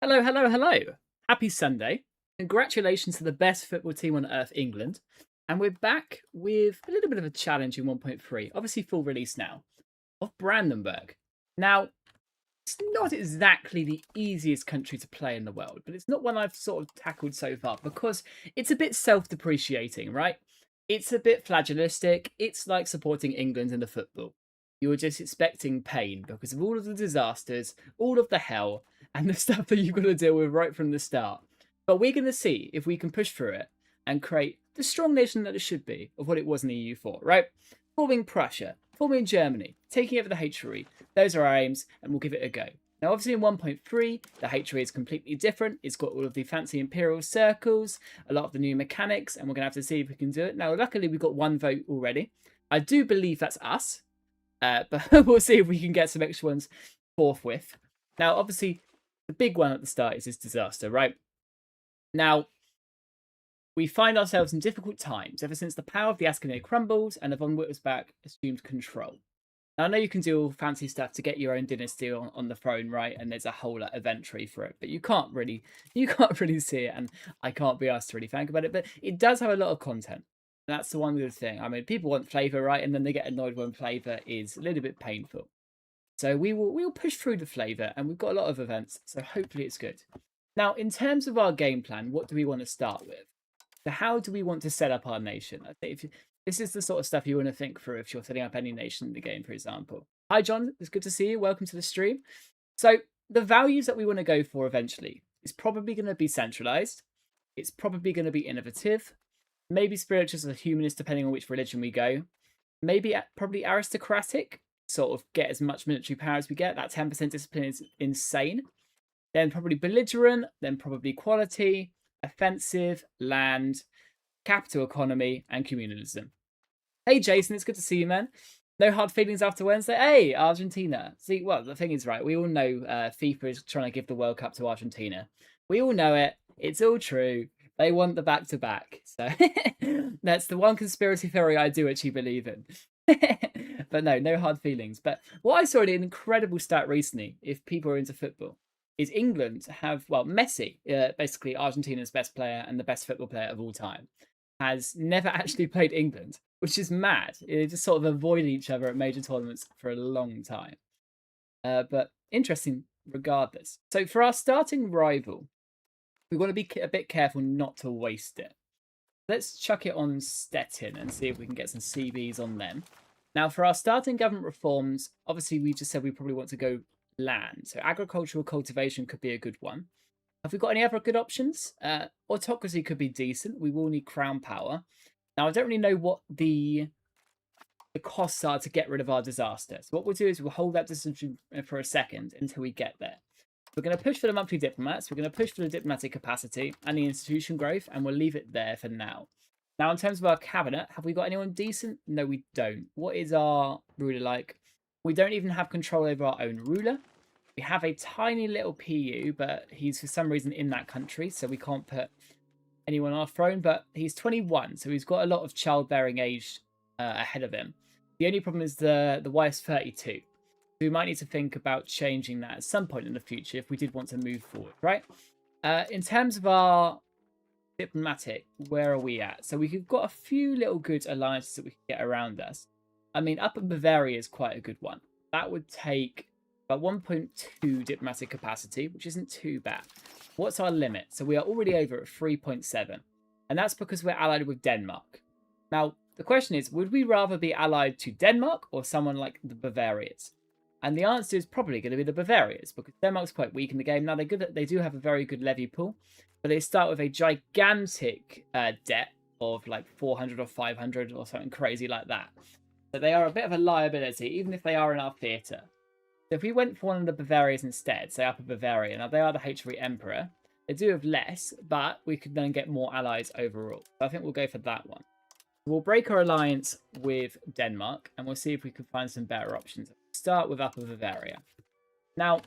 Hello, hello, hello. Happy Sunday. Congratulations to the best football team on earth, England. And we're back with a little bit of a challenge in 1.3, obviously full release now, of Brandenburg. Now, it's not exactly the easiest country to play in the world, but it's not one I've sort of tackled so far because it's a bit self-depreciating, right? It's a bit flagellistic. It's like supporting England in the football. You're just expecting pain because of all of the disasters, all of the hell, and the stuff that you've got to deal with right from the start. But we're going to see if we can push through it and create the strong nation that it should be of what it was in the EU4, right? Forming Prussia, forming Germany, taking over the HRE. Those are our aims, and we'll give it a go. Now, obviously, in 1.3, the HRE is completely different. It's got all of the fancy imperial circles, a lot of the new mechanics, and we're going to have to see if we can do it. Now, luckily, we've got one vote already. I do believe that's us, but we'll see if we can get some extra ones forthwith. Now, obviously, the big one at the start is this disaster, right? Now, we find ourselves in difficult times ever since the power of the Ascanier crumbles and the von Wittelsbach assumed control. Now, I know you can do all fancy stuff to get your own dynasty on the throne, right? And there's a whole event tree for it, but you can't really see it, and I can't be asked to really think about it. But it does have a lot of content. And that's the one good thing. I mean, people want flavour, right? And then they get annoyed when flavour is a little bit painful. So we'll push through the flavour, and we've got a lot of events, so hopefully it's good. Now, in terms of our game plan, what do we want to start with? So how do we want to set up our nation? I think this is the sort of stuff you want to think through if you're setting up any nation in the game, for example. Hi, John. It's good to see you. Welcome to the stream. So the values that we want to go for eventually is probably going to be centralized. It's probably going to be innovative. Maybe spiritualist or humanist, depending on which religion we go. Maybe probably aristocratic, sort of get as much military power as we get. That 10% discipline is insane. Then probably belligerent, then probably quality, offensive, land, capital economy, and communalism. Hey, Jason, it's good to see you, man. No hard feelings after Wednesday. Hey, Argentina. See, well, the thing is, right, we all know FIFA is trying to give the World Cup to Argentina. We all know it. It's all true. They want the back-to-back. So that's the one conspiracy theory I do actually believe in. But no hard feelings. But what I saw in an incredible stat recently, if people are into football, is England have, well, Messi, basically Argentina's best player and the best football player of all time, has never actually played England, which is mad. They just sort of avoid each other at major tournaments for a long time. But interesting regardless. So for our starting rival, we want to be a bit careful not to waste it. Let's chuck it on Stettin and see if we can get some CBs on them. Now, for our starting government reforms, obviously we just said we probably want to go land. So agricultural cultivation could be a good one. Have we got any other good options? Autocracy could be decent. We will need crown power. Now, I don't really know what the costs are to get rid of our disaster. So what we'll do is we'll hold that decision for a second until we get there. We're going to push for the monthly diplomats. We're going to push for the diplomatic capacity and the institution growth, and we'll leave it there for now. Now, in terms of our cabinet, have we got anyone decent? No, we don't. What is our ruler like? We don't even have control over our own ruler. We have a tiny little PU, but he's for some reason in that country, so we can't put anyone on our throne. But he's 21, so he's got a lot of childbearing age ahead of him. The only problem is the wife's 32. So we might need to think about changing that at some point in the future if we did want to move forward, right? In terms of our diplomatic, where are we at? So we've got a few little good alliances that we can get around us. I mean, Upper Bavaria is quite a good one. That would take about 1.2 diplomatic capacity, which isn't too bad. What's our limit? So we are already over at 3.7. And that's because we're allied with Denmark. Now, the question is, would we rather be allied to Denmark or someone like the Bavarians? And the answer is probably going to be the Bavarians, because Denmark's quite weak in the game. Now, they do have a very good levy pool, but they start with a gigantic debt of like 400 or 500 or something crazy like that. So they are a bit of a liability, even if they are in our theatre. So if we went for one of the Bavarians instead, say Upper Bavaria, now they are the HRE Emperor. They do have less, but we could then get more allies overall. So I think we'll go for that one. We'll break our alliance with Denmark, and we'll see if we can find some better options. Start with Upper Bavaria. Now,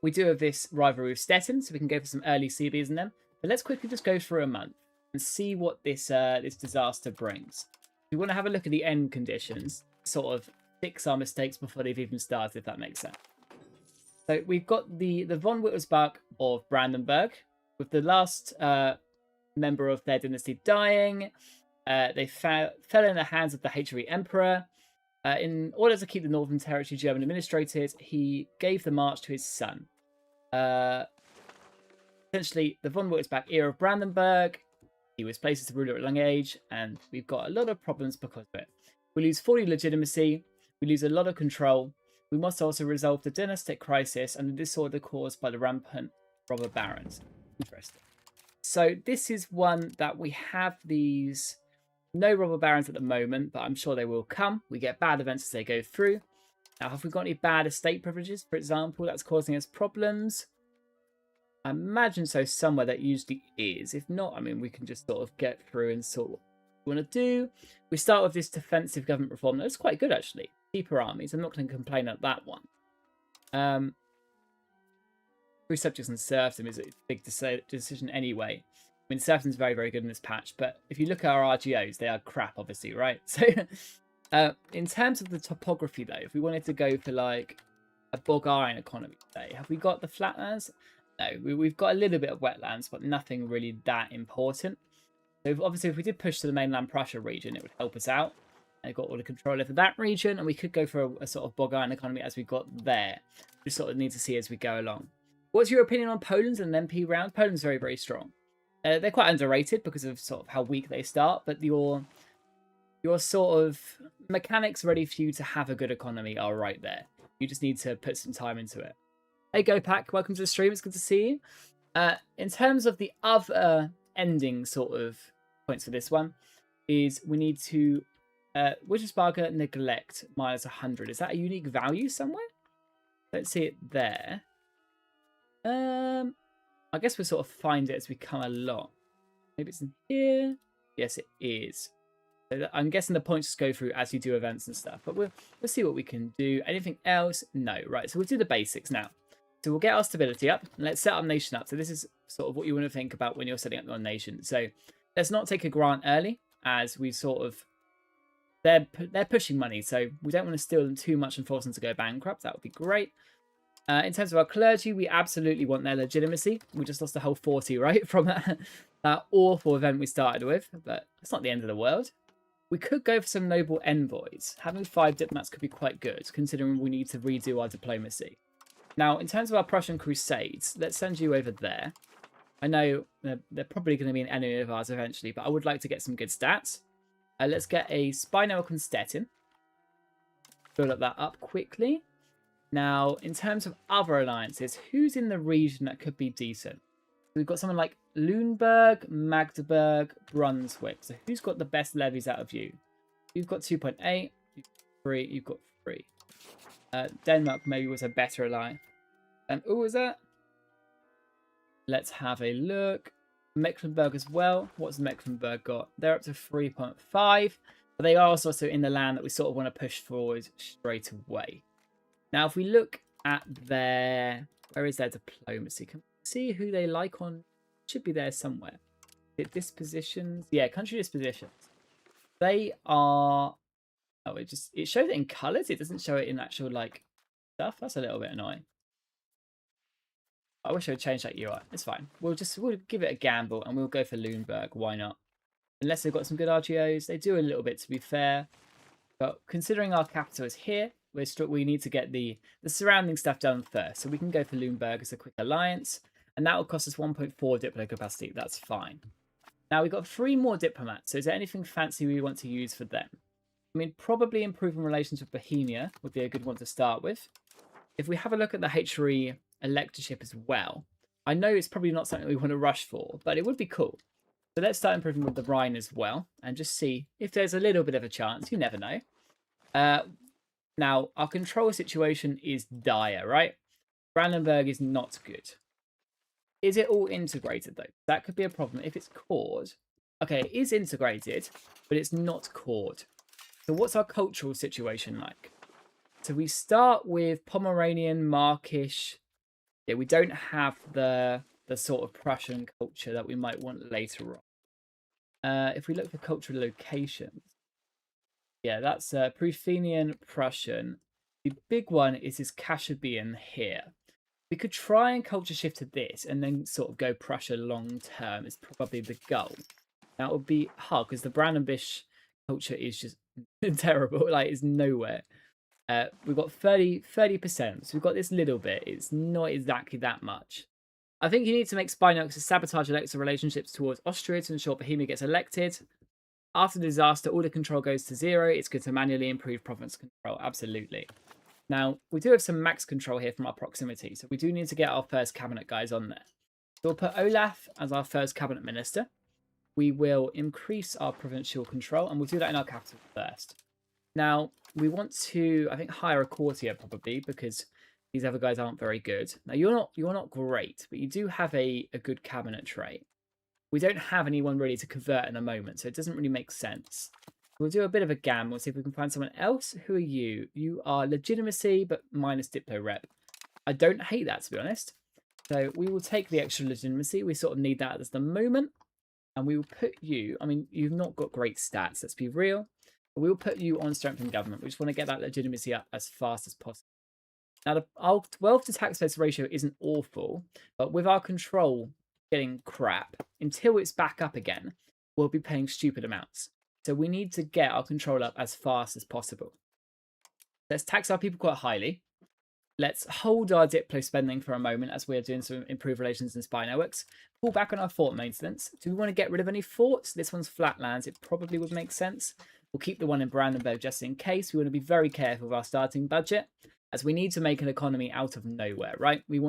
we do have this rivalry with Stettin, so we can go for some early CBs in them. But let's quickly just go through a month and see what this this disaster brings. We want to have a look at the end conditions, sort of fix our mistakes before they've even started, if that makes sense. So we've got the von Wittelsbach of Brandenburg, with the last member of their dynasty dying. They fell in the hands of the Hatry Emperor. In order to keep the Northern Territory German administrated, he gave the march to his son. Essentially, the von Wittelsbach era of Brandenburg, he was placed as a ruler at a young age, and we've got a lot of problems because of it. We lose fully legitimacy, we lose a lot of control. We must also resolve the dynastic crisis and the disorder caused by the rampant robber barons. Interesting. So this is one that we have these no robber barons at the moment, but I'm sure they will come. We get bad events as they go through. Now, have we got any bad estate privileges, for example, that's causing us problems? I imagine so somewhere that usually is. If not, I mean, we can just sort of get through and sort what we want to do. We start with this defensive government reform. That's quite good, actually. Cheaper armies. I'm not going to complain at that one. Free subjects and serfdom is a big decision anyway. I mean, serfdom's very, very good in this patch, but if you look at our RGOs, they are crap, obviously, right? So, in terms of the topography, though, if we wanted to go for, like, a bog iron economy, say, have we got the flatlands? No, we've got a little bit of wetlands, but nothing really that important. So, obviously, if we did push to the mainland Prussia region, it would help us out. And got all the control over that region, and we could go for a sort of bog iron economy as we got there. We sort of need to see as we go along. What's your opinion on Poland's and an MP round? Poland's very, very strong. They're quite underrated because of sort of how weak they start, but your sort of mechanics ready for you to have a good economy are right there. You just need to put some time into it. Hey, GoPack, welcome to the stream. It's good to see you. In terms of the other ending sort of points for this one, is we need to Wittelsbacher neglect -100. Is that a unique value somewhere? Don't see it there. I guess we'll sort of find it as we come along. Maybe it's in here. Yes, it is. So I'm guessing the points just go through as you do events and stuff. But we'll see what we can do. Anything else? No. Right, so we'll do the basics now. So we'll get our stability up. And let's set our nation up. So this is sort of what you want to think about when you're setting up your nation. So let's not take a grant early, as we sort of... They're pushing money, so we don't want to steal them too much and force them to go bankrupt. That would be great. In terms of our clergy, we absolutely want their legitimacy. We just lost a whole 40, right, from that awful event we started with, but it's not the end of the world. We could go for some noble envoys. Having 5 diplomats could be quite good, considering we need to redo our diplomacy. Now, in terms of our Prussian Crusades, let's send you over there. I know they're probably going to be an enemy of ours eventually, but I would like to get some good stats. Let's get a Spy Nelken Stettin. Build up that up quickly. Now, in terms of other alliances, who's in the region that could be decent? We've got someone like Lüneburg, Magdeburg, Brunswick. So who's got the best levies out of you? You've got 2.8, you've got 3, you've got 3. Denmark maybe was a better ally. And who was that? Let's have a look. Mecklenburg as well. What's Mecklenburg got? They're up to 3.5. But they are also in the land that we sort of want to push forward straight away. Now, if we look at their... Where is their diplomacy? Can we see who they like on... Should be there somewhere. Is it dispositions? Yeah, country dispositions. They are... Oh, it shows it in colours. It doesn't show it in actual, like, stuff. That's a little bit annoying. I wish I would change that UI. It's fine. We'll give it a gamble and we'll go for Lüneburg. Why not? Unless they've got some good RGOs. They do a little bit, to be fair. But considering our capital is here, we need to get the surrounding stuff done first. So we can go for Lüneburg as a quick alliance. And that will cost us 1.4 diplomatic capacity. That's fine. Now, we've got 3 more diplomats. So is there anything fancy we want to use for them? I mean, probably improving relations with Bohemia would be a good one to start with. If we have a look at the HRE electorship as well, I know it's probably not something we want to rush for, but it would be cool. So let's start improving with the Rhine as well, and just see if there's a little bit of a chance. You never know. Now, our control situation is dire, right? Brandenburg is not good. Is it all integrated, though? That could be a problem. If it's cored... Okay, it is integrated, but it's not cored. So what's our cultural situation like? So we start with Pomeranian, Markish. Yeah, we don't have the sort of Prussian culture that we might want later on. If we look for cultural locations, yeah, that's Pruthenian, Prussian. The big one is this Kashubian here. We could try and culture shift to this and then sort of go Prussia long term is probably the goal. That would be hard because the Brandenburg culture is just terrible. Like, it's nowhere. We've got 30%. So we've got this little bit. It's not exactly that much. I think you need to make spy networks to sabotage electoral relationships towards Austria to ensure Bohemia gets elected. After the disaster, all the control goes to 0. It's good to manually improve province control. Absolutely. Now, we do have some max control here from our proximity, so we do need to get our first cabinet guys on there. So we'll put Olaf as our first cabinet minister. We will increase our provincial control, and we'll do that in our capital first. Now, we want to, I think, hire a courtier probably, because these other guys aren't very good. Now, you're not great, but you do have a good cabinet trait. We don't have anyone ready to convert in the moment, so it doesn't really make sense. We'll do a bit of a gamble. We'll see if we can find someone else. Who are you? You are legitimacy, but minus diplo rep. I don't hate that, to be honest. So we will take the extra legitimacy. We sort of need that at the moment. And we will put you, I mean, you've not got great stats, let's be real. But we will put you on strength in government. We just want to get that legitimacy up as fast as possible. Now, our wealth to taxpayers ratio isn't awful, but with our control getting crap, until it's back up again, we'll be paying stupid amounts. So we need to get our control up as fast as possible. Let's tax our people quite highly. Let's hold our Diplo spending for a moment as we're doing some improved relations and spy networks. Pull back on our fort maintenance. Do we want to get rid of any forts? This one's flatlands. It probably would make sense. We'll keep the one in Brandenburg just in case. We want to be very careful with our starting budget, as we need to make an economy out of nowhere, right? We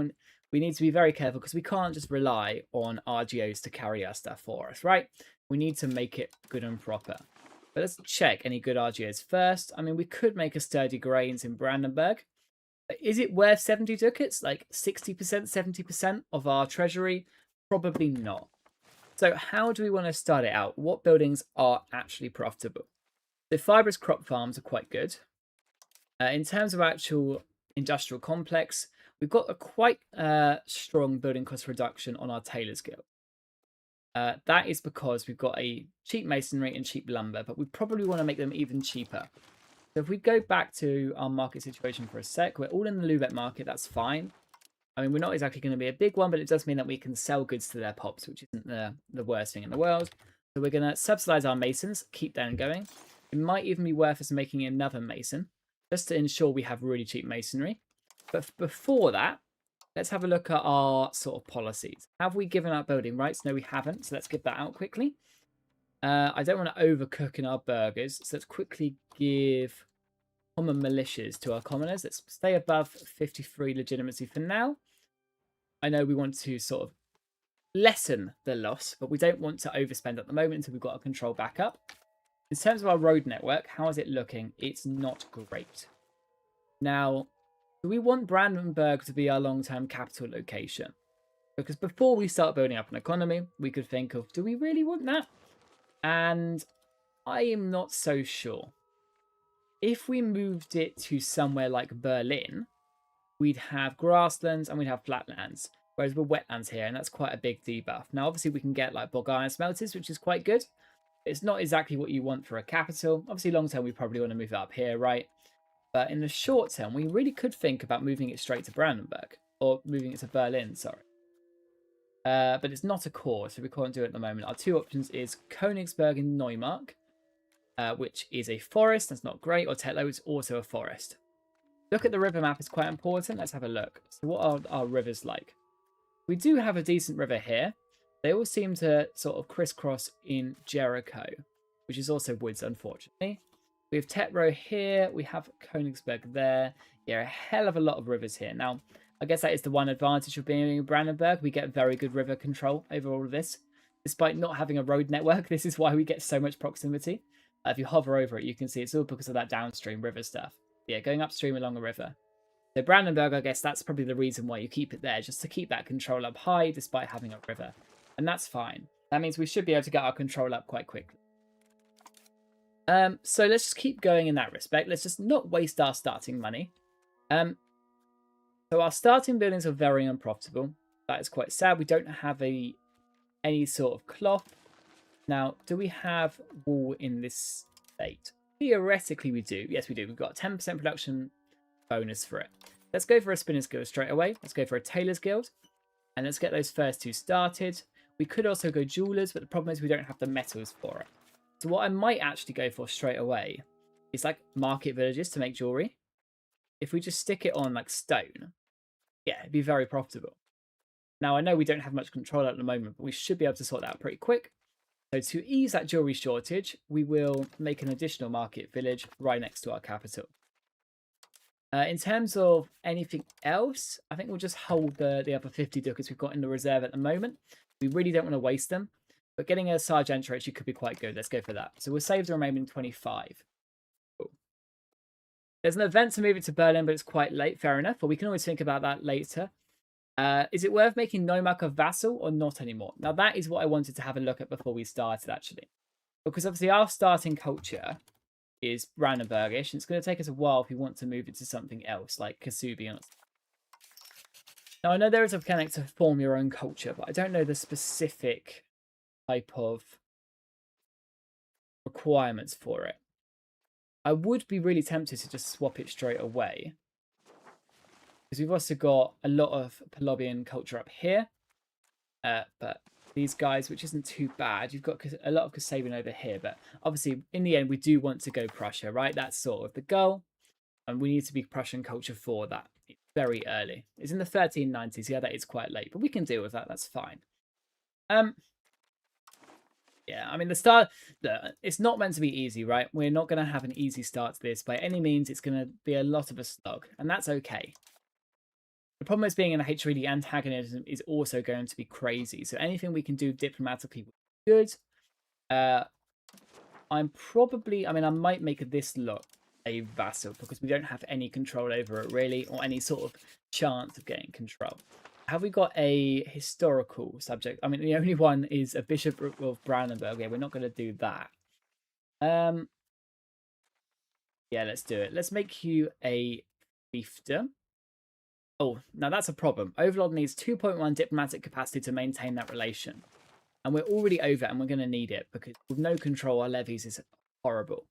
need to be very careful because we can't just rely on RGOs to carry our stuff for us, right? We need to make it good and proper. But let's check any good RGOs first. I mean, we could make a sturdy grains in Brandenburg. Is it worth 70 ducats? Like 60%, 70% of our treasury? Probably not. So how do we want to start it out? What buildings are actually profitable? The fibrous crop farms are quite good. In terms of actual industrial complex, we've got a quite strong building cost reduction on our Tailors Guild. That is because we've got a cheap masonry and cheap lumber, but we probably want to make them even cheaper. So if we go back to our market situation for a sec, we're all in the Lubeck market, that's fine. I mean, we're not exactly going to be a big one, but it does mean that we can sell goods to their pops, which isn't the worst thing in the world. So we're going to subsidize our masons, keep them going. It might even be worth us making another mason, just to ensure we have really cheap masonry. But before that, let's have a look at our sort of policies. Have we given up building rights? No, we haven't. So let's get that out quickly. I don't want to overcook in our burgers. So let's quickly give common militias to our commoners. Let's stay above 53 legitimacy for now. I know we want to sort of lessen the loss, but we don't want to overspend at the moment until we've got our control back up. In terms of our road network, how is it looking? It's not great. Now, do we want Brandenburg to be our long-term capital location? Because before we start building up an economy, we could think of, do we really want that? And I am not so sure. If we moved it to somewhere like Berlin, we'd have grasslands and we'd have flatlands. Whereas we're wetlands here, and that's quite a big debuff. Now, obviously, we can get like bog iron smelters, which is quite good. It's not exactly what you want for a capital. Obviously, long term, we probably want to move it up here, right? But in the short term, we really could think about moving it straight to Brandenburg. Or moving it to Berlin, sorry. But it's not a core, so we can't do it at the moment. Our two options is Königsberg and Neumark, which is a forest. That's not great. Or Tetlow is also a forest. Look at the river map. It's quite important. Let's have a look. So what are our rivers like? We do have a decent river here. They all seem to sort of crisscross in Jericho, which is also woods, unfortunately. We have Tetro here. We have Königsberg there. Yeah, a hell of a lot of rivers here. Now, I guess that is the one advantage of being in Brandenburg. We get very good river control over all of this. Despite not having a road network, this is why we get so much proximity. If you hover over it, you can see it's all because of that downstream river stuff. Yeah, going upstream along the river. So Brandenburg, I guess that's probably the reason why you keep it there, just to keep that control up high despite having a river. And that's fine. That means we should be able to get our control up quite quickly. So let's just keep going in that respect. Let's just not waste our starting money. So our starting buildings are very unprofitable. That is quite sad. We don't have any sort of cloth. Now, do we have wool in this state? Theoretically, we do. Yes, we do. We've got a 10% production bonus for it. let's go for a Spinner's Guild straight away. Let's go for a Tailor's Guild. And let's get those first two started. We could also go Jewelers, but the problem is we don't have the metals for it. So what I might actually go for straight away is like market villages to make jewelry. If we just stick it on like stone, yeah, it'd be very profitable. Now, I know we don't have much control at the moment, but we should be able to sort that out pretty quick. So to ease that jewelry shortage, we will make an additional market village right next to our capital. In terms of anything else, I think we'll just hold the other 50 ducats we've got in the reserve at the moment. We really don't want to waste them, but getting a Sergeant actually could be quite good. Let's go for that. So we'll save the remaining 25. Cool. There's an event to move it to Berlin, but it's quite late. Fair enough, but we can always think about that later. Is it worth making Nomak a vassal or not anymore? Now, that is what I wanted to have a look at before we started, actually. Because obviously our starting culture is Brandenburgish, and it's going to take us a while if we want to move it to something else, like Kasubi. Now, I know there is a mechanic to form your own culture, but I don't know the specific type of requirements for it. I would be really tempted to just swap it straight away. Because we've also got a lot of Polobian culture up here. But these guys, which isn't too bad. You've got a lot of Kasabian over here. But obviously, in the end, we do want to go Prussia, right? That's sort of the goal. And we need to be Prussian culture for that. It's very early. It's in the 1390s. Yeah, that is quite late. But we can deal with that. That's fine. Yeah, I mean, the start, it's not meant to be easy, right? We're not going to have an easy start to this. By any means, it's going to be a lot of a slog. And that's okay. The problem is being in a HRD antagonism is also going to be crazy. So anything we can do diplomatically would be good. I might make this look a vassal because we don't have any control over it really, or any sort of chance of getting control. Have we got a historical subject? I mean, the only one is a Bishop of Brandenburg. Yeah, we're not going to do that. Yeah, let's do it. Let's make you a fiefdom. Oh, now that's a problem. Overlord needs 2.1 diplomatic capacity to maintain that relation. And we're already over and we're going to need it because with no control, our levies is horrible.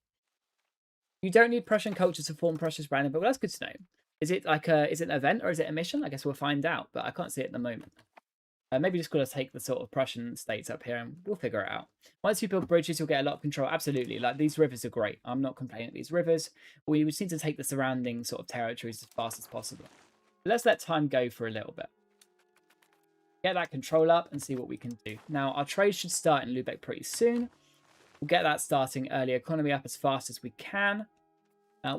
You don't need Prussian culture to form Prussia's Brandenburg. Well, that's good to know. Is it like is it an event or is it a mission? I guess we'll find out, but I can't see it at the moment. Maybe just got to take the sort of Prussian states up here and we'll figure it out. Once you build bridges, you'll get a lot of control. Absolutely. Like, these rivers are great. I'm not complaining these rivers. We just need to take the surrounding sort of territories as fast as possible. Let's let time go for a little bit. Get that control up and see what we can do. Now, our trade should start in Lubeck pretty soon. We'll get that starting early. Economy up as fast as we can.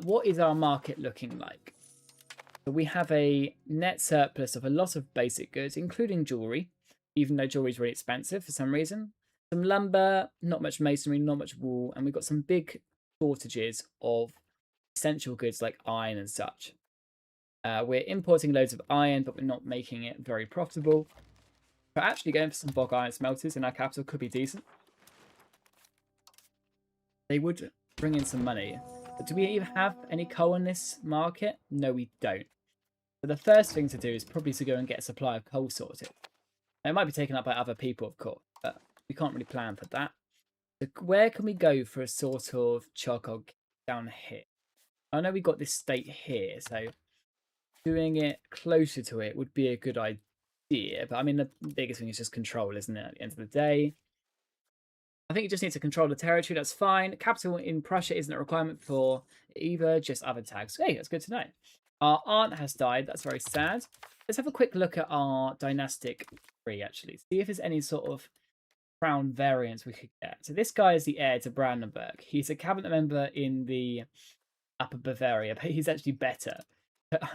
What is our market looking like? So we have a net surplus of a lot of basic goods, including jewelry, even though jewelry is really expensive for some reason. Some lumber, not much masonry, not much wool, and we've got some big shortages of essential goods like iron and such. We're importing loads of iron, but we're not making it very profitable. But actually going for some bog iron smelters in our capital could be decent. They would bring in some money. But do we even have any coal in this market? No, we don't. So the first thing to do is probably to go and get a supply of coal sorted. Now, it might be taken up by other people, of course, but we can't really plan for that. So where can we go for a sort of charcoal down here? I know we got this state here, so doing it closer to it would be a good idea. But I mean, the biggest thing is just control, isn't it, at the end of the day? I think you just need to control the territory. That's fine. Capital in Prussia isn't a requirement for either, just other tags. Hey, that's good to know. Our aunt has died. That's very sad. Let's have a quick look at our dynastic tree, actually. See if there's any sort of crown variants we could get. So this guy is the heir to Brandenburg. He's a cabinet member in the Upper Bavaria, but he's actually better.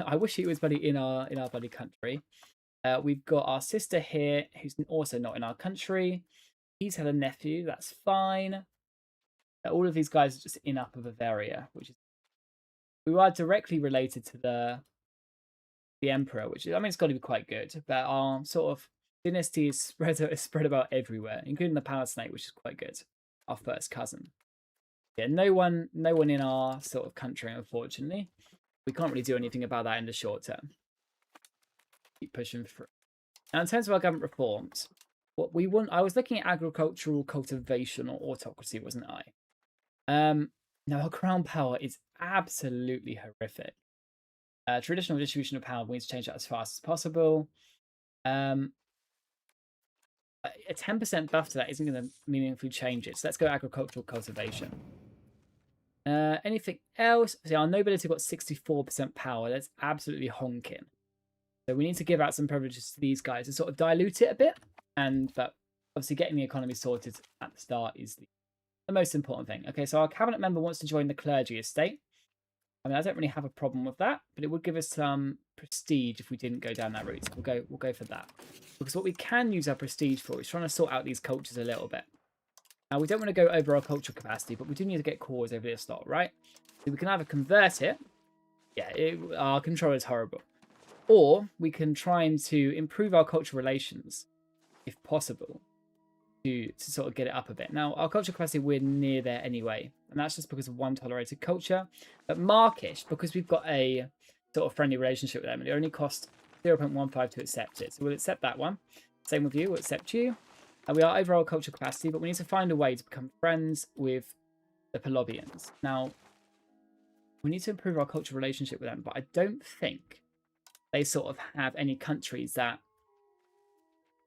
I wish he was bloody in our bloody country. We've got our sister here, who's also not in our country. He's had a nephew. That's fine. All of these guys are just in Upper Bavaria, which is we are directly related to the emperor, which is, I mean, it's got to be quite good. But our sort of dynasty is spread about everywhere, including the Palatinate, which is quite good. Our first cousin. Yeah, no one in our sort of country, unfortunately. We can't really do anything about that in the short term. Keep pushing through. Now, in terms of our government reforms, what we want, I was looking at agricultural cultivation or autocracy, wasn't I? Now, our crown power is absolutely horrific. Traditional distribution of power, we need to change that as fast as possible. A 10% buff to that isn't going to meaningfully change it. So let's go agricultural cultivation. Anything else? See, our nobility got 64% power. That's absolutely honking. So we need to give out some privileges to these guys to sort of dilute it a bit. But obviously getting the economy sorted at the start is the most important thing. Okay, so our cabinet member wants to join the clergy estate. I mean, I don't really have a problem with that, but it would give us some prestige if we didn't go down that route. So we'll go for that. Because what we can use our prestige for is trying to sort out these cultures a little bit. Now, we don't want to go over our cultural capacity, but we do need to get cores over this lot, right? So we can either convert it. Yeah, our control is horrible. Or we can try and to improve our cultural relations, if possible, to sort of get it up a bit. Now, our cultural capacity, we're near there anyway. And that's just because of one tolerated culture. But Markish, because we've got a sort of friendly relationship with them, it only costs 0.15 to accept it. So we'll accept that one. Same with you, we'll accept you. And we are over our cultural capacity, but we need to find a way to become friends with the Pelobians. Now, we need to improve our cultural relationship with them, but I don't think they sort of have any countries that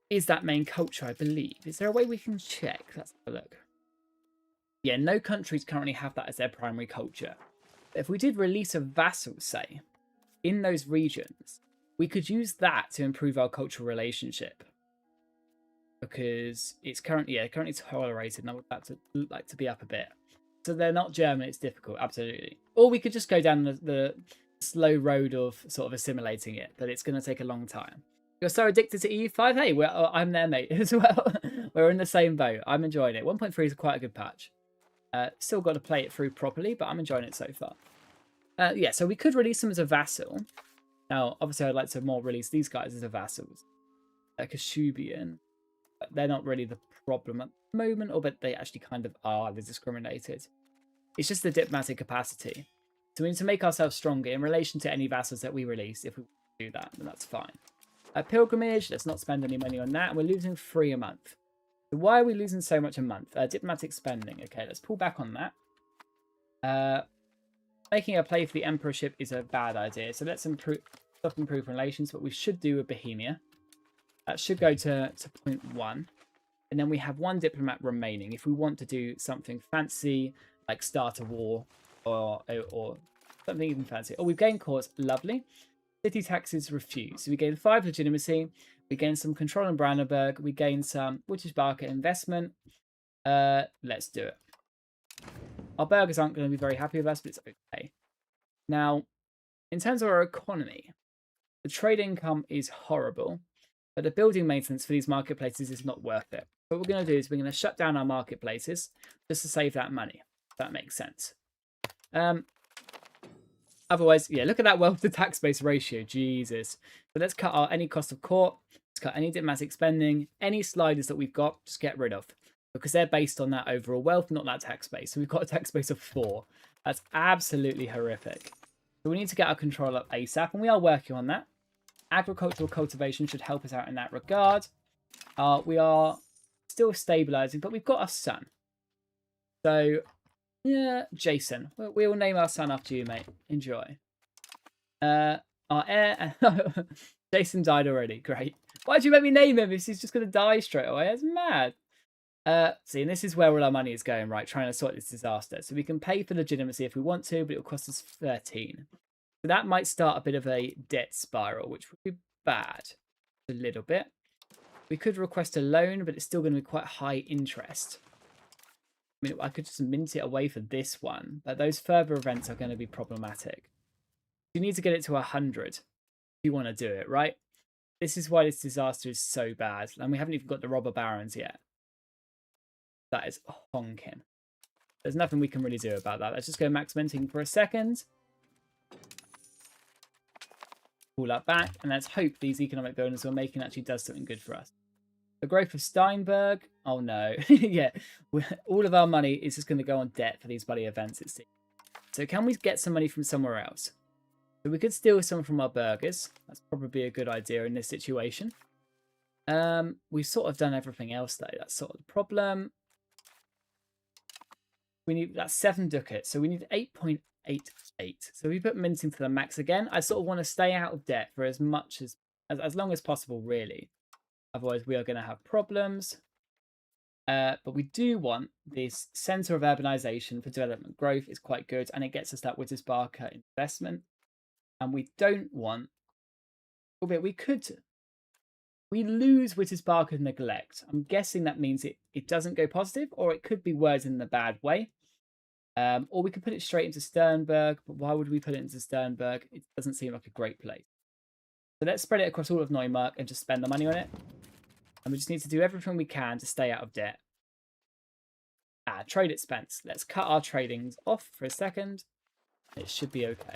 is that main culture, I believe. Is there a way we can check? Let's have a look. Yeah, no countries currently have that as their primary culture. But if we did release a vassal, say, in those regions, we could use that to improve our cultural relationship. Because it's currently tolerated, and I would like to be up a bit. So they're not German, it's difficult, absolutely. Or we could just go down the slow road of sort of assimilating it, but it's going to take a long time. You're so addicted to EU5? Hey, I'm there, mate, as well. We're in the same boat. I'm enjoying it. 1.3 is quite a good patch. Still got to play it through properly, but I'm enjoying it so far. Yeah, so we could release them as a vassal. Now, obviously, I'd like to more release these guys as a vassals. Kashubian. They're not really the problem at the moment, or but they actually kind of are. They're discriminated. It's just the diplomatic capacity. So we need to make ourselves stronger in relation to any vassals that we release. If we do that, then that's fine. Pilgrimage, let's not spend any money on that. And we're losing 3 a month. So why are we losing so much a month? Diplomatic spending. Okay, let's pull back on that. Making a play for the emperorship is a bad idea. So let's stop improve relations. What we should do with Bohemia. That should go to 0.1. And then we have 1 diplomat remaining. If we want to do something fancy, like start a war or something even fancy. Oh, we've gained cores. Lovely. City taxes refused. So we gain 5 legitimacy. We gain some control in Brandenburg. We gain some British market investment. Let's do it. Our burghers aren't going to be very happy with us, but it's okay. Now, in terms of our economy, the trade income is horrible. But the building maintenance for these marketplaces is not worth it. What we're going to do is we're going to shut down our marketplaces just to save that money. If that makes sense. Otherwise, yeah, look at that wealth to tax base ratio. Jesus. So let's cut any cost of court. Let's cut any diplomatic spending. Any sliders that we've got, just get rid of. Because they're based on that overall wealth, not that tax base. So we've got a tax base of 4. That's absolutely horrific. So we need to get our control up ASAP. And we are working on that. Agricultural cultivation should help us out in that regard. We are still stabilizing, but we've got our son. So, yeah, Jason. We will name our son after you, mate. Enjoy. Our heir... Jason died already. Great. Why'd you make me name him if he's just going to die straight away? That's mad. See, and this is where all our money is going, right? Trying to sort this disaster. So we can pay for legitimacy if we want to, but it'll cost us 13. So that might start a bit of a debt spiral, which would be bad a little bit. We could request a loan, but it's still going to be quite high interest. I mean, I could just mint it away for this one, but those further events are going to be problematic. You need to get it to 100 if you want to do it, right? This is why this disaster is so bad. And we haven't even got the robber barons yet. That is honking. There's nothing we can really do about that. Let's just go max minting for a second. Pull that back, and let's hope these economic buildings we're making actually does something good for us. The growth of Steinberg. Oh no. Yeah, all of our money is just going to go on debt for these bloody events, it seems. So can we get some money from somewhere else? So we could steal some from our burghers. That's probably a good idea in this situation. We've sort of done everything else though. That's sort of the problem. We need that's 7 ducats, so we need 8.8 8, 8. So we put minting to the max again. I sort of want to stay out of debt for as much as long as possible, really. Otherwise, we are going to have problems. But we do want this centre of urbanisation for development growth is quite good, and it gets us that Wittelsbacher investment. And we don't want... Albeit we lose Wittelsbacher neglect. I'm guessing that means it doesn't go positive, or it could be words in the bad way. Or we could put it straight into Sternberg, but why would we put it into Sternberg? It doesn't seem like a great place. So let's spread it across all of Neumark and just spend the money on it. And we just need to do everything we can to stay out of debt. Trade expense. Let's cut our tradings off for a second. It should be okay.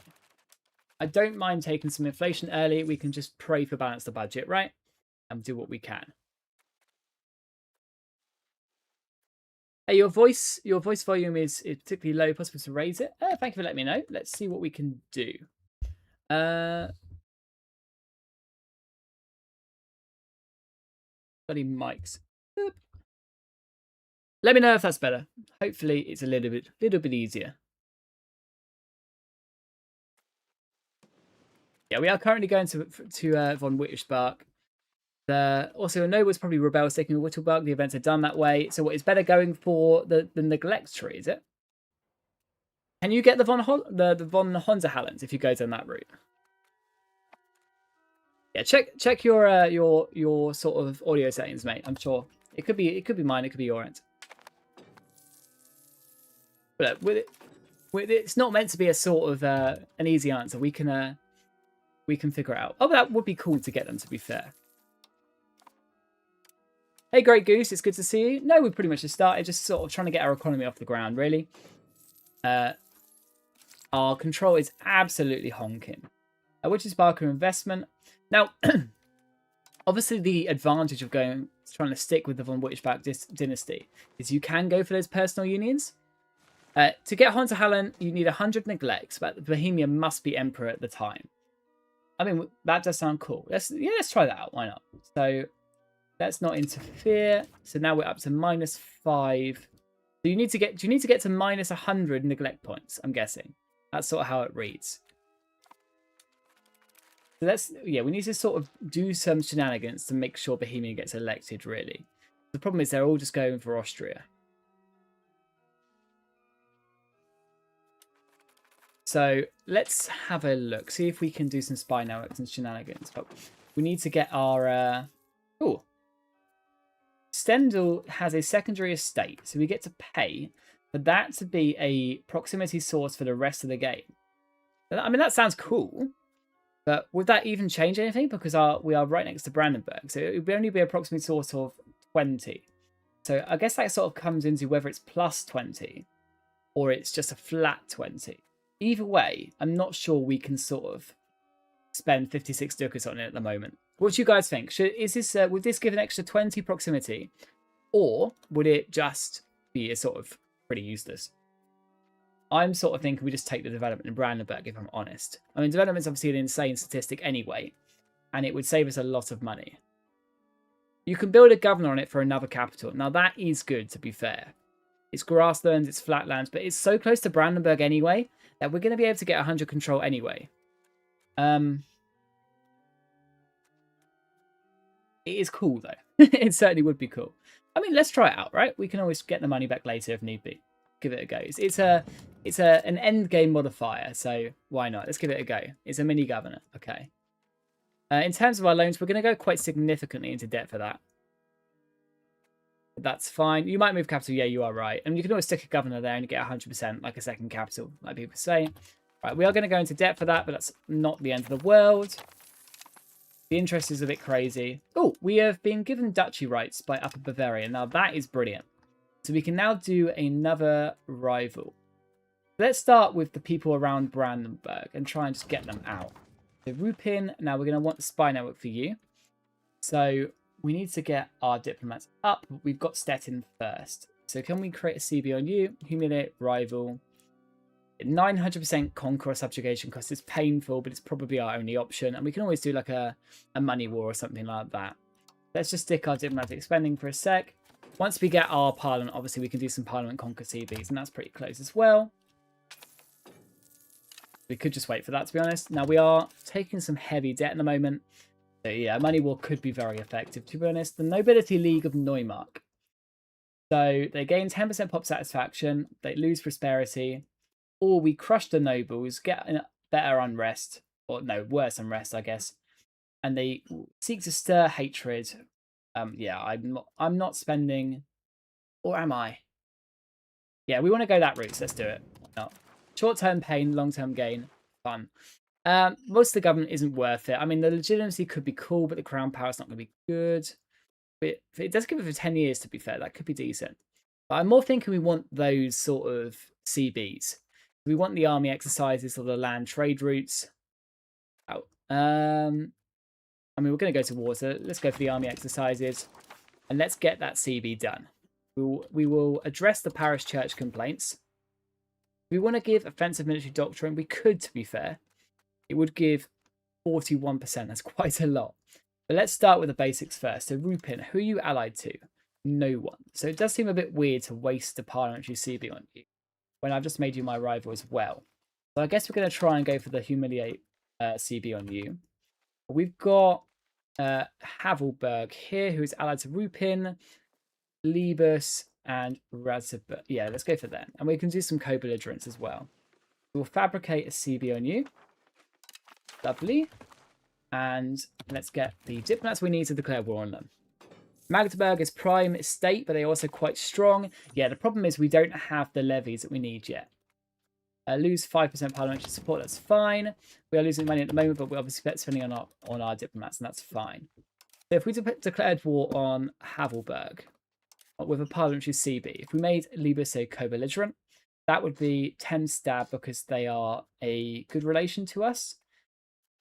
I don't mind taking some inflation early. We can just pray for balance the budget, right? And do what we can. Hey, your voice volume is particularly low. Possible to raise it? Thank you for letting me know. Let's see what we can do. Bloody mics. Boop. Let me know if that's better. Hopefully, it's a little bit easier. Yeah, we are currently going to von Wittelsbach. Also, Noble's probably rebels taking Wittelsbach. The events are done that way. So, what is better going for the neglect tree? Is it? Can you get the von Honzerhallens if you go down that route? Yeah, check your sort of audio settings, mate. I'm sure it could be mine. It could be your end. But with it's not meant to be a sort of an easy answer. We can figure it out. Oh, that would be cool to get them, to be fair. Hey, Great Goose, it's good to see you. No, we pretty much just started, just sort of trying to get our economy off the ground, really. Our control is absolutely honking. Which is Barker investment. Now, obviously the advantage of trying to stick with the von Wittelsbach dynasty is you can go for those personal unions. To get Honzerhallen, you need 100 neglects, but Bohemia must be emperor at the time. I mean, that does sound cool. Let's try that out. Why not? So let's not interfere. So now we're up to -5. So do you need to get to -100 neglect points? I'm guessing that's sort of how it reads. So we need to sort of do some shenanigans to make sure Bohemia gets elected. Really, the problem is they're all just going for Austria. So let's have a look, see if we can do some spy networks and shenanigans. But we need to get our... Stendhal has a secondary estate, so we get to pay for that to be a proximity source for the rest of the game. I mean, that sounds cool, but would that even change anything? Because we are right next to Brandenburg, so it would only be a proximity source of 20. So I guess that sort of comes into whether it's plus 20 or it's just a flat 20. Either way, I'm not sure we can sort of spend 56 ducats on it at the moment. What do you guys think? Would this give an extra 20 proximity? Or would it just be a sort of pretty useless? I'm sort of thinking we just take the development in Brandenburg, if I'm honest. I mean, development's obviously an insane statistic anyway, and it would save us a lot of money. You can build a governor on it for another capital. Now, that is good, to be fair. It's grasslands, it's flatlands, but it's so close to Brandenburg anyway that we're going to be able to get 100 control anyway. It is cool, though. It certainly would be cool. I mean, let's try it out, right? We can always get the money back later if need be. Give it a go. It's an end game modifier, so why not? Let's give it a go. It's a mini governor. Okay. In terms of our loans, we're going to go quite significantly into debt for that. That's fine. You might move capital. Yeah, you are right. And you can always stick a governor there and get 100%, like a second capital, like people say. Right, we are going to go into debt for that, but that's not the end of the world. The interest is a bit crazy. Oh, we have been given duchy rights by Upper Bavaria. Now, that is brilliant. So we can now do another rival. Let's start with the people around Brandenburg and try and just get them out. So Rupin, now we're going to want the spy network for you. So we need to get our diplomats up. We've got Stettin first. So can we create a CB on you? Humiliate, rival. 900% conquer or subjugation cost is painful, but it's probably our only option. And we can always do like a money war or something like that. Let's just stick our diplomatic spending for a sec. Once we get our parliament, obviously we can do some parliament conquer CBs, and that's pretty close as well. We could just wait for that, to be honest. Now, we are taking some heavy debt at the moment. So, yeah, money war could be very effective, to be honest. The Nobility League of Neumark. So, they gain 10% pop satisfaction. They lose prosperity. Or we crush the nobles, get better unrest. Or, no, worse unrest, I guess. And they seek to stir hatred. Yeah, I'm not spending... Or am I? Yeah, we want to go that route, so let's do it. No. Short-term pain, long-term gain. Fun. Most of the government isn't worth it. I mean, the legitimacy could be cool, but the crown power is not going to be good. But it does give it for 10 years, to be fair. That could be decent. But I'm more thinking we want those sort of CBs. We want the army exercises or the land trade routes. Oh, I mean, we're going to go to war, so let's go for the army exercises. And let's get that CB done. We will address the parish church complaints. We want to give offensive military doctrine. We could, to be fair. It would give 41%. That's quite a lot. But let's start with the basics first. So Rupin, who are you allied to? No one. So it does seem a bit weird to waste a parliamentary CB on you when I've just made you my rival as well. So I guess we're going to try and go for the humiliate CB on you. We've got Havelberg here, who is allied to Rupin, Libus, and Razabur. Yeah, let's go for them. And we can do some co-belligerents as well. We'll fabricate a CB on you. Lovely. And let's get the diplomats we need to declare war on them. Magdeburg is prime state, but they're also quite strong. Yeah, the problem is we don't have the levies that we need yet. Lose 5% parliamentary support, that's fine. We are losing money at the moment, but we're obviously spending on our diplomats, and that's fine. So if we declared war on Havelberg with a parliamentary CB, if we made Libus a co-belligerent, that would be 10 stab because they are a good relation to us.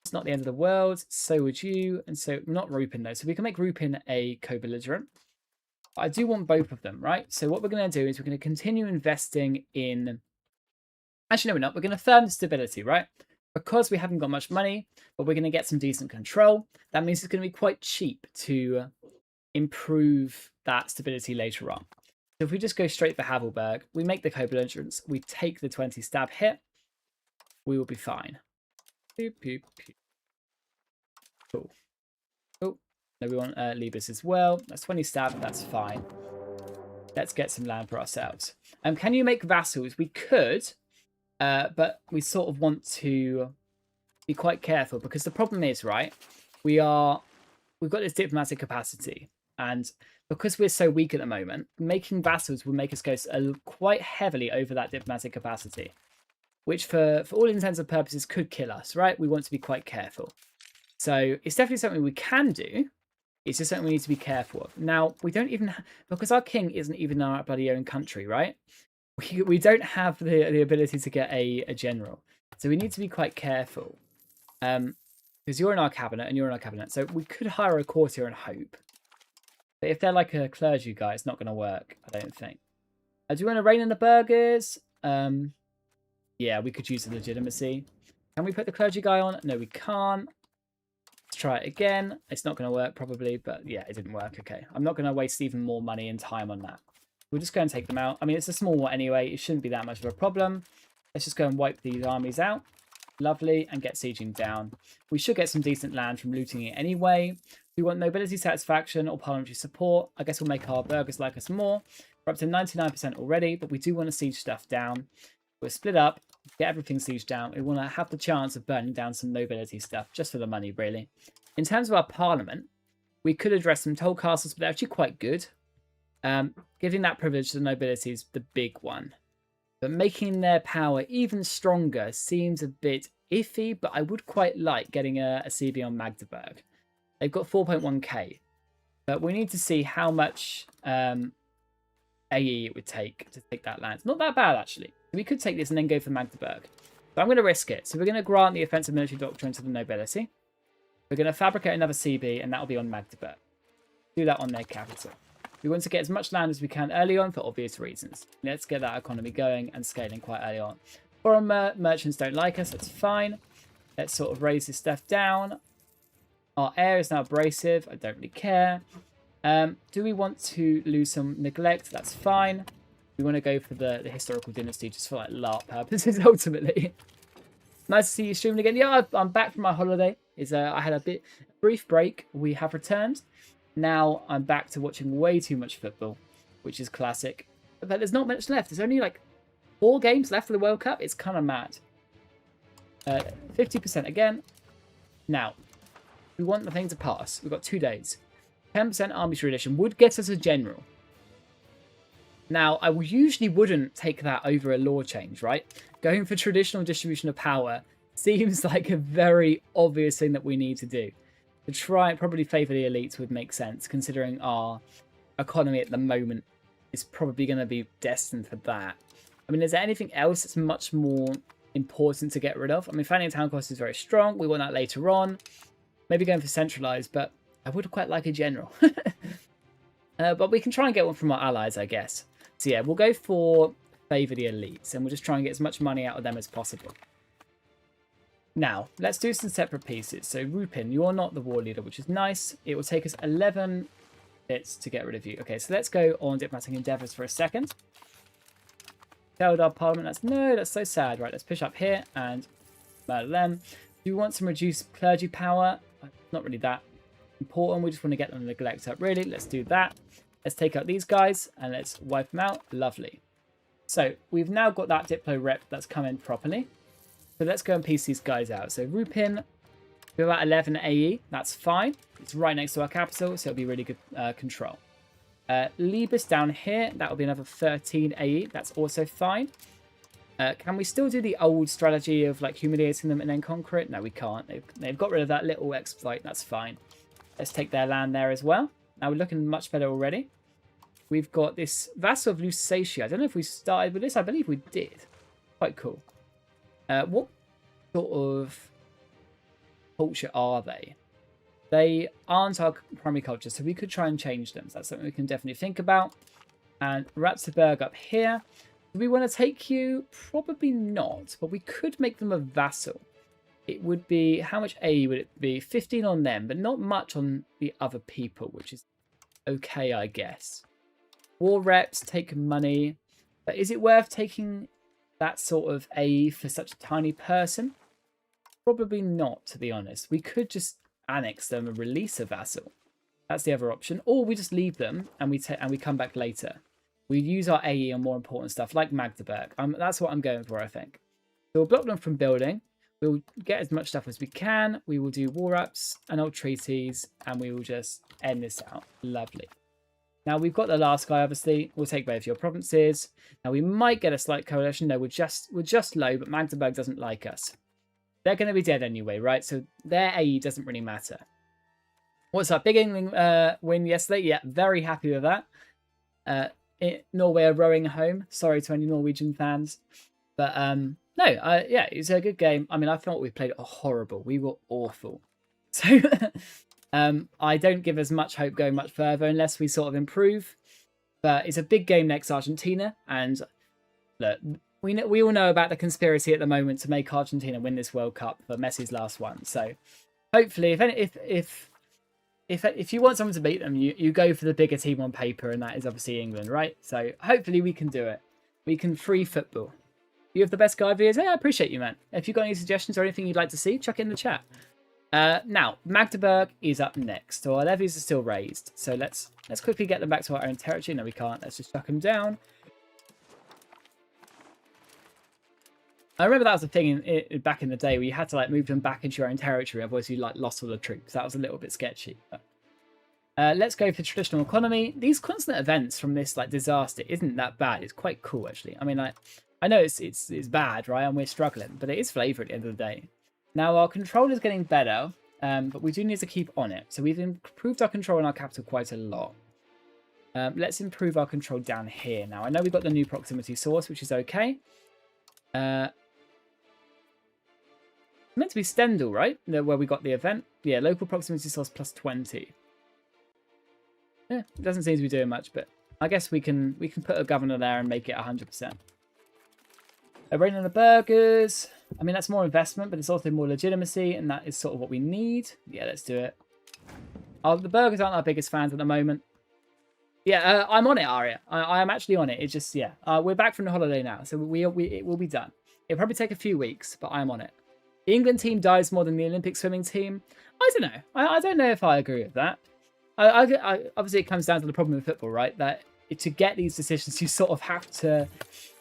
It's not the end of the world. So would you. And so, not Rupin though. So we can make Rupin a co-belligerent. I do want both of them, right? So what we're going to do is we're going to continue investing in... Actually, no, we're not. We're going to firm the stability, right? Because we haven't got much money, but we're going to get some decent control. That means it's going to be quite cheap to improve that stability later on. So if we just go straight for Havelberg, we make the co-belligerents, we take the 20 stab hit, we will be fine. Cool. Cool. No, we want Libus as well. That's 20 stab, that's fine. Let's get some land for ourselves. Can you make vassals? We could, but we sort of want to be quite careful because the problem is, right, we've got this diplomatic capacity, and because we're so weak at the moment, making vassals will make us go quite heavily over that diplomatic capacity, which for all intents and purposes could kill us, right? We want to be quite careful. So it's definitely something we can do. It's just something we need to be careful of. Now, we don't even... Because our king isn't even our bloody own country, right? We don't have the ability to get a general. So we need to be quite careful. Because you're in our cabinet and you're in our cabinet. So we could hire a courtier and hope. But if they're like a clergy guy, it's not going to work, I don't think. Do you want to reign in the burghers? Yeah, we could use the legitimacy. Can we put the clergy guy on? No, we can't. Let's try it again. It's not going to work probably, but yeah, it didn't work. Okay, I'm not going to waste even more money and time on that. We'll just go and take them out. I mean, it's a small one anyway. It shouldn't be that much of a problem. Let's just go and wipe these armies out. Lovely, and get sieging down. We should get some decent land from looting it anyway. We want nobility satisfaction or parliamentary support. I guess we'll make our burghers like us more. We're up to 99% already, but we do want to siege stuff down. We'll split up, get everything sieged down. We want to have the chance of burning down some nobility stuff, just for the money, really. In terms of our parliament, we could address some toll castles, but they're actually quite good. Giving that privilege to the nobility is the big one. But making their power even stronger seems a bit iffy, but I would quite like getting a CB on Magdeburg. They've got 4.1k, but we need to see how much AE it would take to take that land. It's not that bad, actually. We could take this and then go for Magdeburg. But I'm going to risk it. So we're going to grant the offensive military doctrine to the nobility. We're going to fabricate another CB, and that will be on Magdeburg. Do that on their capital. We want to get as much land as we can early on for obvious reasons. Let's get that economy going and scaling quite early on. Foreign merchants don't like us. That's fine. Let's sort of raise this stuff down. Our air is now abrasive. I don't really care. Do we want to lose some neglect? That's fine. We want to go for the historical dynasty just for like LARP purposes ultimately. Nice to see you streaming again. Yeah, I'm back from my holiday. I had a brief break. We have returned. Now I'm back to watching way too much football, which is classic. But there's not much left. There's only like 4 games left for the World Cup. It's kind of mad. 50% again. Now, we want the thing to pass. We've got 2 days. 10% army tradition would get us a general. Now, I usually wouldn't take that over a law change, right? Going for traditional distribution of power seems like a very obvious thing that we need to do. To try and probably favour the elites would make sense, considering our economy at the moment is probably going to be destined for that. I mean, is there anything else that's much more important to get rid of? I mean, founding town cost is very strong. We want that later on. Maybe going for centralised, but I would quite like a general. But we can try and get one from our allies, I guess. So yeah, we'll go for favour the elites, and we'll just try and get as much money out of them as possible. Now, let's do some separate pieces. So Rupin, you're not the war leader, which is nice. It will take us 11 bits to get rid of you. Okay, so let's go on diplomatic endeavours for a second. Eldar Parliament, that's so sad. Right, let's push up here and murder them. Do we want some reduced clergy power? Not really that important. We just want to get them neglect up, really. Let's do that. Let's take out these guys and let's wipe them out. Lovely. So we've now got that Diplo rep that's come in properly. So let's go and piece these guys out. So Rupin, we're about 11 AE. That's fine. It's right next to our capital, so it'll be really good control. Libus down here, that will be another 13 AE. That's also fine. Can we still do the old strategy of like humiliating them and then conquer it? No, we can't. They've got rid of that little exploit. That's fine. Let's take their land there as well. Now we're looking much better already. We've got this Vassal of Lusatia. I don't know if we started with this. I believe we did. Quite cool. What sort of culture are they? They aren't our primary culture, so we could try and change them. So that's something we can definitely think about. And Ratzeburg up here. Do we want to take you? Probably not, but we could make them a vassal. It would be, how much A would it be? 15 on them, but not much on the other people, which is okay, I guess. War reps, take money. But is it worth taking that sort of A for such a tiny person? Probably not, to be honest. We could just annex them and release a vassal. That's the other option. Or we just leave them and we come back later. We use our AE on more important stuff, like Magdeburg. That's what I'm going for, I think. So we'll block them from building. We'll get as much stuff as we can. We will do war ups and old treaties, and we will just end this out. Lovely. Now, we've got the last guy, obviously. We'll take both your provinces. Now, we might get a slight coalition. No, we're just low, but Magdeburg doesn't like us. They're going to be dead anyway, right? So their AE doesn't really matter. What's up? Big England win yesterday. Yeah, very happy with that. Norway are rowing home. Sorry to any Norwegian fans. But no, yeah, it's a good game. I mean, I thought we played horrible. We were awful. So I don't give as much hope going much further unless we sort of improve. But it's a big game next Argentina. And look, we all know about the conspiracy at the moment to make Argentina win this World Cup for Messi's last one. So hopefully, if you want someone to beat them, you go for the bigger team on paper, and that is obviously England, right? So hopefully we can do it. We can free football. You have the best guide videos. Hey, I appreciate you, man. If you've got any suggestions or anything you'd like to see, chuck it in the chat. Now, Magdeburg is up next. So our levies are still raised. So let's quickly get them back to our own territory. No, we can't. Let's just chuck them down. I remember that was a thing back in the day where you had to like move them back into your own territory, otherwise you like lost all the troops. That was a little bit sketchy. But, let's go for traditional economy. These constant events from this like disaster isn't that bad. It's quite cool actually. I mean, like I know it's bad, right? And we're struggling, but it is flavour at the end of the day. Now our control is getting better, but we do need to keep on it. So we've improved our control in our capital quite a lot. Let's improve our control down here. Now I know we've got the new proximity source, which is okay. Meant to be Stendhal, right? Where we got the event. Yeah, local proximity source plus 20. Yeah, it doesn't seem to be doing much, but I guess we can put a governor there and make it 100%. Rain on the burgers. I mean, that's more investment, but it's also more legitimacy, and that is sort of what we need. Yeah, let's do it. The burgers aren't our biggest fans at the moment. Yeah, I'm on it, Aria. I am actually on it. It's just, yeah. We're back from the holiday now, so it will be done. It'll probably take a few weeks, but I'm on it. The England team dies more than the Olympic swimming team. I don't know. I don't know if I agree with that. Obviously, it comes down to the problem with football, right? That to get these decisions, you sort of have to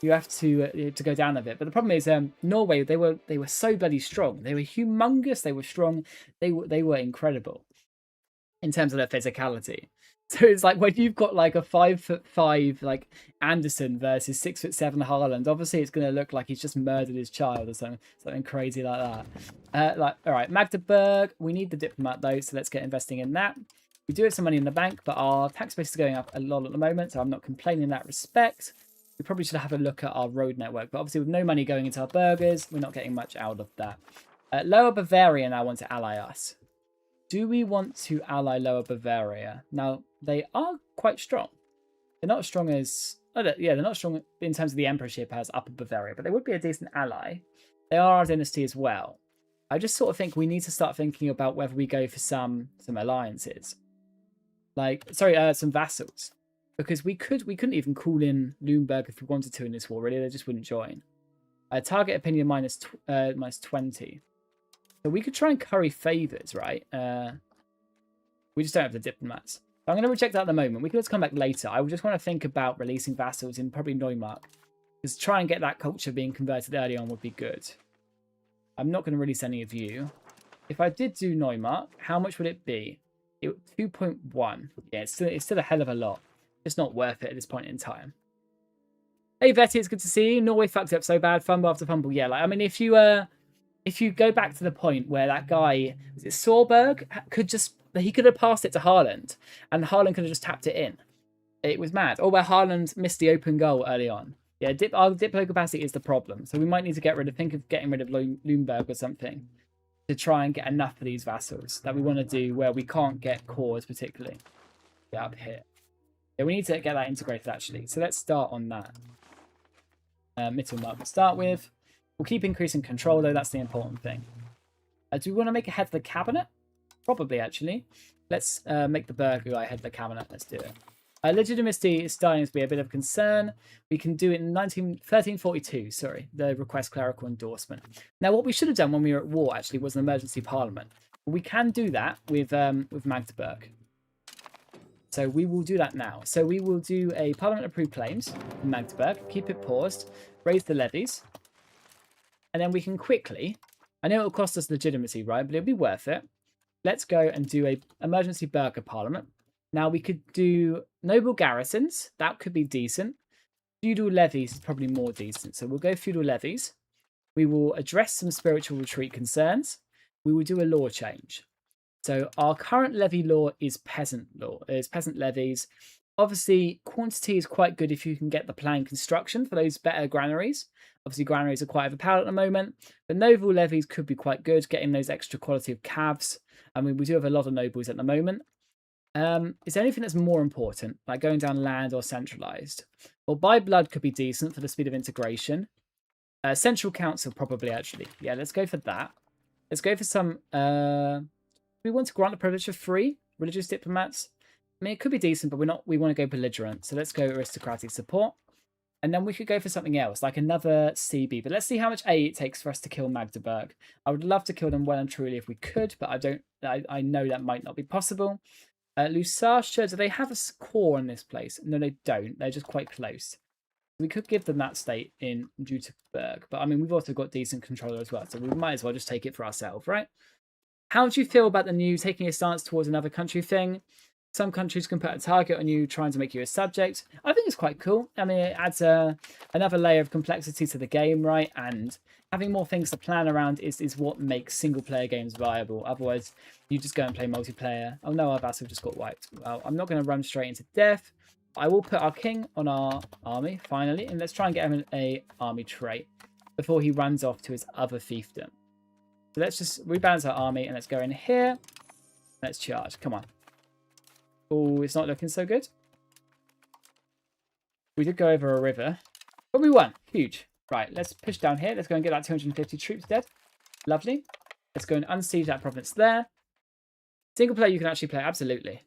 go down a bit. But the problem is, Norway, they were so bloody strong. They were humongous. They were strong. They were incredible in terms of their physicality. So it's like when you've got like a 5'5" like Anderson versus 6'7" Haaland, obviously it's going to look like he's just murdered his child or something crazy like that. All right, Magdeburg, we need the diplomat though, so let's get investing in that. We do have some money in the bank, but our tax base is going up a lot at the moment, so I'm not complaining in that respect. We probably should have a look at our road network, but obviously with no money going into our burgers, we're not getting much out of that. Lower Bavaria now want to ally us. Do we want to ally Lower Bavaria? Now, they are quite strong. They're not as strong as... they're not strong in terms of the emperorship as Upper Bavaria, but they would be a decent ally. They are our dynasty as well. I just sort of think we need to start thinking about whether we go for some alliances. Some vassals. Because we couldn't even call in Lüneburg if we wanted to in this war, really. They just wouldn't join. Target opinion minus 20. So we could try and curry favours, right? We just don't have the diplomats. So I'm going to reject that at the moment. We can just come back later. I just want to think about releasing vassals in probably Neumark. Because try and get that culture being converted early on would be good. I'm not going to release any of you. If I did do Neumark, how much would it be? 2.1. Yeah, it's still a hell of a lot. It's not worth it at this point in time. Hey, Vetty, it's good to see you. Norway fucked up so bad. Fumble after fumble. Yeah, like, I mean, if you go back to the point where that guy, was it Sorberg, he could have passed it to Haaland, and Haaland could have just tapped it in. It was mad. Or where Haaland missed the open goal early on. Yeah, our diplo capacity is the problem. So we might need to think of getting rid of Lüneburg or something to try and get enough of these vassals that we want to do where we can't get cores particularly. Yeah, up here. Yeah, we need to get that integrated actually. So let's start on that. Mittelmark to start with. We'll keep increasing control though, that's the important thing. Do we want to make a head of the cabinet? Probably actually. Let's make the burger guy head of the cabinet. Let's do it. Legitimacy is starting to be a bit of concern. We can do it in 1342, sorry, the request clerical endorsement. Now, what we should have done when we were at war, actually, was an emergency parliament. We can do that with Magdeburg. So we will do that now. So we will do a parliament-approved claims in Magdeburg, keep it paused, raise the levies, and then we can quickly, I know it will cost us legitimacy, right, but it'll be worth it. Let's go and do a emergency burger parliament. Now, we could do noble garrisons. That could be decent. Feudal levies is probably more decent. So we'll go feudal levies. We will address some spiritual retreat concerns. We will do a law change. So our current levy law is peasant levies. Obviously, quantity is quite good if you can get the planned construction for those better granaries. Obviously, granaries are quite overpowered at the moment. But noble levies could be quite good, getting those extra quality of calves. I mean, we do have a lot of nobles at the moment. Is there anything that's more important, like going down land or centralized? Well, by blood could be decent for the speed of integration. Central council probably, actually. Yeah, let's go for that. Let's go for some... we want to grant the privilege of free religious diplomats. I mean, it could be decent, but we want to go belligerent. So let's go aristocratic support. And then we could go for something else, like another CB. But let's see how much A it takes for us to kill Magdeburg. I would love to kill them well and truly if we could, but I know that might not be possible. Lusatia, do they have a core in this place? No, they don't. They're just quite close. We could give them that state in Jüterbog. But, I mean, we've also got decent controller as well. So we might as well just take it for ourselves, right? How do you feel about the new taking a stance towards another country thing? Some countries can put a target on you trying to make you a subject. I think it's quite cool. I mean, it adds another layer of complexity to the game, right? And having more things to plan around is what makes single-player games viable. Otherwise, you just go and play multiplayer. Oh no, our vassal just got wiped. Well, I'm not going to run straight into death. I will put our king on our army, finally. And let's try and get him an army trait before he runs off to his other fiefdom. So let's just rebalance our army and let's go in here. Let's charge. Come on. Oh, it's not looking so good. We did go over a river, but we won. Huge. Right, let's push down here. Let's go and get that 250 troops dead. Lovely. Let's go and unsiege that province there. Single player you can actually play, absolutely.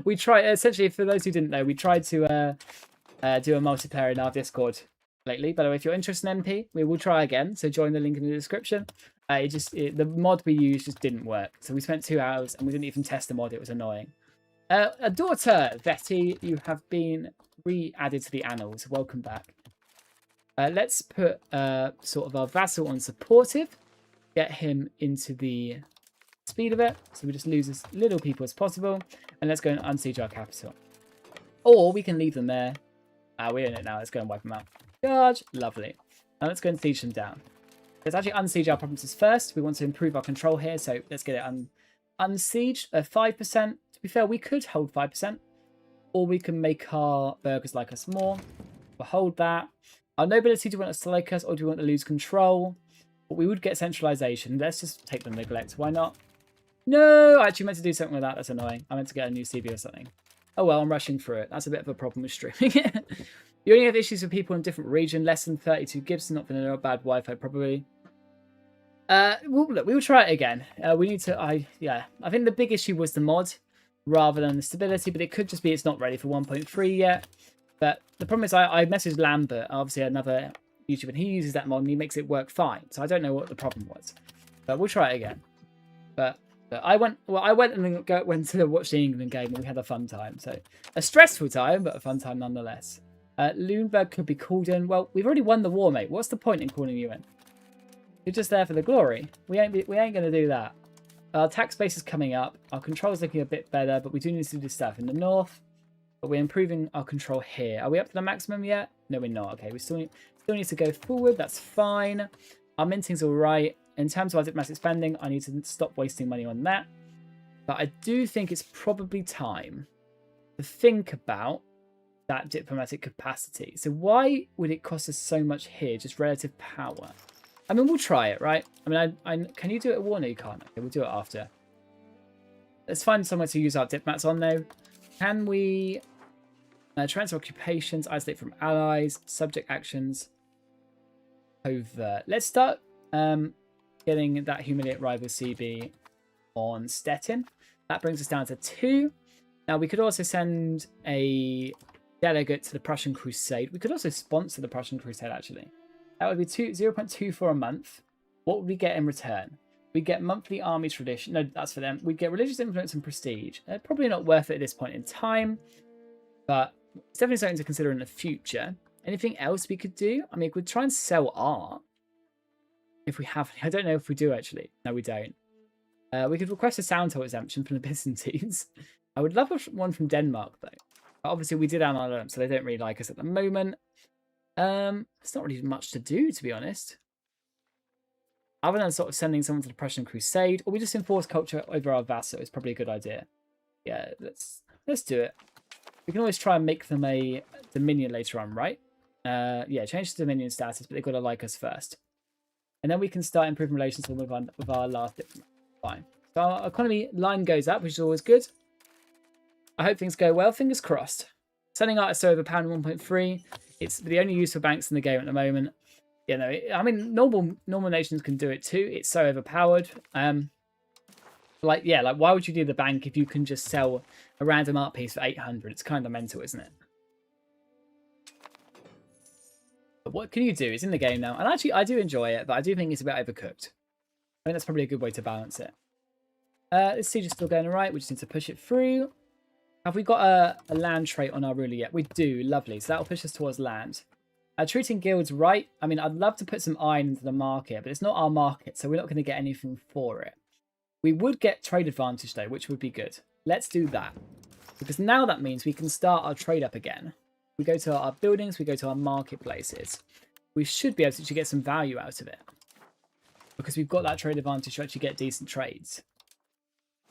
We tried, essentially, for those who didn't know, we tried to do a multiplayer in our Discord lately. By the way, if you're interested in MP, we will try again. So join the link in the description. The mod we used just didn't work. So we spent 2 hours and we didn't even test the mod. It was annoying. A daughter, Vetty, you have been re-added to the annals. Welcome back. Let's put sort of our vassal on supportive. Get him into the speed of it. So we just lose as little people as possible. And let's go and unsiege our capital. Or we can leave them there. We're in it now. Let's go and wipe them out. Charge. Lovely. Now let's go and siege them down. Let's actually unsiege our provinces first. We want to improve our control here. So let's get it unsieged. 5%. To be fair, we could hold 5%. Or we can make our burghers like us more. We'll hold that. Our nobility, do you want us to like us or do we want to lose control? But we would get centralization. Let's just take the neglect. Why not? No, I actually meant to do something with that. That's annoying. I meant to get a new CB or something. Oh well, I'm rushing through it. That's a bit of a problem with streaming. You only have issues with people in different region. Less than 32 Gibson, not vanilla, bad Wi-Fi probably. Look, we will try it again. We need to. I think the big issue was the mod rather than the stability, but it could just be it's not ready for 1.3 yet. But the problem is I messaged Lambert, obviously another YouTuber, and he uses that mod and he makes it work fine. So I don't know what the problem was, but we'll try it again. But I went and then went to watch the England game and we had a fun time. So a stressful time, but a fun time nonetheless. Lundberg could be called in. Well, we've already won the war, mate. What's the point in calling you in? You're just there for the glory. We ain't going to do that. Our tax base is coming up. Our control is looking a bit better, but we do need to do this stuff in the north. But we're improving our control here. Are we up to the maximum yet? No, we're not. Okay, we still need to go forward. That's fine. Our minting's all right. In terms of our diplomatic spending, I need to stop wasting money on that. But I do think it's probably time to think about that diplomatic capacity. So why would it cost us so much here? Just relative power. I mean, we'll try it, right? I mean, can you do it at war? No, you can't. Okay, we'll do it after. Let's find somewhere to use our diplomats on, though. Can we transfer occupations, isolate from allies, subject actions, covert? Let's start getting that humiliate rival CB on Stettin. That brings us down to 2. Now, we could also send a delegate to the Prussian Crusade. We could also sponsor the Prussian Crusade, actually. That would be 0.24 a month. What would we get in return? We get monthly army tradition. No, that's for them. We'd get religious influence and prestige. Probably not worth it at this point in time, but it's definitely something to consider in the future. Anything else we could do? I mean, we could try and sell art. If we have, I don't know if we do actually. No, we don't. We could request a sound toll exemption from the Byzantines. I would love one from Denmark though. But obviously, we did annul them, so they don't really like us at the moment. There's not really much to do, to be honest. Other than sort of sending someone to the Prussian Crusade, or we just enforce culture over our vassal is probably a good idea. Yeah, let's do it. We can always try and make them a dominion later on, right? Yeah, change the dominion status, but they've got to like us first. And then we can start improving relations with our last diplomat. Fine. So our economy line goes up, which is always good. I hope things go well. Fingers crossed. Sending out a so over pound 1.3. It's the only useful banks in the game at the moment. You know, I mean, normal nations can do it too. It's so overpowered. Like why would you do the bank if you can just sell a random art piece for 800? It's kind of mental, isn't it? But what can you do? It's in the game now, and actually, I do enjoy it, but I do think it's a bit overcooked. I think that's probably a good way to balance it. This siege is still going alright. We just need to push it through. Have we got a land trait on our ruler yet? We do. Lovely. So that'll push us towards land. Treating guilds right. I mean, I'd love to put some iron into the market, but it's not our market, so we're not going to get anything for it. We would get trade advantage, though, which would be good. Let's do that. Because now that means we can start our trade up again. We go to our buildings, we go to our marketplaces. We should be able to actually get some value out of it. Because we've got that trade advantage to actually get decent trades.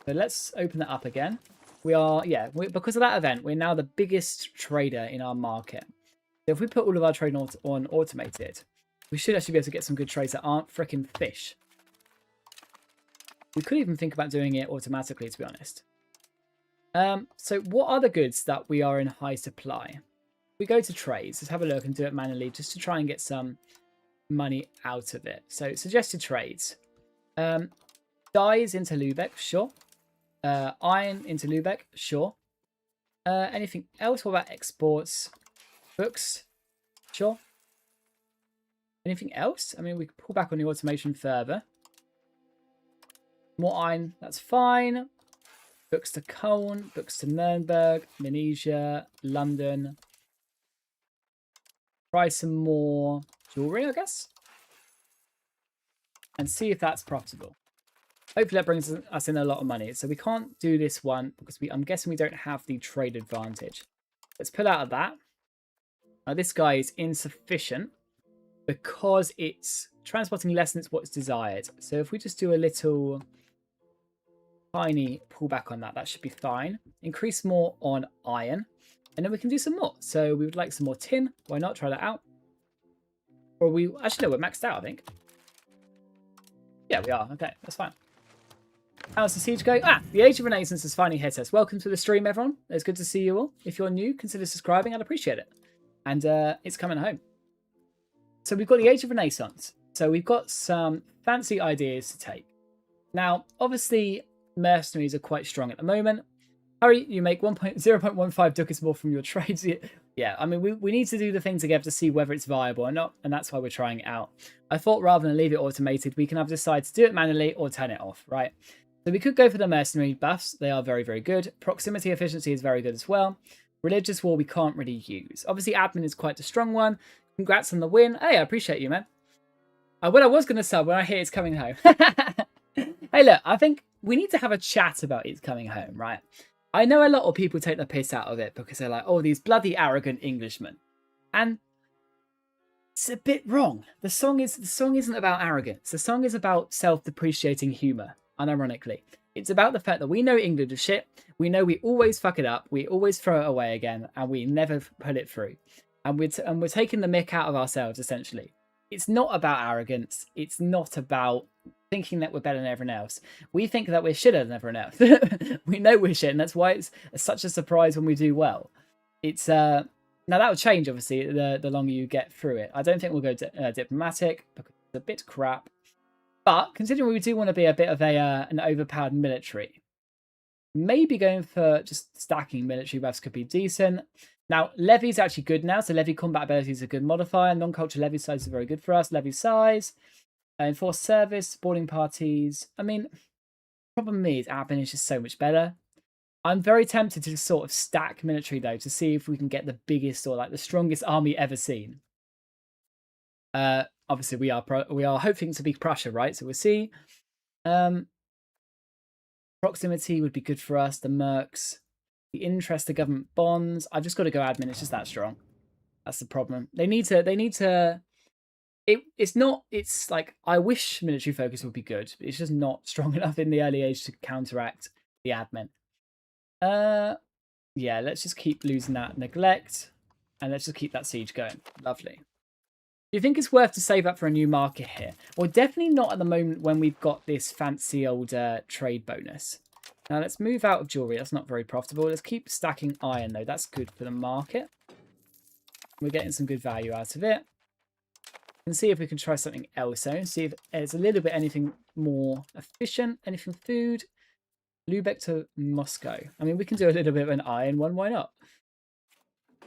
So let's open that up again. We are, because of that event, we're now the biggest trader in our market. So if we put all of our trade on automated, we should actually be able to get some good trades that aren't freaking fish. We could even think about doing it automatically, to be honest. So what are the goods that we are in high supply? We go to trades. Let's have a look and do it manually just to try and get some money out of it. So suggested trades. Dyes into Lübeck, sure. Iron into Lübeck, sure. Anything else? What about exports? Books, sure. Anything else? I mean, we could pull back on the automation further. More iron, that's fine. Books to Cologne, books to Nuremberg, Indonesia, London. Try some more jewelry, I guess. And see if that's profitable. Hopefully that brings us in a lot of money. So we can't do this one because I'm guessing we don't have the trade advantage. Let's pull out of that. Now this guy is insufficient because it's transporting less than what's desired. So if we just do a little tiny pullback on that, that should be fine. Increase more on iron. And then we can do some more. So we would like some more tin. Why not? Try that out. Or we... Actually, no, we're maxed out, I think. Yeah, we are. Okay, that's fine. How's the siege going? Ah, the Age of Renaissance has finally hit us. Welcome to the stream, everyone. It's good to see you all. If you're new, consider subscribing. I'd appreciate it. And it's coming home. So we've got the Age of Renaissance. So we've got some fancy ideas to take. Now, obviously, mercenaries are quite strong at the moment. Hurry, you make 0.15 ducats more from your trades. Yeah, I mean, we need to do the thing together to see whether it's viable or not, and that's why we're trying it out. I thought rather than leave it automated, we can either decide to do it manually or turn it off, right? So we could go for the mercenary buffs. They are very, very good. Proximity efficiency is very good as well. Religious war we can't really use. Obviously, admin is quite a strong one. Congrats on the win. Hey, I appreciate you, man. What I was going to sub when I hear it's coming home. Hey, look, I think we need to have a chat about it's coming home, right? I know a lot of people take the piss out of it because they're like, oh, these bloody arrogant Englishmen. And it's a bit wrong. The song isn't about arrogance. The song is about self-depreciating humour, unironically. It's about the fact that we know England is shit. We know we always fuck it up. We always throw it away again. And we never put it through. And we're taking the mick out of ourselves, essentially. It's not about arrogance. It's not about thinking that we're better than everyone else. We think that we're shitter than everyone else. We know we're shit, and that's why it's such a surprise when we do well. It's now that will change, obviously, the longer you get through it. I don't think we'll go diplomatic because it's a bit crap. But considering we do want to be a bit of an overpowered military, maybe going for just stacking military buffs could be decent. Now, levy is actually good now, so levy combat ability is a good modifier. Non-culture levy size is very good for us. Levy size, enforced service, boarding parties. I mean, problem is admin is just so much better. I'm very tempted to just sort of stack military though to see if we can get the biggest or like the strongest army ever seen. Obviously, we are hoping to be Prussia, right? So we'll see. Proximity would be good for us. The mercs. The interest, the government bonds. I've just got to go admin. It's just that strong. That's the problem. They need to. It's like I wish military focus would be good, but it's just not strong enough in the early age to counteract the admin. Yeah, let's just keep losing that neglect, and let's just keep that siege going. Lovely. Do you think it's worth to save up for a new market here? Well, definitely not at the moment when we've got this fancy old trade bonus. Now, let's move out of jewelry. That's not very profitable. Let's keep stacking iron, though. That's good for the market. We're getting some good value out of it. And see if we can try something else, though. See if there's a little bit anything more efficient. Anything food. Lubeck to Moscow. I mean, we can do a little bit of an iron one. Why not?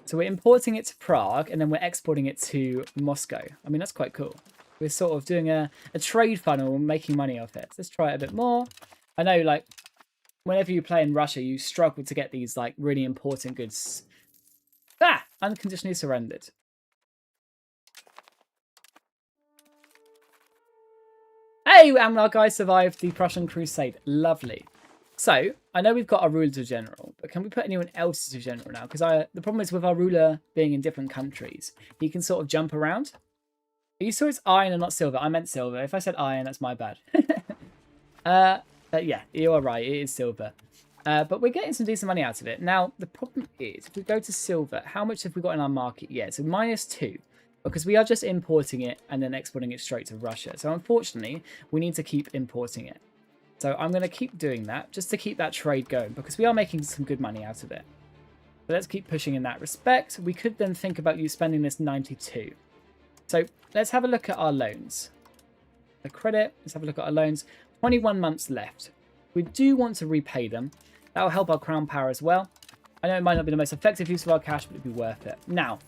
So we're importing it to Prague, and then we're exporting it to Moscow. I mean, that's quite cool. We're sort of doing a trade funnel and making money off it. So let's try it a bit more. I know, like, whenever you play in Russia, you struggle to get these like really important goods. Ah! Unconditionally surrendered. Hey, and our guy survived the Prussian Crusade. Lovely. So, I know we've got our ruler to general, but can we put anyone else to general now? Because the problem is with our ruler being in different countries, he can sort of jump around. Are you sure it's iron and not silver? I meant silver. If I said iron, that's my bad. Yeah, you are right. It is silver. But we're getting some decent money out of it. Now, the problem is, if we go to silver, how much have we got in our market yet? So -2, because we are just importing it and then exporting it straight to Russia. So unfortunately, we need to keep importing it. So I'm going to keep doing that just to keep that trade going because we are making some good money out of it. So let's keep pushing in that respect. We could then think about you spending this 92. So let's have a look at our loans. The credit, let's have a look at our loans. 21 months left. We do want to repay them. That will help our crown power as well. I know it might not be the most effective use of our cash, but it'd be worth it. Now,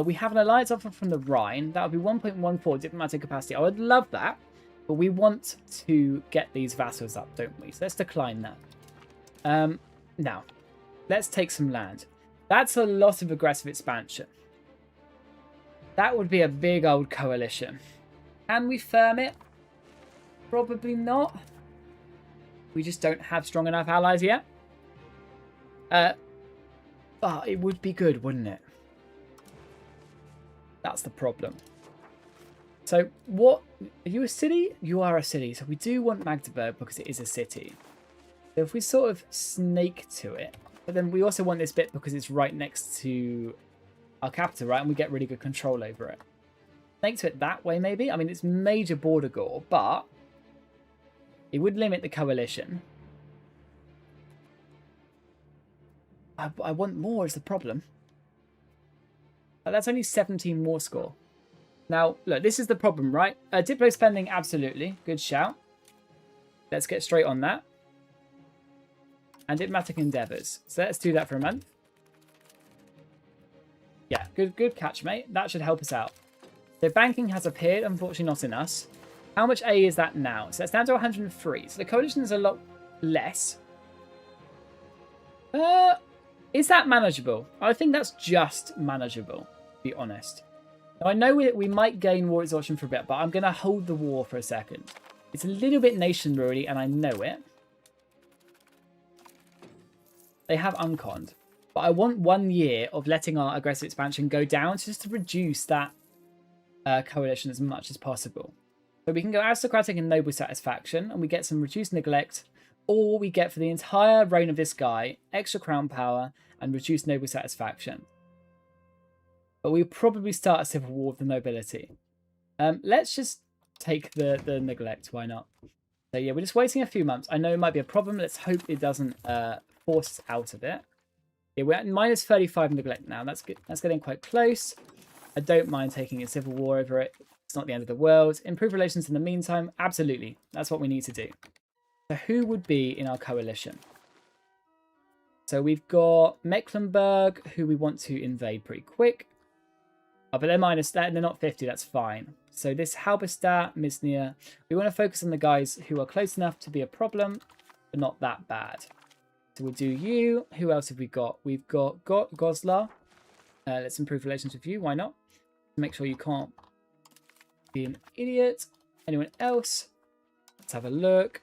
We have an alliance offer from the Rhine. That would be 1.14 diplomatic capacity. I would love that. But we want to get these vassals up, don't we? So let's decline that. Now, let's take some land. That's a lot of aggressive expansion. That would be a big old coalition. Can we firm it? Probably not. We just don't have strong enough allies yet. But it would be good, wouldn't it? That's the problem. So what... Are you a city? You are a city. So we do want Magdeburg because it is a city. So if we sort of snake to it. But then we also want this bit because it's right next to our capital, right? And we get really good control over it. Snake to it that way, maybe? I mean, it's major border gore, but it would limit the coalition. I want more is the problem. That's only 17 more score. Now, look, this is the problem, right? Diplo spending, absolutely. Good shout. Let's get straight on that. And diplomatic endeavours. So let's do that for a month. Yeah, good catch, mate. That should help us out. So banking has appeared, unfortunately not in us. How much A is that now? So it's down to 103. So the coalition is a lot less. Is that manageable? I think that's just manageable, to be honest. Now, I know we might gain war exhaustion for a bit, but I'm going to hold the war for a second. It's a little bit nation rurally, and I know it. They have unconned. But I want 1 year of letting our aggressive expansion go down just to reduce that coalition as much as possible. So we can go aristocratic and noble satisfaction, and we get some reduced neglect, or we get for the entire reign of this guy, extra crown power and reduced noble satisfaction. But we'll probably start a civil war with the nobility. Let's just take the neglect, why not? So yeah, we're just waiting a few months. I know it might be a problem. Let's hope it doesn't force us out of it. Yeah, we're at minus 35 neglect now. That's good. That's getting quite close. I don't mind taking a civil war over it. It's not the end of the world. Improve relations in the meantime. Absolutely. That's what we need to do. So who would be in our coalition? So we've got Mecklenburg, who we want to invade pretty quick. Oh, but they're minus that. They're not 50. That's fine. So this Halberstadt, Misnia. We want to focus on the guys who are close enough to be a problem, but not that bad. So we'll do you. Who else have we got? We've got Goslar. Let's improve relations with you. Why not? Make sure you can't be an idiot. Anyone else? Let's have a look.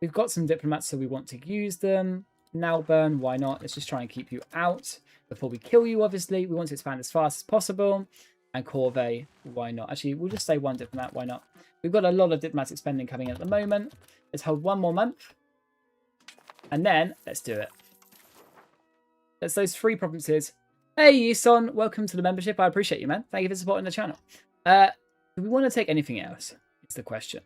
We've got some diplomats, so we want to use them. Nalburn, why not? Let's just try and keep you out before we kill you, obviously. We want to expand as fast as possible. And Corvée, why not? Actually, we'll just say one diplomat, why not? We've got a lot of diplomatic spending coming in at the moment. Let's hold 1 more month. And then, let's do it. That's those 3 provinces. Hey, Yison, welcome to the membership. I appreciate you, man. Thank you for supporting the channel. Do we want to take anything else? Is the question.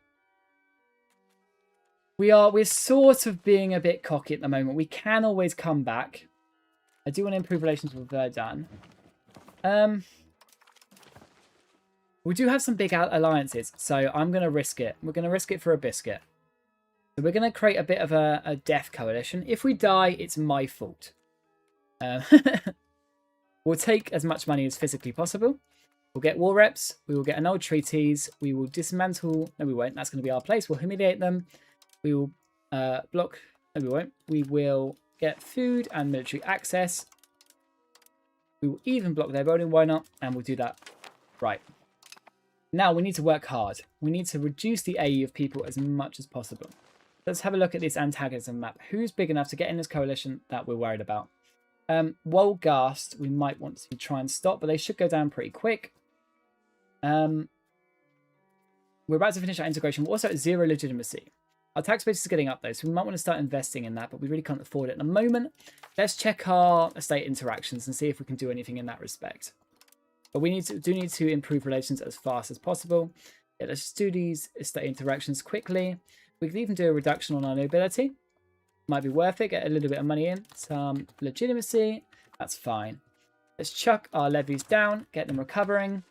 We're sort of being a bit cocky at the moment. We can always come back. I do want to improve relations with Verdun. We do have some big alliances, so I'm going to risk it. We're going to risk it for a biscuit. So we're going to create a bit of a death coalition. If we die, it's my fault. We'll take as much money as physically possible. We'll get war reps. We will get annulled treaties. We will dismantle. No, we won't. That's going to be our place. We'll humiliate them. We will block. No, we won't. We will get food and military access. We will even block their building. Why not? And we'll do that. Right. Now we need to work hard. We need to reduce the AE of people as much as possible. Let's have a look at this antagonism map. Who's big enough to get in this coalition that we're worried about? Wolgast, we might want to try and stop, but they should go down pretty quick. We're about to finish our integration. We're also at 0 legitimacy. Our tax base is getting up though, so we might want to start investing in that, but we really can't afford it at the moment. Let's check our estate interactions and see if we can do anything in that respect. But we do need to improve relations as fast as possible. Yeah, let's just do these estate interactions quickly. We could even do a reduction on our nobility. Might be worth it. Get a little bit of money in. Some legitimacy. That's fine. Let's chuck our levies down. Get them recovering.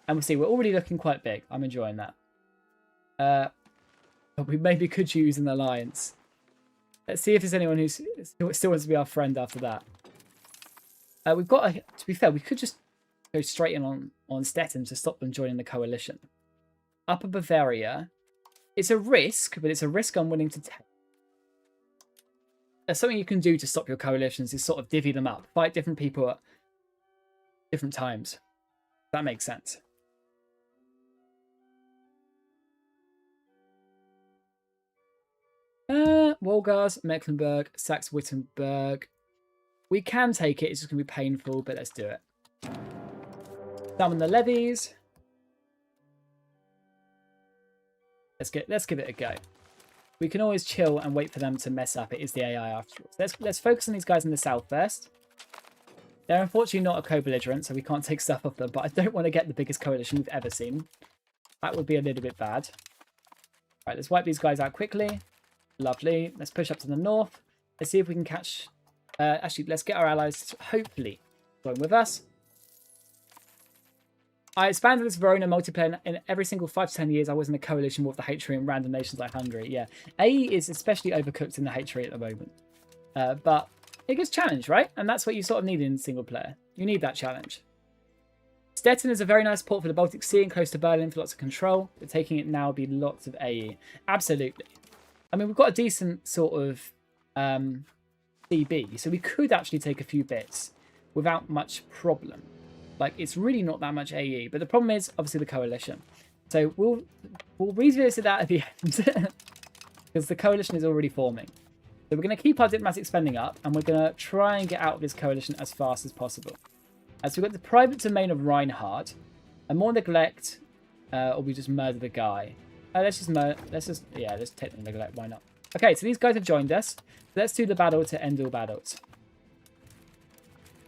And we'll see. We're already looking quite big. I'm enjoying that. But we maybe could use an alliance. Let's see if there's anyone who still wants to be our friend after that. We've got to be fair, we could just go straight in on Stettin to stop them joining the coalition. Upper Bavaria, it's a risk, but it's a risk I'm willing to take. There's something you can do to stop your coalitions is sort of divvy them up. Fight different people at different times. That makes sense. Wolgars, Mecklenburg, Saxe-Wittenberg. We can take it. It's just going to be painful, but let's do it. Summon the levies. Let's give it a go. We can always chill and wait for them to mess up. It is the AI after all. Let's focus on these guys in the south first. They're unfortunately not a co-belligerent, so we can't take stuff off them. But I don't want to get the biggest coalition we've ever seen. That would be a little bit bad. All right, let's wipe these guys out quickly. Lovely. Let's push up to the north. Let's see if we can catch... actually, let's get our allies to hopefully join with us. I expanded this Verona multiplayer in every single 5 to 10 years. I was in a coalition with the Hatred and random nations like Hungary. Yeah, AE is especially overcooked in the Hatred at the moment. But it gets challenged, right? And that's what you sort of need in single player. You need that challenge. Stettin is a very nice port for the Baltic Sea and close to Berlin for lots of control. But taking it now would be lots of AE. Absolutely. I mean, we've got a decent sort of CB, so we could actually take a few bits without much problem. Like, it's really not that much AE, but the problem is obviously the coalition. So we'll revisit that at the end because the coalition is already forming. So we're going to keep our diplomatic spending up, and we're going to try and get out of this coalition as fast as possible. So we've got the private domain of Reinhard, and more neglect, or we just murder the guy. Let's take the neglect. Why not? Okay, so these guys have joined us. Let's do the battle to end all battles.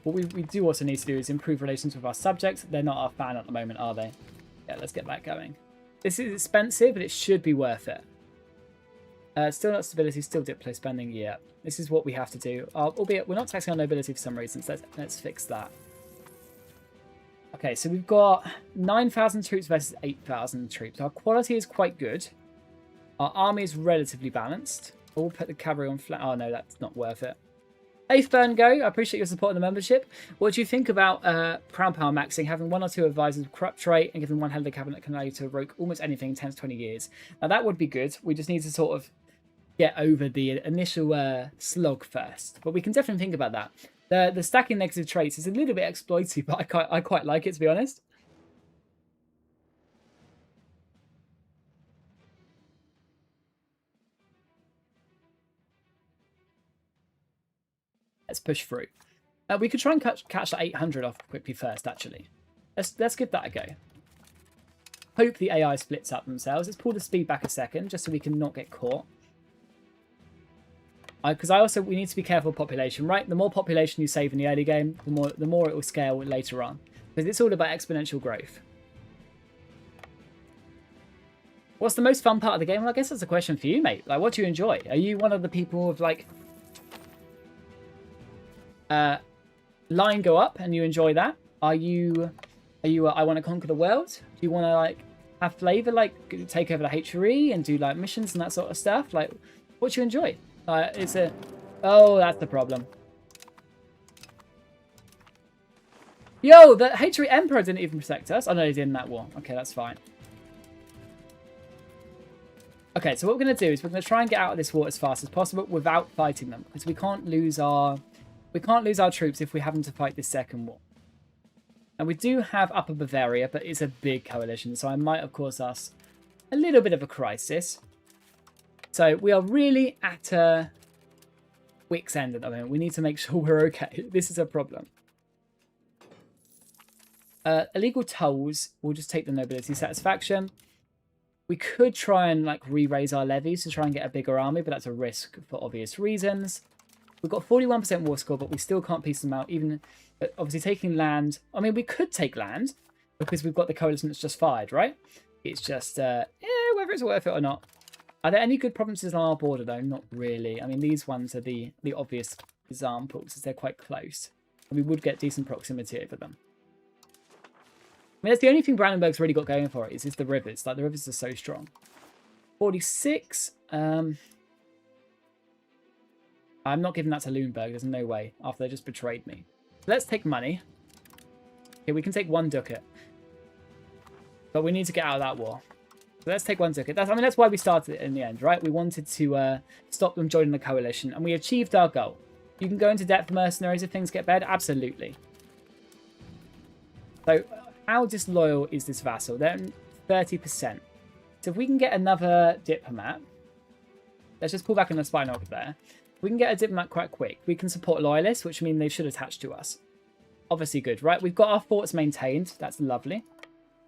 What we do also need to do is improve relations with our subjects. They're not our fan at the moment, are they? Yeah, let's get that going. This is expensive, but it should be worth it. Still not stability, still diplo spending. Yeah, this is what we have to do. Albeit we're not taxing on nobility for some reasons. Let's fix that. Okay, so we've got 9,000 troops versus 8,000 troops. Our quality is quite good. Our army is relatively balanced. We'll put the cavalry on flat. Oh no, that's not worth it. Eighth Burn Go, I appreciate your support in the membership. What do you think about Crown Power maxing, having 1 or 2 advisors with corrupt trait and giving one head of the cabinet can allow you to rogue almost anything in 10 to 20 years? Now that would be good. We just need to sort of get over the initial slog first. But we can definitely think about that. The stacking negative traits is a little bit exploitative, but I quite like it, to be honest. Let's push through. We could try and catch that 800 off quickly first, actually. Let's give that a go. Hope the AI splits up themselves. Let's pull the speed back a second, just so we can not get caught. Because we need to be careful of population, right? The more population you save in the early game, the more it will scale later on. Because it's all about exponential growth. What's the most fun part of the game? Well, I guess that's a question for you, mate. Like, what do you enjoy? Are you one of the people with, like, line go up and you enjoy that? Are you I want to conquer the world? Do you want to, like, have flavor, like, take over the HRE and do, like, missions and that sort of stuff? Like, what do you enjoy? Oh, that's the problem. Yo, the HRE Emperor didn't even protect us. Oh, no, he did in that war. Okay, that's fine. Okay, so what we're going to do is we're going to try and get out of this war as fast as possible without fighting them. Because we can't lose our troops if we have to fight this second war. And we do have Upper Bavaria, but it's a big coalition. So I might have caused us a little bit of a crisis. So we are really at a wit's end at the moment. We need to make sure we're okay. This is a problem. Illegal tolls. We'll just take the nobility satisfaction. We could try and like re-raise our levies to try and get a bigger army, but that's a risk for obvious reasons. We've got 41% war score, but we still can't piece them out. Even obviously taking land. I mean, we could take land because we've got the coalition that's just fired, right? It's just whether it's worth it or not. Are there any good provinces on our border, though? Not really. I mean, these ones are the obvious examples, as they're quite close. And we would get decent proximity over them. I mean, that's the only thing Brandenburg's really got going for it, is the rivers. Like, the rivers are so strong. 46. I'm not giving that to Lüneburg. There's no way, after they just betrayed me. Let's take money. Okay, we can take 1 ducat. But we need to get out of that war. So let's take 1 ducat. That's why we started it in the end, right? We wanted to stop them joining the coalition, and we achieved our goal. You can go into debt for mercenaries if things get bad? Absolutely. So how disloyal is this vassal? They're 30%. So if we can get another diplomat, let's just pull back on the spy knocker there. If we can get a diplomat quite quick, we can support loyalists, which means they should attach to us. Obviously good, right? We've got our forts maintained. That's lovely.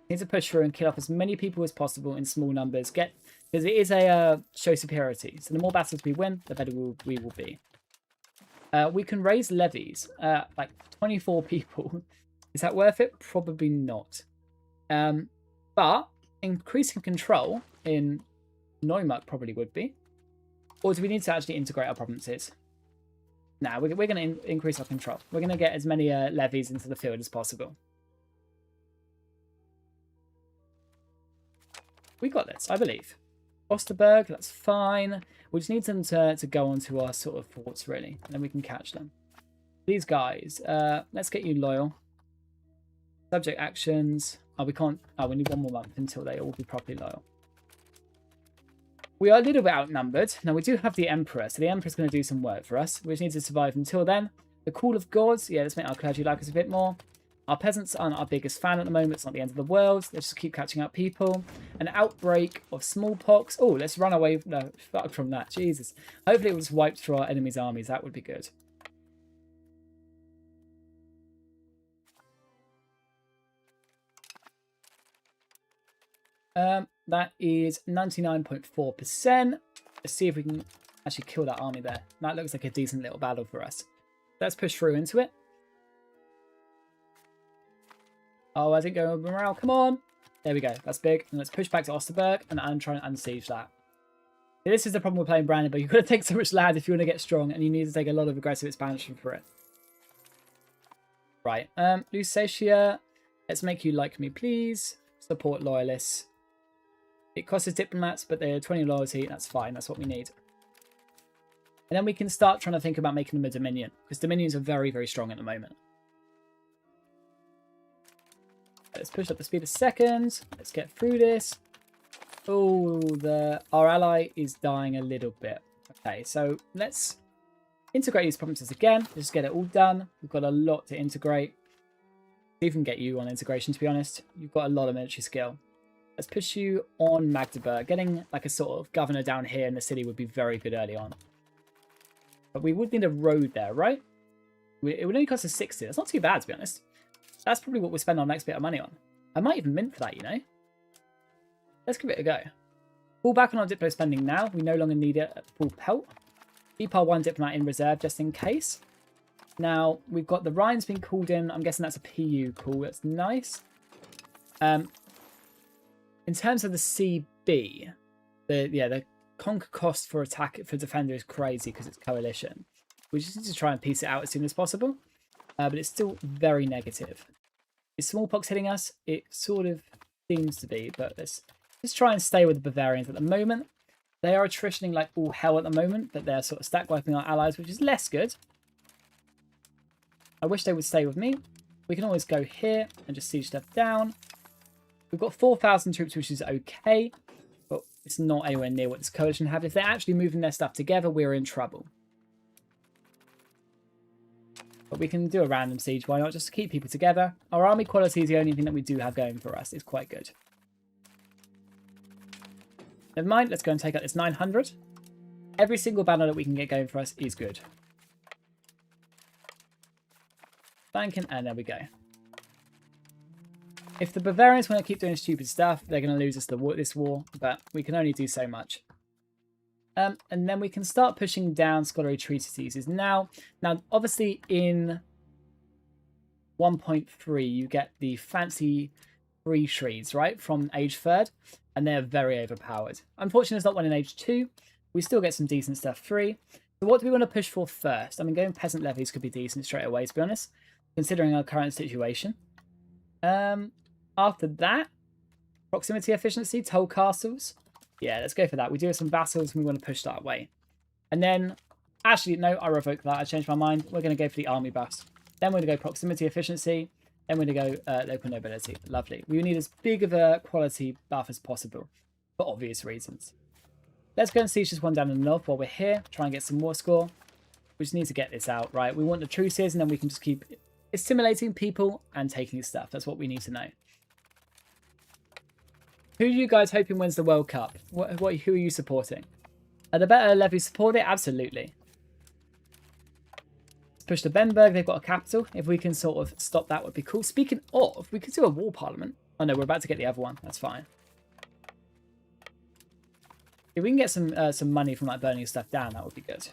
We need to push through and kill off as many people as possible in small numbers. Because it is a show superiority. So the more battles we win, the better we will be. We can raise levies. Like 24 people. Is that worth it? Probably not. But increasing control in Neumark probably would be. Or do we need to actually integrate our provinces? Nah, we're going to increase our control. We're going to get as many levies into the field as possible. We got this, I believe. Osterberg, that's fine. We just need them to go onto our sort of forts, really. And then we can catch them. These guys, let's get you loyal. Subject actions. Oh, we can't. Oh, we need 1 more month until they all be properly loyal. We are a little bit outnumbered. Now, we do have the Emperor, so the Emperor's going to do some work for us. We just need to survive until then. The Call of Gods. Yeah, let's make our clergy like us a bit more. Our peasants aren't our biggest fan at the moment. It's not the end of the world. Let's just keep catching up people. An outbreak of smallpox. Oh, let's run away from that. Jesus. Hopefully it was wiped through our enemy's armies. That would be good. That is 99.4%. Let's see if we can actually kill that army there. That looks like a decent little battle for us. Let's push through into it. Oh, I didn't go with morale. Come on. There we go. That's big. And let's push back to Osterberg and try and unsiege that. Yeah, this is the problem with playing Brandenburg. You've got to take so much land if you want to get strong, and you need to take a lot of aggressive expansion for it. Right. Lusatia. Let's make you like me, please. Support loyalists. It costs us diplomats, but they're 20 loyalty. That's fine. That's what we need. And then we can start trying to think about making them a dominion, because dominions are very, very strong at the moment. Let's push up the speed a second. Let's get through this. Oh, our ally is dying a little bit. Okay, so let's integrate these provinces again. Just get it all done. We've got a lot to integrate. See if we can get you on integration, to be honest. You've got a lot of military skill. Let's push you on Magdeburg. Getting like a sort of governor down here in the city would be very good early on. But we would need a road there, right? It would only cost us 60. That's not too bad, to be honest. That's probably what we'll spend our next bit of money on. I might even mint for that, you know? Let's give it a go. Pull back on our diplo spending now. We no longer need it at full pelt. Keep our 1 diplomat in reserve just in case. Now, we've got the Rhine's been called in. I'm guessing that's a PU call. That's nice. In terms of the CB, the conquer cost for attack for defender is crazy because it's coalition. We just need to try and piece it out as soon as possible. But it's still very negative. Is smallpox hitting us? It sort of seems to be, but let's just try and stay with the Bavarians at the moment. They are attritioning like all hell at the moment, but they're sort of stack wiping our allies, which is less good. I wish they would stay with me. We can always go here and just siege stuff down. We've got 4,000 troops, which is okay, but it's not anywhere near what this coalition have. If they're actually moving their stuff together, we're in trouble. But we can do a random siege, why not? Just to keep people together. Our army quality is the only thing that we do have going for us. It's quite good. Never mind, let's go and take out this 900. Every single banner that we can get going for us is good. Banking, and there we go. If the Bavarians want to keep doing stupid stuff, they're going to lose us this war, but we can only do so much. And then we can start pushing down scholarly treatises. Now, obviously in 1.3, you get the fancy free trees, right, from Age 3rd, and they're very overpowered. Unfortunately, there's not one in Age 2. We still get some decent stuff free. So what do we want to push for first? I mean, going peasant levies could be decent straight away, to be honest, considering our current situation. After that, proximity efficiency, toll castles. Yeah, let's go for that. We do have some vassals and we want to push that way. And then, actually, no, I revoke that. I changed my mind. We're going to go for the army bus. Then we're going to go proximity efficiency. Then we're going to go local nobility. Lovely. We need as big of a quality buff as possible for obvious reasons. Let's go and siege this one down in the north while we're here. Try and get some more score. We just need to get this out, right? We want the truces, and then we can just keep assimilating people and taking stuff. That's what we need to know. Who are you guys hoping wins the World Cup? Who are you supporting? Are the better levies support it? Absolutely. Let's push to Brandenburg. They've got a capital. If we can sort of stop that, would be cool. Speaking of, we could do a war parliament. Oh no, we're about to get the other one. That's fine. If we can get some money from like burning stuff down, that would be good.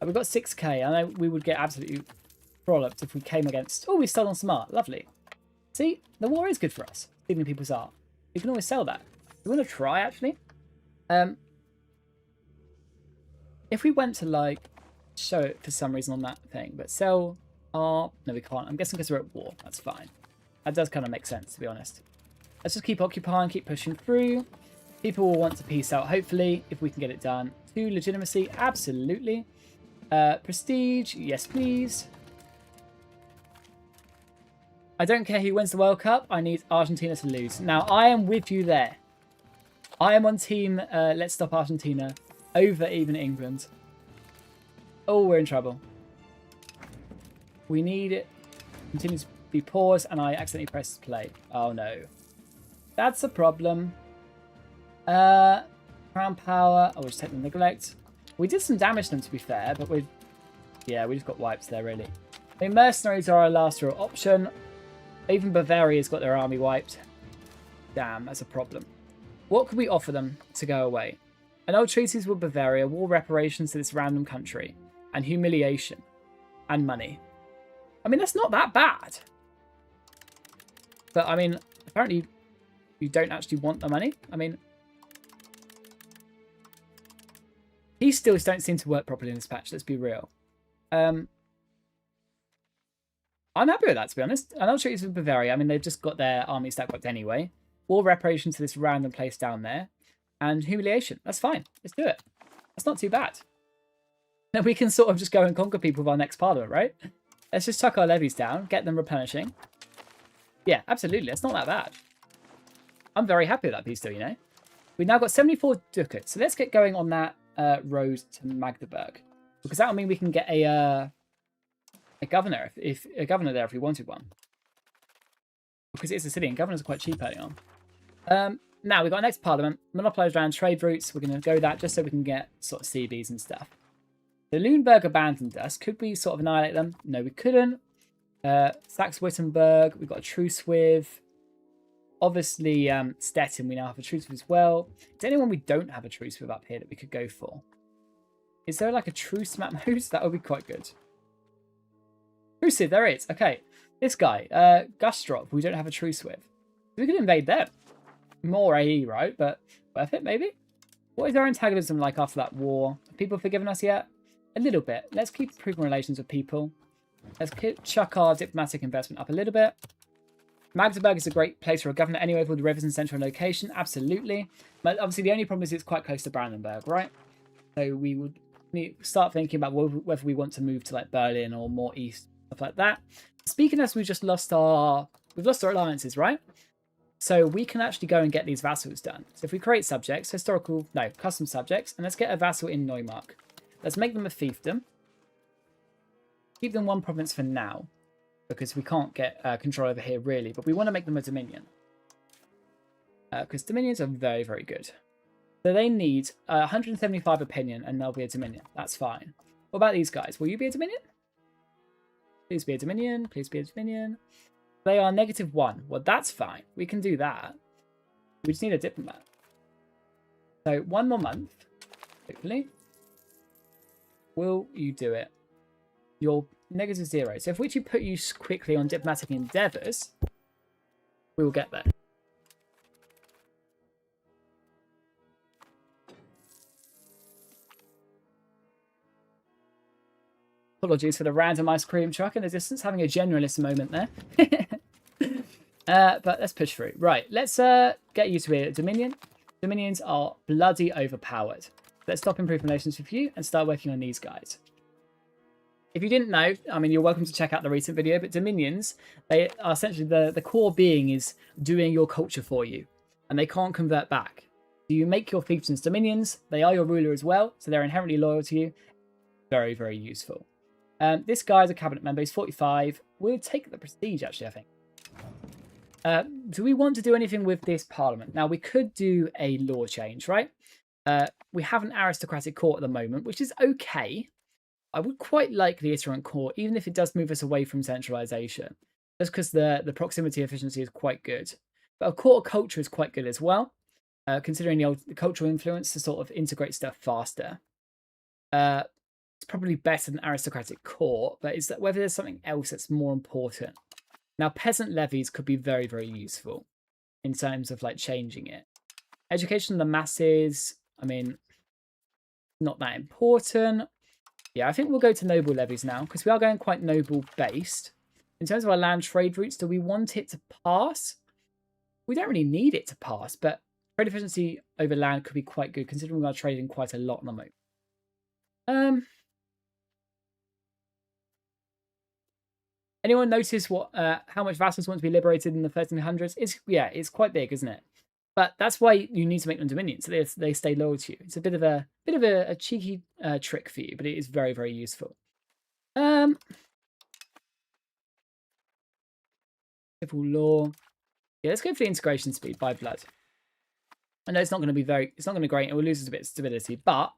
We've got 6k. I know we would get absolutely frolicked if we came against... Oh, we stolen some art. Lovely. See, the war is good for us. Stealing people's art. We can always sell that. We want to try, actually. If we went to, like, show it for some reason on that thing, but sell art... No, we can't. I'm guessing because we're at war. That's fine. That does kind of make sense, to be honest. Let's just keep occupying, keep pushing through. People will want to peace out, hopefully, if we can get it done. 2, legitimacy, absolutely. Prestige, yes please. I don't care who wins the World Cup. I need Argentina to lose. Now, I am with you there. I am on team Let's Stop Argentina over even England. Oh, we're in trouble. We need it. Continue to be paused, and I accidentally pressed play. Oh, no. That's a problem. Crown power. Oh, we'll just take the neglect. We did some damage to them, to be fair, but we just got wipes there, really. I mean, mercenaries are our last real option. Even Bavaria's got their army wiped. Damn, that's a problem. What could we offer them to go away? An old treaties with Bavaria, war reparations to this random country, and humiliation, and money. I mean, that's not that bad. But, I mean, apparently you don't actually want the money. I mean, these still don't seem to work properly in this patch, let's be real. I'm happy with that, to be honest. And I'll treat you with Bavaria. I mean, they've just got their army stack wiped anyway. War reparation to this random place down there. And humiliation. That's fine. Let's do it. That's not too bad. Then we can sort of just go and conquer people with our next parliament, right? Let's just chuck our levies down, get them replenishing. Yeah, absolutely. That's not that bad. I'm very happy with that piece, though, you know. We've now got 74 ducats. So let's get going on that road to Magdeburg. Because that will mean we can get a governor, if a governor there if we wanted one. Because it's a city and governors are quite cheap early on. Now we've got our next parliament, monopolized around trade routes. We're going to go that just so we can get sort of CBs and stuff. The Lüneburg abandoned us. Could we sort of annihilate them? No, we couldn't. Saxe-Wittenberg, we've got a truce with. Obviously, Stettin, we now have a truce with as well. Is there anyone we don't have a truce with up here that we could go for? Is there like a truce map mode? That would be quite good. Truce, there it is. Okay. This guy, Gustrop, we don't have a truce with. We could invade them. More AE, right? But worth it, maybe? What is our antagonism like after that war? Have people forgiven us yet? A little bit. Let's keep improving relations with people. Let's chuck our diplomatic investment up a little bit. Magdeburg is a great place for a governor anyway with all the rivers and central location. Absolutely. But obviously the only problem is it's quite close to Brandenburg, right? So we would start thinking about whether we want to move to like Berlin or more east, stuff like that. Speaking as we've lost our alliances, right? So we can actually go and get these vassals done. So if we create subjects, custom subjects, and let's get a vassal in Neumark. Let's make them a fiefdom. Keep them one province for now, because we can't get control over here really, but we want to make them a dominion. Because dominions are very, very good. So they need 175 opinion and they'll be a dominion. That's fine. What about these guys? Will you be a dominion? Please be a dominion. Please be a dominion. They are -1. Well, that's fine. We can do that. We just need a diplomat. So 1 more month, hopefully. Will you do it? You're -0. So if we put you quickly on diplomatic endeavours, we will get there. Apologies for the random ice cream truck in the distance, having a generalist moment there. But let's push through. Right, let's get you to be a Dominion. Dominions are bloody overpowered. Let's stop improving relations with you and start working on these guys. If you didn't know, I mean, you're welcome to check out the recent video, but dominions, they are essentially the core being is doing your culture for you, and they can't convert back. So you make your fiefdoms dominions, they are your ruler as well, so they're inherently loyal to you. Very, very useful. This guy's a cabinet member, he's 45. We'll take the prestige, actually, I think. Do we want to do anything with this parliament? Now, we could do a law change, right? We have an aristocratic court at the moment, which is okay. I would quite like the iterant court, even if it does move us away from centralization, just because the proximity efficiency is quite good. But a court of culture is quite good as well, considering the cultural influence to sort of integrate stuff faster. It's probably better than aristocratic court, but is that whether there's something else that's more important? Now, peasant levies could be very, very useful in terms of like changing it. Education of the masses, I mean, not that important. Yeah, I think we'll go to noble levies now, because we are going quite noble based. In terms of our land trade routes, do we want it to pass? We don't really need it to pass, but trade efficiency over land could be quite good, considering we are trading quite a lot at the moment. Anyone notice what how much vassals want to be liberated in the 1300s? It's quite big, isn't it? But that's why you need to make them dominions, so they stay loyal to you. It's a bit of a cheeky trick for you, but it is very, very useful. Civil law. Yeah, let's go for the integration speed by blood. I know it's not going to be great, and we'll lose a bit of stability, but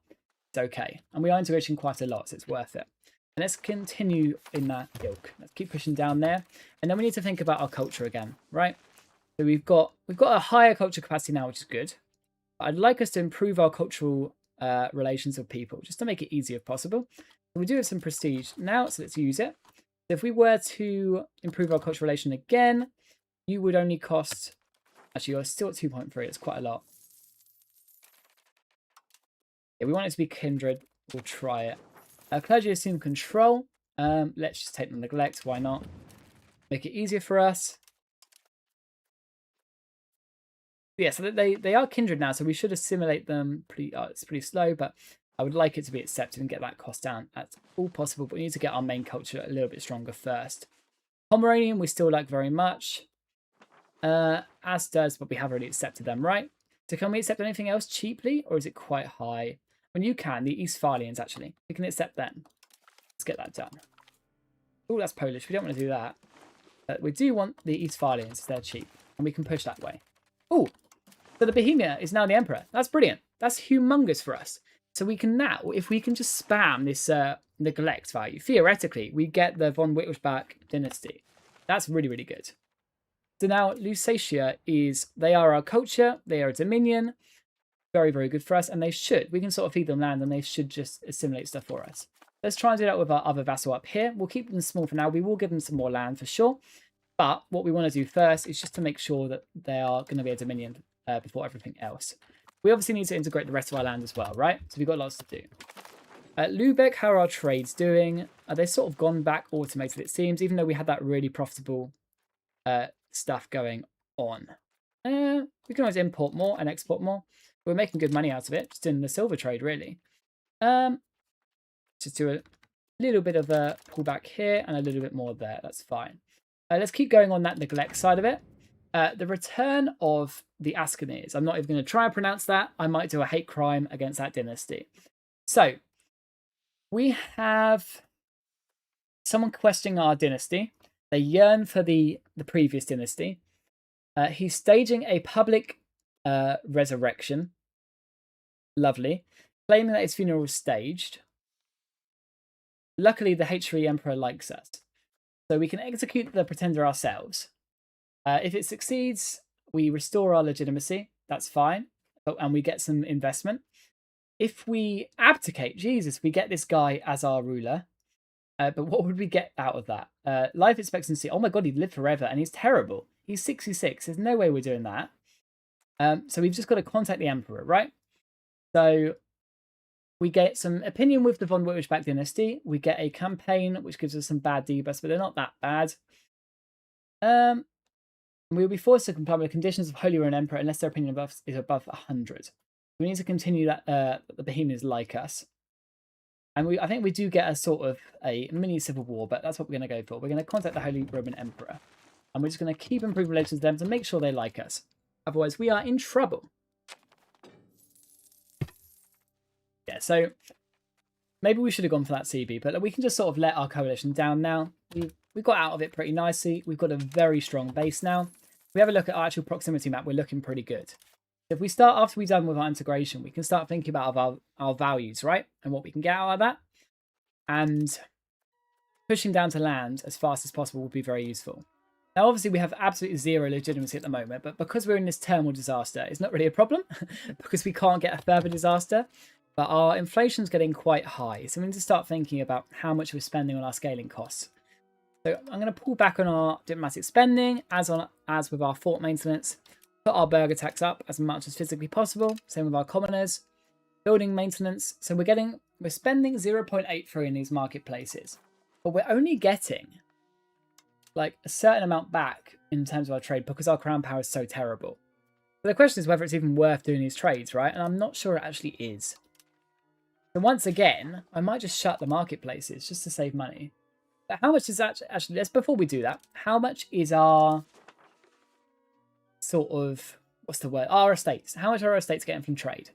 it's okay. And we are integrating quite a lot, so it's worth it. And let's continue in that ilk. Let's keep pushing down there, and then we need to think about our culture again, right? So we've got a higher culture capacity now, which is good. But I'd like us to improve our cultural relations with people, just to make it easier if possible. So we do have some prestige now, so let's use it. So if we were to improve our cultural relation again, you would only cost... Actually, you're still at 2.3. It's quite a lot. Yeah, we want it to be kindred. We'll try it. Clergy assume control. Let's just take the neglect. Why not? Make it easier for us. Yeah, so they are kindred now, so we should assimilate them. It's pretty slow, but I would like it to be accepted and get that cost down as all possible. But we need to get our main culture a little bit stronger first. Pomeranian we still like very much, as does, but we have already accepted them, right? So can we accept anything else cheaply, or is it quite high? When you can, the Eastphalians actually, we can accept them. Let's get that done. Oh, that's Polish. We don't want to do that, but we do want the Eastphalians. They're cheap, and we can push that way. Oh. So the Bohemia is now the emperor. That's brilliant. That's humongous for us. So we can now, if we can just spam this neglect value, theoretically, we get the von Wittelsbach dynasty. That's really, really good. So now Lusatia they are our culture. They are a dominion. Very, very good for us. And we can sort of feed them land and they should just assimilate stuff for us. Let's try and do that with our other vassal up here. We'll keep them small for now. We will give them some more land for sure. But what we want to do first is just to make sure that they are going to be a dominion before everything else. We obviously need to integrate the rest of our land as well, right? So we've got lots to do. Lubeck, how are our trades doing? They've sort of gone back automated, it seems, even though we had that really profitable stuff going on. We can always import more and export more. We're making good money out of it, just in the silver trade, really. Just do a little bit of a pullback here and a little bit more there. That's fine. Let's keep going on that neglect side of it. The return of the Ascanes. I'm not even going to try and pronounce that. I might do a hate crime against that dynasty. So, we have someone questioning our dynasty. They yearn for the previous dynasty. He's staging a public resurrection. Lovely. Claiming that his funeral was staged. Luckily, the H3 Emperor likes us. So we can execute the pretender ourselves. If it succeeds, we restore our legitimacy. That's fine. And we get some investment. If we abdicate, Jesus, we get this guy as our ruler. But what would we get out of that? Life expectancy. Oh my god, he'd live forever. And he's terrible. He's 66. There's no way we're doing that. So we've just got to contact the emperor, right? So we get some opinion with the von Wittelsbach dynasty. We get a campaign, which gives us some bad debuffs, but they're not that bad. We'll be forced to comply with the conditions of Holy Roman Emperor unless their opinion is above 100. We need to continue that the Bohemians like us. And I think we do get a sort of a mini civil war, but that's what we're going to go for. We're going to contact the Holy Roman Emperor. And we're just going to keep improving relations with them to make sure they like us. Otherwise, we are in trouble. Yeah, so maybe we should have gone for that CB, but we can just sort of let our coalition down now. We got out of it pretty nicely. We've got a very strong base now. If we have a look at our actual proximity map, we're looking pretty good. If we start after we've done with our integration, we can start thinking about our values, right? And what we can get out of that. And pushing down to land as fast as possible would be very useful. Now, obviously, we have absolutely zero legitimacy at the moment, but because we're in this terminal disaster, it's not really a problem because we can't get a further disaster. But our inflation's getting quite high, so we need to start thinking about how much we're spending on our scaling costs. So I'm going to pull back on our diplomatic spending, as with our fort maintenance. Put our burger tax up as much as physically possible. Same with our commoners. Building maintenance. So we're spending 0.83 in these marketplaces, but we're only getting like a certain amount back in terms of our trade because our crown power is so terrible. So the question is whether it's even worth doing these trades, right? And I'm not sure it actually is. So once again, I might just shut the marketplaces just to save money. But how much is that actually? Let's before we do that. How much is our sort of, what's the word? Our estates. How much are our estates getting from trade?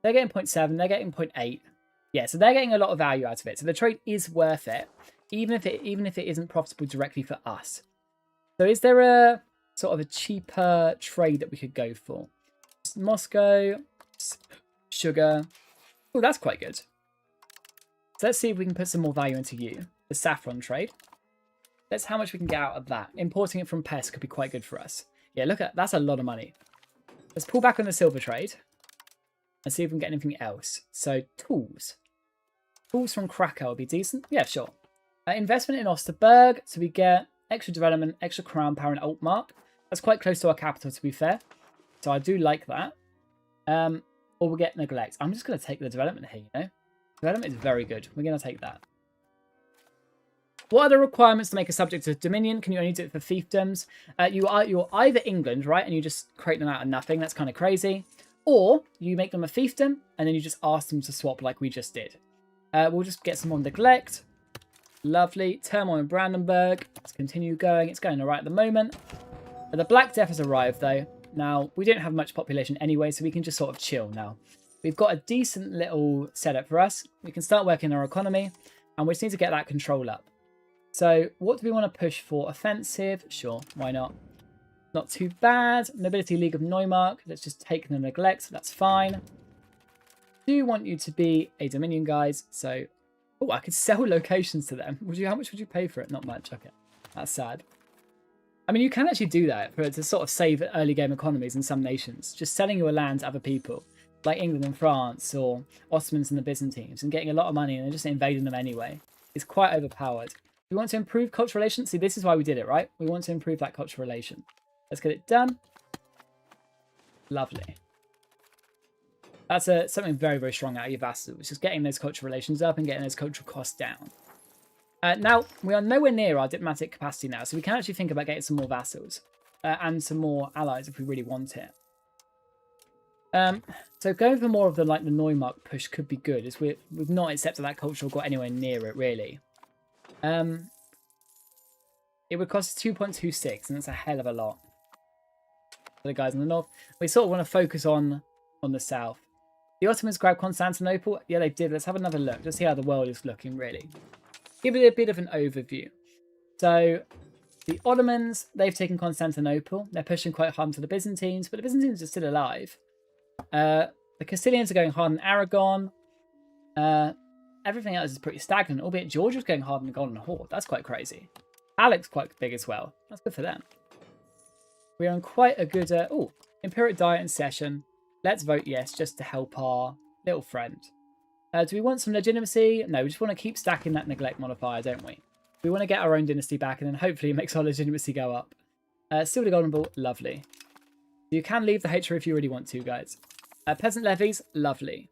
They're getting 0.7, they're getting 0.8. Yeah, so they're getting a lot of value out of it. So the trade is worth it, even if it isn't profitable directly for us. So is there a sort of a cheaper trade that we could go for? Moscow, sugar. Oh, that's quite good. So let's see if we can put some more value into you. The saffron trade. Let's how much we can get out of that. Importing it from Pest could be quite good for us. Yeah, look at that's a lot of money. Let's pull back on the silver trade and see if we can get anything else. So tools. Tools from Krakow would be decent. Yeah, sure. Investment in Osterberg, so we get extra development, extra crown power and Altmark. That's quite close to our capital, to be fair. So I do like that. Or we'll get neglect. I'm just going to take the development here, you know. Development is very good. We're going to take that. What are the requirements to make a subject of Dominion? Can you only do it for fiefdoms? You're either England, right, and you just create them out of nothing. That's kind of crazy. Or you make them a fiefdom, and then you just ask them to swap like we just did. We'll just get some on neglect. Lovely. Turmoil in Brandenburg. Let's continue going. It's going all right at the moment. But the Black Death has arrived, though. Now, we don't have much population anyway, so we can just sort of chill now. We've got a decent little setup for us. We can start working our economy, and we just need to get that control up. So, what do we want to push for? Offensive? Sure, why not? Not too bad. Nobility League of Neumark. Let's just take the neglect. That's fine. Do want you to be a Dominion, guys. So, oh, I could sell locations to them. How much would you pay for it? Not much. Okay, that's sad. I mean, you can actually do that to sort of save early game economies in some nations. Just selling your land to other people, like England and France, or Ottomans and the Byzantines, and getting a lot of money and then just invading them anyway. It's quite overpowered. We want to improve cultural relations. See, this is why we did it, right? We want to improve that cultural relation. Let's get it done. Lovely. That's something very, very strong out of your vassals. Just getting those cultural relations up and getting those cultural costs down. Now, we are nowhere near our diplomatic capacity now, so we can actually think about getting some more vassals and some more allies if we really want it. So going for more of the the Neumark push could be good, as we've not accepted that culture or got anywhere near it really. It would cost 2.26, and that's a hell of a lot for the guys in the north. We sort of want to focus on the south. The Ottomans grabbed Constantinople. Yeah, they did. Let's have another look. Let's see how the world is looking, really. Give it a bit of an overview. So, the Ottomans, they've taken Constantinople. They're pushing quite hard to the Byzantines, but the Byzantines are still alive. The Castilians are going hard in Aragon. Everything else is pretty stagnant, albeit Georgia's going hard in the Golden Horde. That's quite crazy. Alec's quite big as well. That's good for them. We're on quite a good... Imperial Diet in session. Let's vote yes, just to help our little friend. Do we want some legitimacy? No, we just want to keep stacking that neglect modifier, don't we? We want to get our own dynasty back, and then hopefully it makes our legitimacy go up. Still the Golden Ball, lovely. You can leave the hatred if you really want to, guys. Peasant levies, lovely.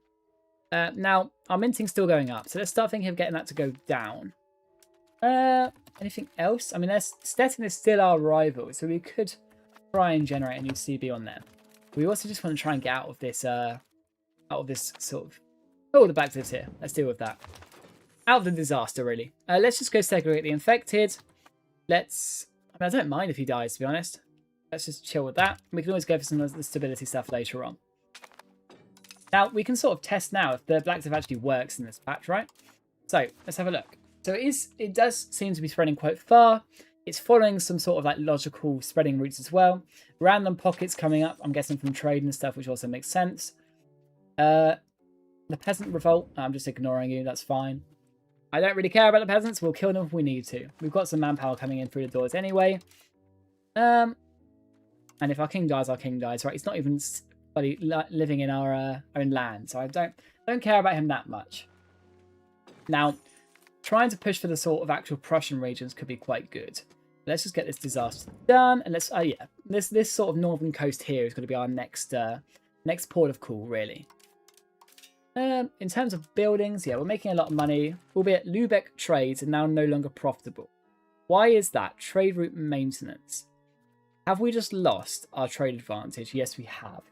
Now, our minting's still going up, so let's start thinking of getting that to go down. Anything else? I mean, Stettin is still our rival, so we could try and generate a new CB on there. We also just want to try and get out of this sort of... Oh, the Black Death's here. Let's deal with that. out of the disaster, really. Let's just go segregate the infected. I don't mind if he dies, to be honest. Let's just chill with that. We can always go for some of the stability stuff later on. Now, we can sort of test now if the black stuff actually works in this patch, right? So, let's have a look. So it does seem to be spreading quite far. It's following some sort of like logical spreading routes as well. Random pockets coming up, I'm guessing from trade and stuff, which also makes sense. The peasant revolt, I'm just ignoring you, that's fine. I don't really care about the peasants, we'll kill them if we need to. We've got some manpower coming in through the doors anyway. And if our king dies, right? He's not even living in our own land, so I don't care about him that much. Now, trying to push for the sort of actual Prussian regions could be quite good. Let's just get this disaster done, and let's this sort of northern coast here is going to be our next port of call, really. In terms of buildings, yeah, we're making a lot of money, albeit Lübeck trades are now no longer profitable. Why is that? Trade route maintenance. Have we just lost our trade advantage? Yes, we have.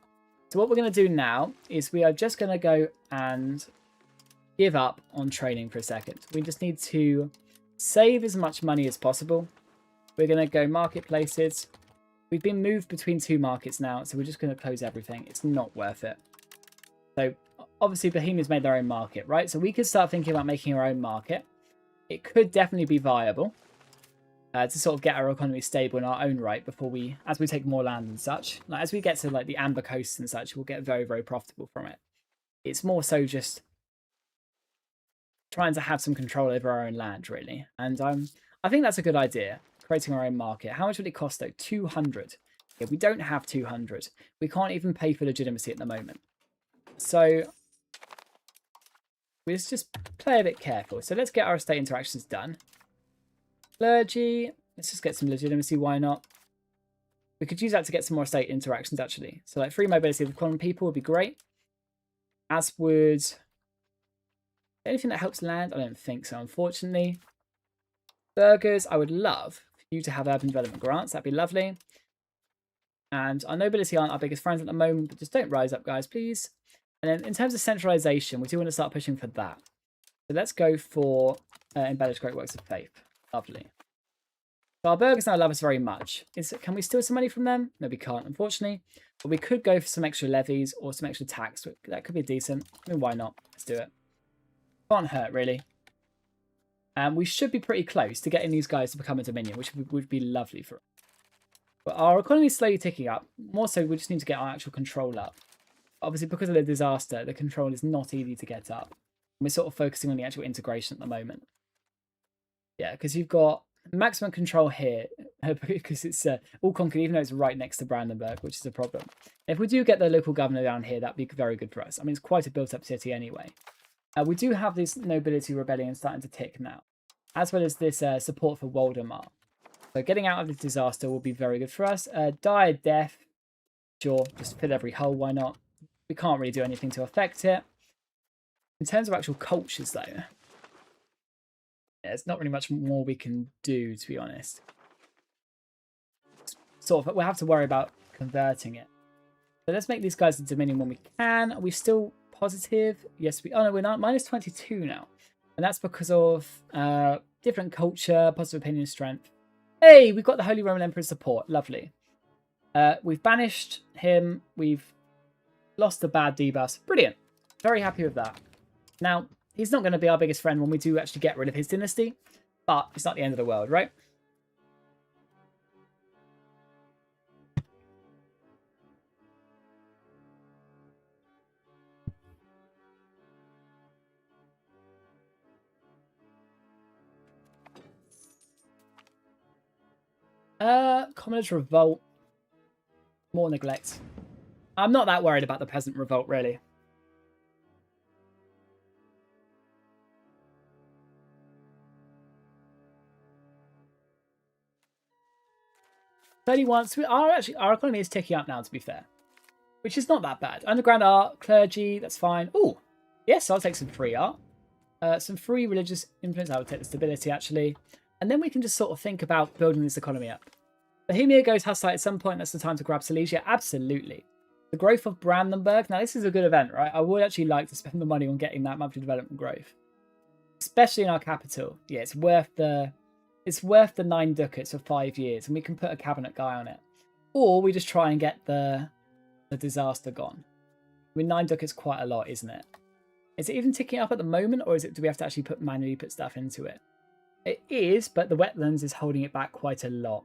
So what we're going to do now is we are just going to go and give up on trading for a second. We just need to save as much money as possible. We're going to go marketplaces. We've been moved between two markets now, so we're just going to close everything. It's not worth it. So obviously Bohemia's made their own market, right? So we could start thinking about making our own market. It could definitely be viable to sort of get our economy stable in our own right before as we take more land and such. Like, as we get to like the Amber Coast and such, we'll get very, very profitable from it. It's more so just trying to have some control over our own land, really. And I think that's a good idea, creating our own market. How much would it cost, though? 200. Yeah, we don't have 200. We can't even pay for legitimacy at the moment. So let's just play a bit careful. So let's get our estate interactions done. Clergy. Let's just get some legitimacy. Why not? We could use that to get some more estate interactions, actually. So like free mobility of common people would be great. As would... anything that helps land? I don't think so, unfortunately. Burgers, I would love for you to have urban development grants. That'd be lovely. And our nobility aren't our biggest friends at the moment, but just don't rise up, guys, please. And then in terms of centralization, we do want to start pushing for that. So let's go for embellished great works of faith. Lovely. So our burgers now love us very much. Can we steal some money from them? No, we can't, unfortunately. But we could go for some extra levies or some extra tax. That could be decent. I mean, why not? Let's do it. Can't hurt, really. And we should be pretty close to getting these guys to become a dominion, which would be lovely for us. But our economy is slowly ticking up. More so, we just need to get our actual control up. Obviously, because of the disaster, the control is not easy to get up. We're sort of focusing on the actual integration at the moment. Yeah, because you've got maximum control here, because it's all conquered, even though it's right next to Brandenburg, which is a problem. If we do get the local governor down here, that'd be very good for us. I mean, it's quite a built-up city anyway. We do have this nobility rebellion starting to tick now, as well as this support for Waldemar. So getting out of this disaster will be very good for us. Dire death, sure, just fill every hole, why not? We can't really do anything to affect it. In terms of actual cultures, though, there's not really much more we can do, to be honest. Sort of, we'll have to worry about converting it. So let's make these guys a dominion when we can. Are we still positive? Yes, we... oh, no, we're not. Minus 22 now. And that's because of different culture, positive opinion, strength. Hey, we've got the Holy Roman Emperor's support. Lovely. We've banished him. We've lost the bad debuffs. Brilliant. Very happy with that. Now, he's not going to be our biggest friend when we do actually get rid of his dynasty, but it's not the end of the world, right? Commoners revolt. More neglect. I'm not that worried about the peasant revolt, really. So our economy is ticking up now, to be fair, which is not that bad. Underground art, clergy, that's fine. Oh, yes, I'll take some free art, some free religious influence. I would take the stability actually, and then we can just sort of think about building this economy up. Bohemia goes Hussite at some point. That's the time to grab Silesia. Absolutely. The growth of Brandenburg. Now this is a good event, right? I would actually like to spend the money on getting that monthly development growth. especially in our capital. Yeah, it's worth the 9 ducats for 5 years, and we can put a cabinet guy on it. Or we just try and get the disaster gone. I mean, 9 ducats quite a lot, isn't it? Is it even ticking up at the moment, or do we have to actually manually put stuff into it? It is, but the wetlands is holding it back quite a lot.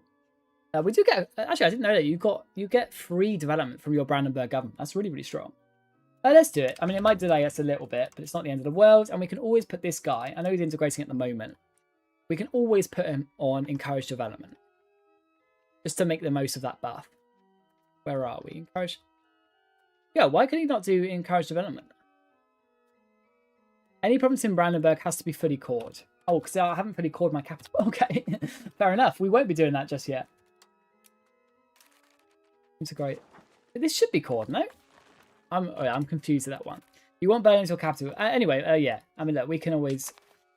We do get, actually, I didn't know that you get free development from your Brandenburg government. That's really, really strong. Let's do it. I mean, it might delay us a little bit, but it's not the end of the world. And we can always put this guy, I know he's integrating at the moment. We can always put him on encourage development. Just to make the most of that buff. Where are we? Encourage. Yeah, why can he not do encourage development? Any province in Brandenburg has to be fully cored. Oh, because I haven't fully cored my capital. Okay, fair enough. We won't be doing that just yet. Integrate. This should be cored, no? I'm confused with that one. You want Berlin's your capital. Anyway, yeah. I mean, look, we can always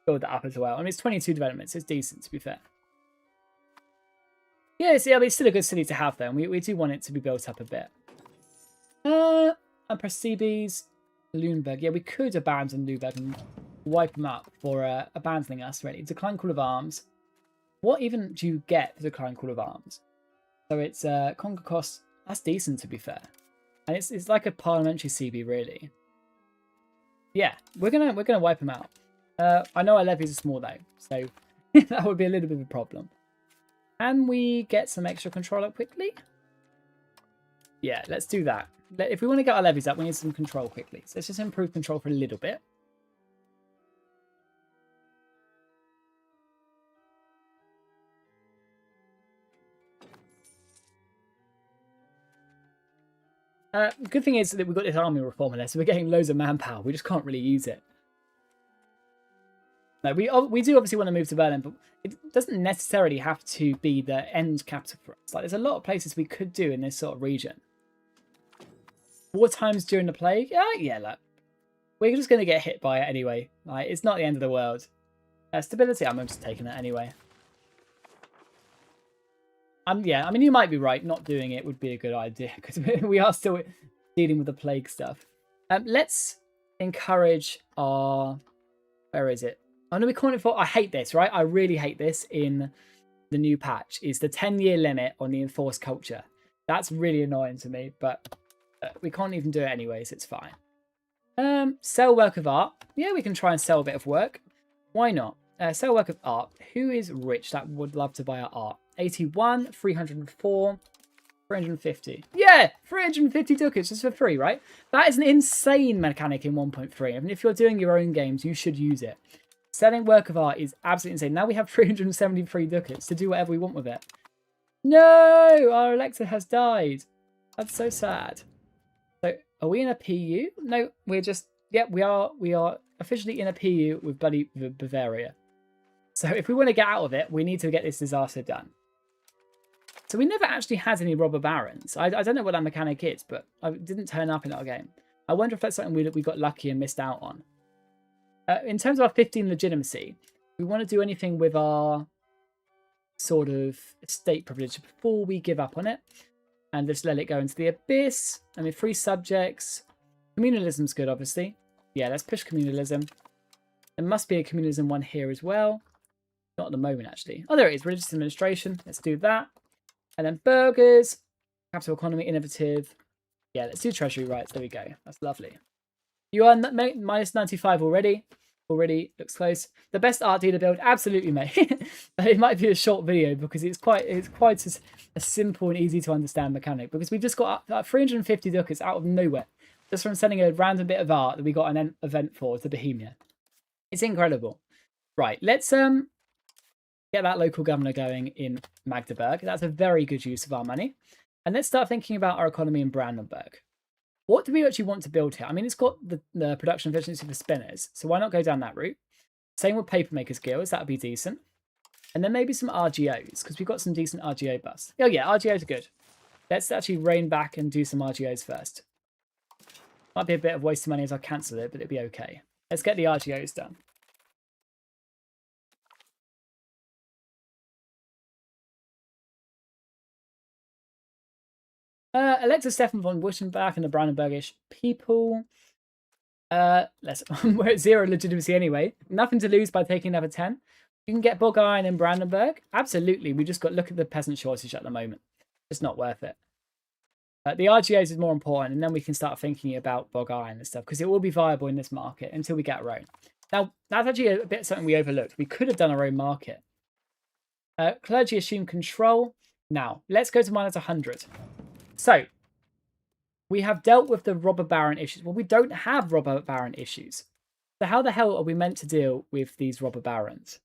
build that up as well. I mean, it's 22 developments. It's decent, to be fair. Yeah, see, I mean, it's still a good city to have, though. And we do want it to be built up a bit. And press CBs. Lüneburg. Yeah, we could abandon Lüneburg and wipe them up for abandoning us, really. Decline Call of Arms. What even do you get for Decline Call of Arms? So it's conquer cost. That's decent, to be fair. And it's like a parliamentary CB, really. Yeah, we're gonna wipe them out. I know our levies are small though, so that would be a little bit of a problem. Can we get some extra control up quickly? Yeah, let's do that. If we want to get our levies up, we need some control quickly. So let's just improve control for a little bit. Good thing is that we've got this army reform in there, so we're getting loads of manpower. We just can't really use it. No, we do obviously want to move to Berlin, but it doesn't necessarily have to be the end capital for us. Like, there's a lot of places we could do in this sort of region. War times during the plague? Yeah, look. We're just going to get hit by it anyway. Like, it's not the end of the world. Stability, I'm just taking it anyway. Yeah, I mean, you might be right. Not doing it would be a good idea because we are still dealing with the plague stuff. Let's encourage our... Where is it? I know we call it for... I hate this, right? I really hate this in the new patch. Is the 10-year limit on the enforced culture. That's really annoying to me, but we can't even do it anyways. It's fine. Sell work of art. Yeah, we can try and sell a bit of work. Why not? Sell work of art. Who is rich that would love to buy our art? 81, 304, 350. Yeah, 350 ducats just for free, right? That is an insane mechanic in 1.3. I mean, if you're doing your own games, you should use it. Selling work of art is absolutely insane. Now we have 373 ducats to do whatever we want with it. No, our elector has died. That's so sad. So, are we in a PU? No, we're just... Yep, we are officially in a PU with bloody Bavaria. So if we want to get out of it, we need to get this disaster done. So we never actually had any robber barons. I don't know what that mechanic is, but it didn't turn up in our game. I wonder if that's something we got lucky and missed out on. In terms of our 15 legitimacy, we want to do anything with our sort of estate privilege before we give up on it. And just let it go into the abyss. I mean, free subjects. Communalism's good, obviously. Yeah, let's push communalism. There must be a communalism one here as well. Not at the moment, actually. Oh, there it is. Religious administration. Let's do that. And then burgers. Capital economy, innovative. Yeah, let's do treasury rights. There we go. That's lovely. You are minus 95 already. Already looks close. The best art dealer build, absolutely, mate. It might be a short video because it's quite a simple and easy to understand mechanic. Because we just got 350 ducats out of nowhere, just from selling a random bit of art that we got an event for to Bohemia. It's incredible. Right, let's get that local governor going in Magdeburg. That's a very good use of our money. And let's start thinking about our economy in Brandenburg. What do we actually want to build here? I mean, it's got the production efficiency for spinners, so why not go down that route? Same with papermakers guilds, that would be decent. And then maybe some RGOs, because we've got some decent RGO busts. Oh yeah, RGOs are good. Let's actually rein back and do some RGOs first. Might be a bit of waste of money as I cancel it, but it'll be okay. Let's get the RGOs done. Elector Stefan von Wurtenbach and the Brandenburgish people. We're at 0 legitimacy anyway. Nothing to lose by taking another 10. You can get Bog Iron in Brandenburg. Absolutely. We just got to look at the peasant shortage at the moment. It's not worth it. The RGOs is more important, and then we can start thinking about Bog Iron and stuff, because it will be viable in this market until we get our own. Now, that's actually a bit something we overlooked. We could have done our own market. Clergy assume control. Now, let's go to -100. So, we have dealt with the robber baron issues. Well, we don't have robber baron issues. So how the hell are we meant to deal with these robber barons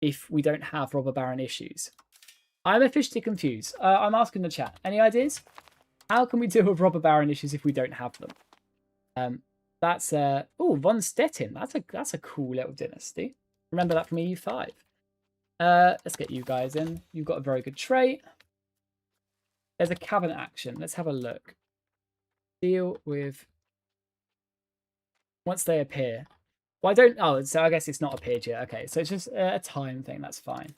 if we don't have robber baron issues? I'm officially confused. I'm asking the chat. Any ideas? How can we deal with robber baron issues if we don't have them? That's von Stettin. That's a cool little dynasty. Remember that from EU5. Let's get you guys in. You've got a very good trait. There's a cabinet action. Let's have a look. Deal with once they appear. Well, I don't. Oh, so I guess it's not appeared yet. Okay, so it's just a time thing. That's fine.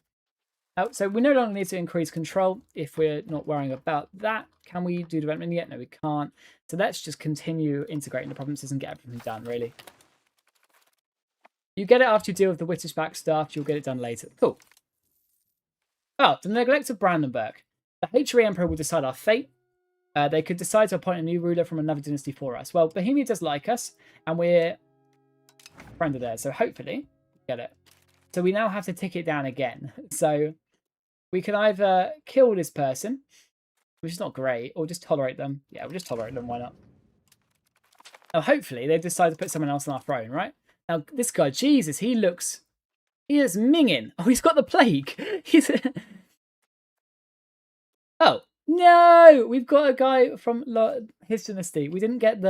So we no longer need to increase control if we're not worrying about that. Can we do development yet? No, we can't. So let's just continue integrating the provinces and get everything done, really. You get it after you deal with the Wittelsbach stuff. You'll get it done later. Cool. Oh, the neglect of Brandenburg. The HRE Emperor will decide our fate. They could decide to appoint a new ruler from another dynasty for us. Well, Bohemia does like us, and we're a friend of theirs, so hopefully get it. So we now have to tick it down again. So we can either kill this person, which is not great, or just tolerate them. Yeah, we'll just tolerate them. Why not? Now, hopefully, they decide to put someone else on our throne, right? Now, this guy, Jesus, he is minging. Oh, he's got the plague. He's... Oh, no! We've got a guy from his dynasty. We didn't get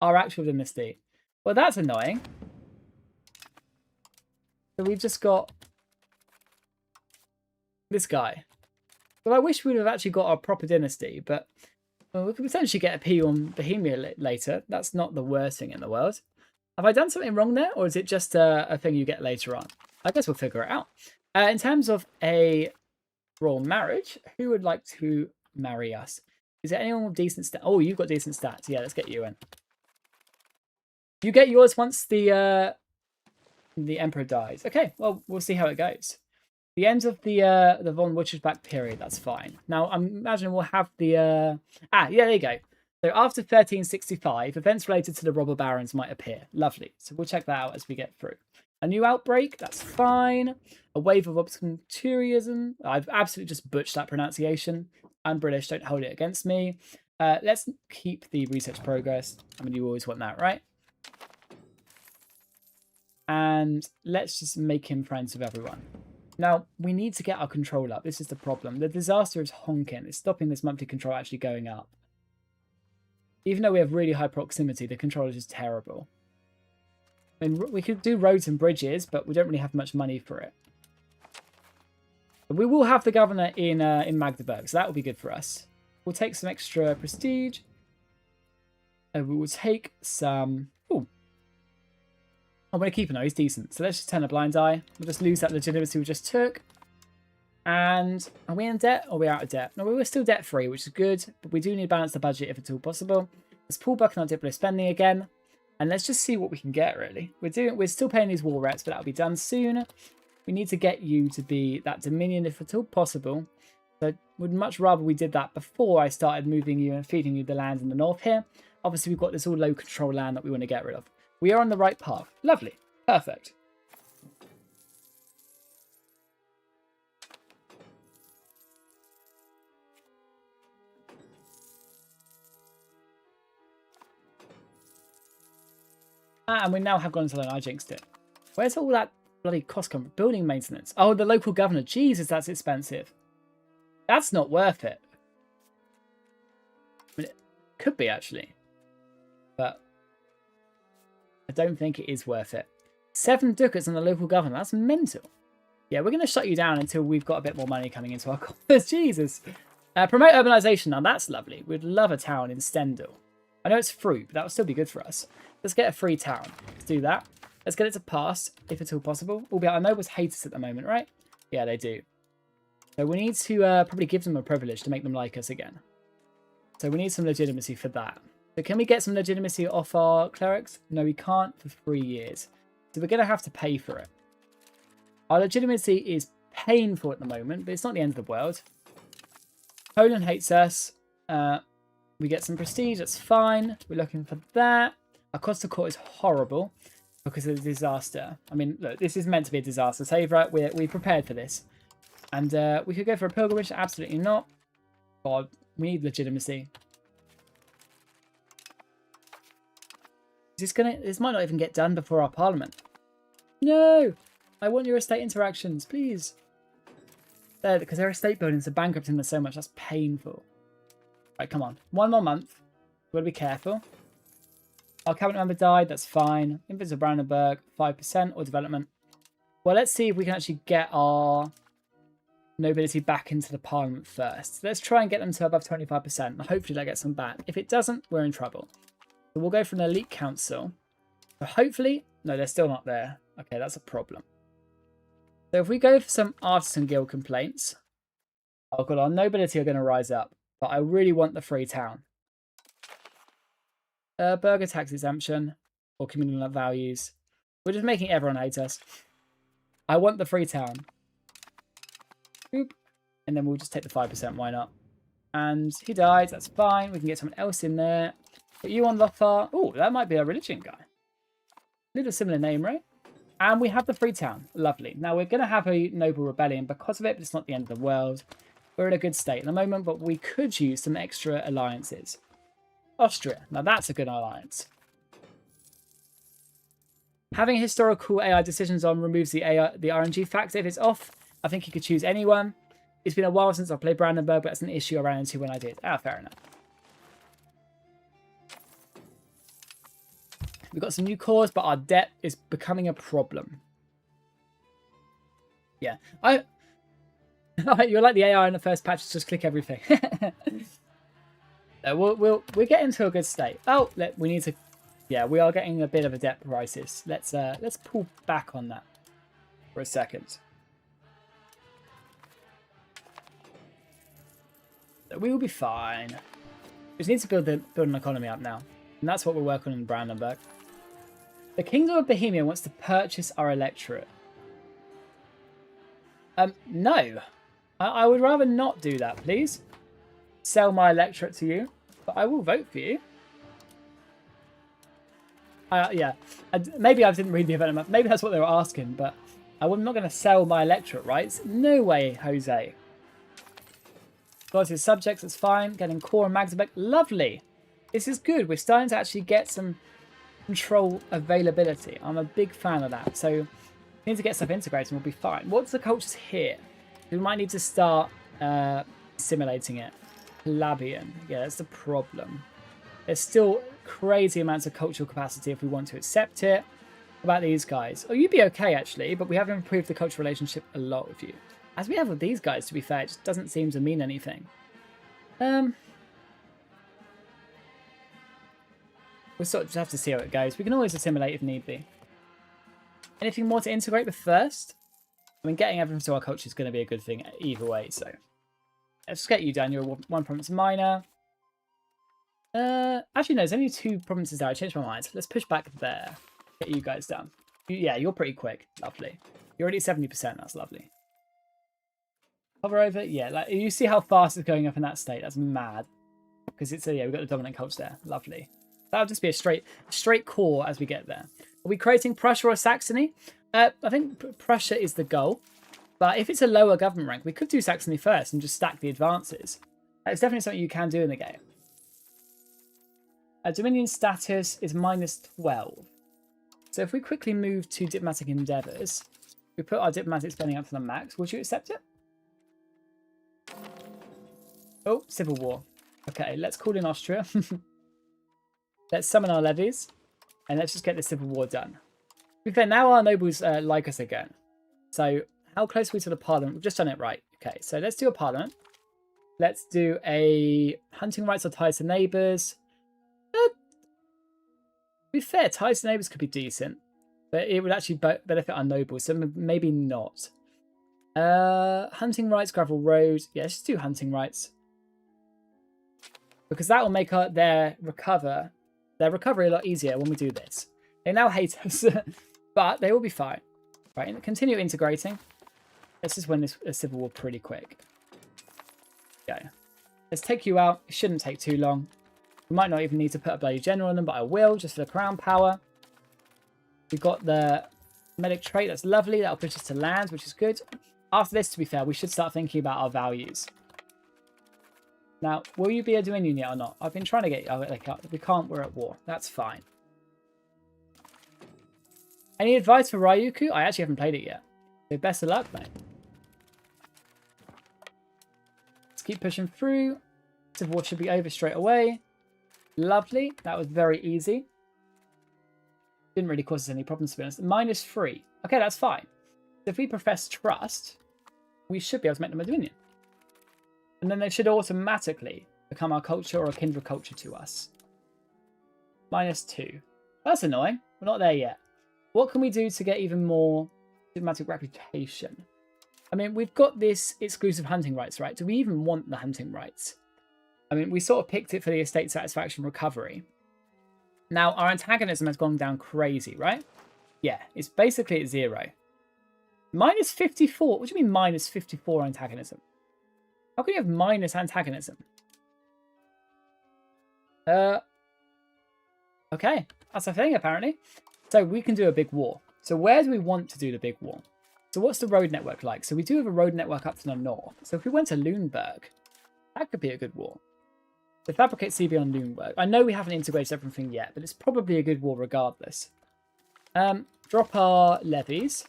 our actual dynasty. Well, that's annoying. So we've just got this guy. Well, I wish we would have actually got our proper dynasty, but well, we could potentially get a P on Bohemia later. That's not the worst thing in the world. Have I done something wrong there, or is it just a thing you get later on? I guess we'll figure it out. In terms of a royal marriage, who would like to marry us? Is there anyone with decent stats? Oh, you've got decent stats. Yeah, let's get you in. You get yours once the emperor dies. Okay, well, we'll see how it goes. The end of the von Wittelsbach period, that's fine. Now, I'm imagining we'll have the... yeah, there you go. So after 1365, events related to the robber barons might appear. Lovely. So we'll check that out as we get through. A new outbreak, that's fine. A wave of obscurantism. I've absolutely just butchered that pronunciation. I'm British, don't hold it against me. Let's keep the research progress. I mean, you always want that, right? And let's just make him friends with everyone. Now, we need to get our control up. This is the problem. The disaster is honking. It's stopping this monthly control actually going up. Even though we have really high proximity, the control is just terrible. I mean, we could do roads and bridges, but we don't really have much money for it. But we will have the governor in Magdeburg, so that will be good for us. We'll take some extra prestige. We will take some... Ooh. I'm going to keep him though, he's decent. So let's just turn a blind eye. We'll just lose that legitimacy we just took. And are we in debt or are we out of debt? No, we're still debt free, which is good, but we do need to balance the budget if at all possible. Let's pull back on our Diplo spending again. And let's just see what we can get, really. We're still paying these war reps, but that'll be done soon. We need to get you to be that Dominion if at all possible. So I would much rather we did that before I started moving you and feeding you the land in the north here. Obviously, we've got this all low control land that we want to get rid of. We are on the right path. Lovely. Perfect. And we now have gone to the I jinxed it. Where's all that bloody cost come from? Building maintenance. Oh, the local governor. Jesus, that's expensive. That's not worth it. I mean, it could be, actually. But I don't think it is worth it. 7 ducats on the local governor. That's mental. Yeah, we're going to shut you down until we've got a bit more money coming into our coffers. Jesus. Promote urbanization. Now, that's lovely. We'd love a town in Stendhal. I know it's free, but that would still be good for us. Let's get a free town. Let's do that. Let's get it to pass, if at all possible. Albeit, our nobles hate us at the moment, right? Yeah, they do. So we need to probably give them a privilege to make them like us again. So we need some legitimacy for that. So can we get some legitimacy off our clerics? No, we can't for 3 years. So we're going to have to pay for it. Our legitimacy is painful at the moment, but it's not the end of the world. Poland hates us. We get some prestige, that's fine. We're looking for that. Our cost of court is horrible because of the disaster. I mean, look, this is meant to be a disaster save, right? We prepared for this. And we could go for a pilgrimage. Absolutely not. God, we need legitimacy. This might not even get done before our parliament. No! I want your estate interactions, please. There, because their estate buildings are bankrupting them so much. That's painful. Right, come on. 1 more month. We've got to be careful. Our cabinet member died. That's fine. Infants of Brandenburg, 5% or development. Well, let's see if we can actually get our nobility back into the parliament first. Let's try and get them to above 25%. Hopefully that gets them back. If it doesn't, we're in trouble. So we'll go for an elite council. So hopefully... No, they're still not there. Okay, that's a problem. So if we go for some artisan guild complaints... Oh god, our nobility are going to rise up. But I really want the free town. Burger tax exemption. Or communal values. We're just making everyone hate us. I want the free town. Boop. And then we'll just take the 5%, why not? And he died, that's fine. We can get someone else in there. Put you on Lothar. Oh, that might be a religion guy. Little similar name, right? And we have the free town. Lovely. Now we're going to have a noble rebellion because of it, but it's not the end of the world. We're in a good state at the moment, but we could use some extra alliances. Austria. Now that's a good alliance. Having historical AI decisions on removes the RNG factor. If it's off, I think you could choose anyone. It's been a while since I played Brandenburg, but that's an issue I ran into when I did. Ah, fair enough. We've got some new cores, but our debt is becoming a problem. Yeah. You're like the AI in the first patch, just click everything. We're getting to a good state. Oh, we need to... Yeah, we are getting a bit of a debt crisis. Let's pull back on that for a second. We will be fine. We just need to build an economy up now. And that's what we're working on in Brandenburg. The Kingdom of Bohemia wants to purchase our electorate. No. I would rather not do that, please. Sell my electorate to you. But I will vote for you. Yeah. Maybe I didn't read the event map. Maybe that's what they were asking, but I'm not going to sell my electorate rights. No way, Jose. Got his subjects, that's fine. Getting core and Magdeburg. Lovely. This is good. We're starting to actually get some control availability. I'm a big fan of that. So we need to get stuff integrated and we'll be fine. What's the cultures here? We might need to start simulating it. Labian. Yeah, that's the problem. There's still crazy amounts of cultural capacity if we want to accept it. What about these guys? Oh, you'd be okay, actually, but we have improved the cultural relationship a lot with you. As we have with these guys, to be fair, it just doesn't seem to mean anything. We'll sort of just have to see how it goes. We can always assimilate if need be. Anything more to integrate with first? I mean, getting everything to our culture is going to be a good thing either way, so... Let's just get you down. You're one province minor. Actually, no, there's only 2 provinces there. I changed my mind. Let's push back there. Get you guys down. Yeah, you're pretty quick. Lovely. You're already 70%. That's lovely. Hover over. Yeah, like you see how fast it's going up in that state. That's mad. Because it's yeah, we've got the dominant culture there. Lovely. That'll just be a straight core as we get there. Are we creating Prussia or Saxony? I think Prussia is the goal. But if it's a lower government rank, we could do Saxony first and just stack the advances. It's definitely something you can do in the game. Dominion status is -12. So if we quickly move to diplomatic endeavours, we put our diplomatic spending up to the max. Would you accept it? Oh, civil war. Okay, let's call in Austria. Let's summon our levies. And let's just get the civil war done. To be fair, now our nobles like us again. So... How close are we to the parliament? We've just done it right. Okay, so let's do a parliament. Let's do a hunting rights or ties to neighbours. To be fair, ties to neighbours could be decent. But it would actually benefit our nobles, so maybe not. Hunting rights, gravel road. Yeah, let's just do hunting rights. because that will make their recovery a lot easier when we do this. They now hate us, but they will be fine. Right, and continue integrating. Let's just win this civil war pretty quick. Okay. Let's take you out. It shouldn't take too long. We might not even need to put a bloody general on them, but I will, just for the crown power. We've got the medic trait. That's lovely. That'll push us to land, which is good. After this, to be fair, we should start thinking about our values. Now, will you be a Dominion yet or not? I've been trying to get you. We can't. We're at war. That's fine. Any advice for Ryuku? I actually haven't played it yet. So best of luck, mate. Let's keep pushing through. Civil War should be over straight away. Lovely. That was very easy. Didn't really cause us any problems, to be honest. -3. Okay, that's fine. So if we profess trust, we should be able to make them a Dominion. And then they should automatically become our culture or a kindred culture to us. -2. That's annoying. We're not there yet. What can we do to get even more diplomatic reputation? I mean, we've got this exclusive hunting rights, right? Do we even want the hunting rights? I mean, we sort of picked it for the estate satisfaction recovery. Now, our antagonism has gone down crazy, right? Yeah, it's basically at 0. -54? What do you mean -54 antagonism? How can you have minus antagonism? Okay, that's a thing apparently. So we can do a big war. So where do we want to do the big war? So what's the road network like? So we do have a road network up to the north. So if we went to Lüneburg, that could be a good war. So fabricate CB on Lüneburg. I know we haven't integrated everything yet, but it's probably a good war regardless. Drop our levies.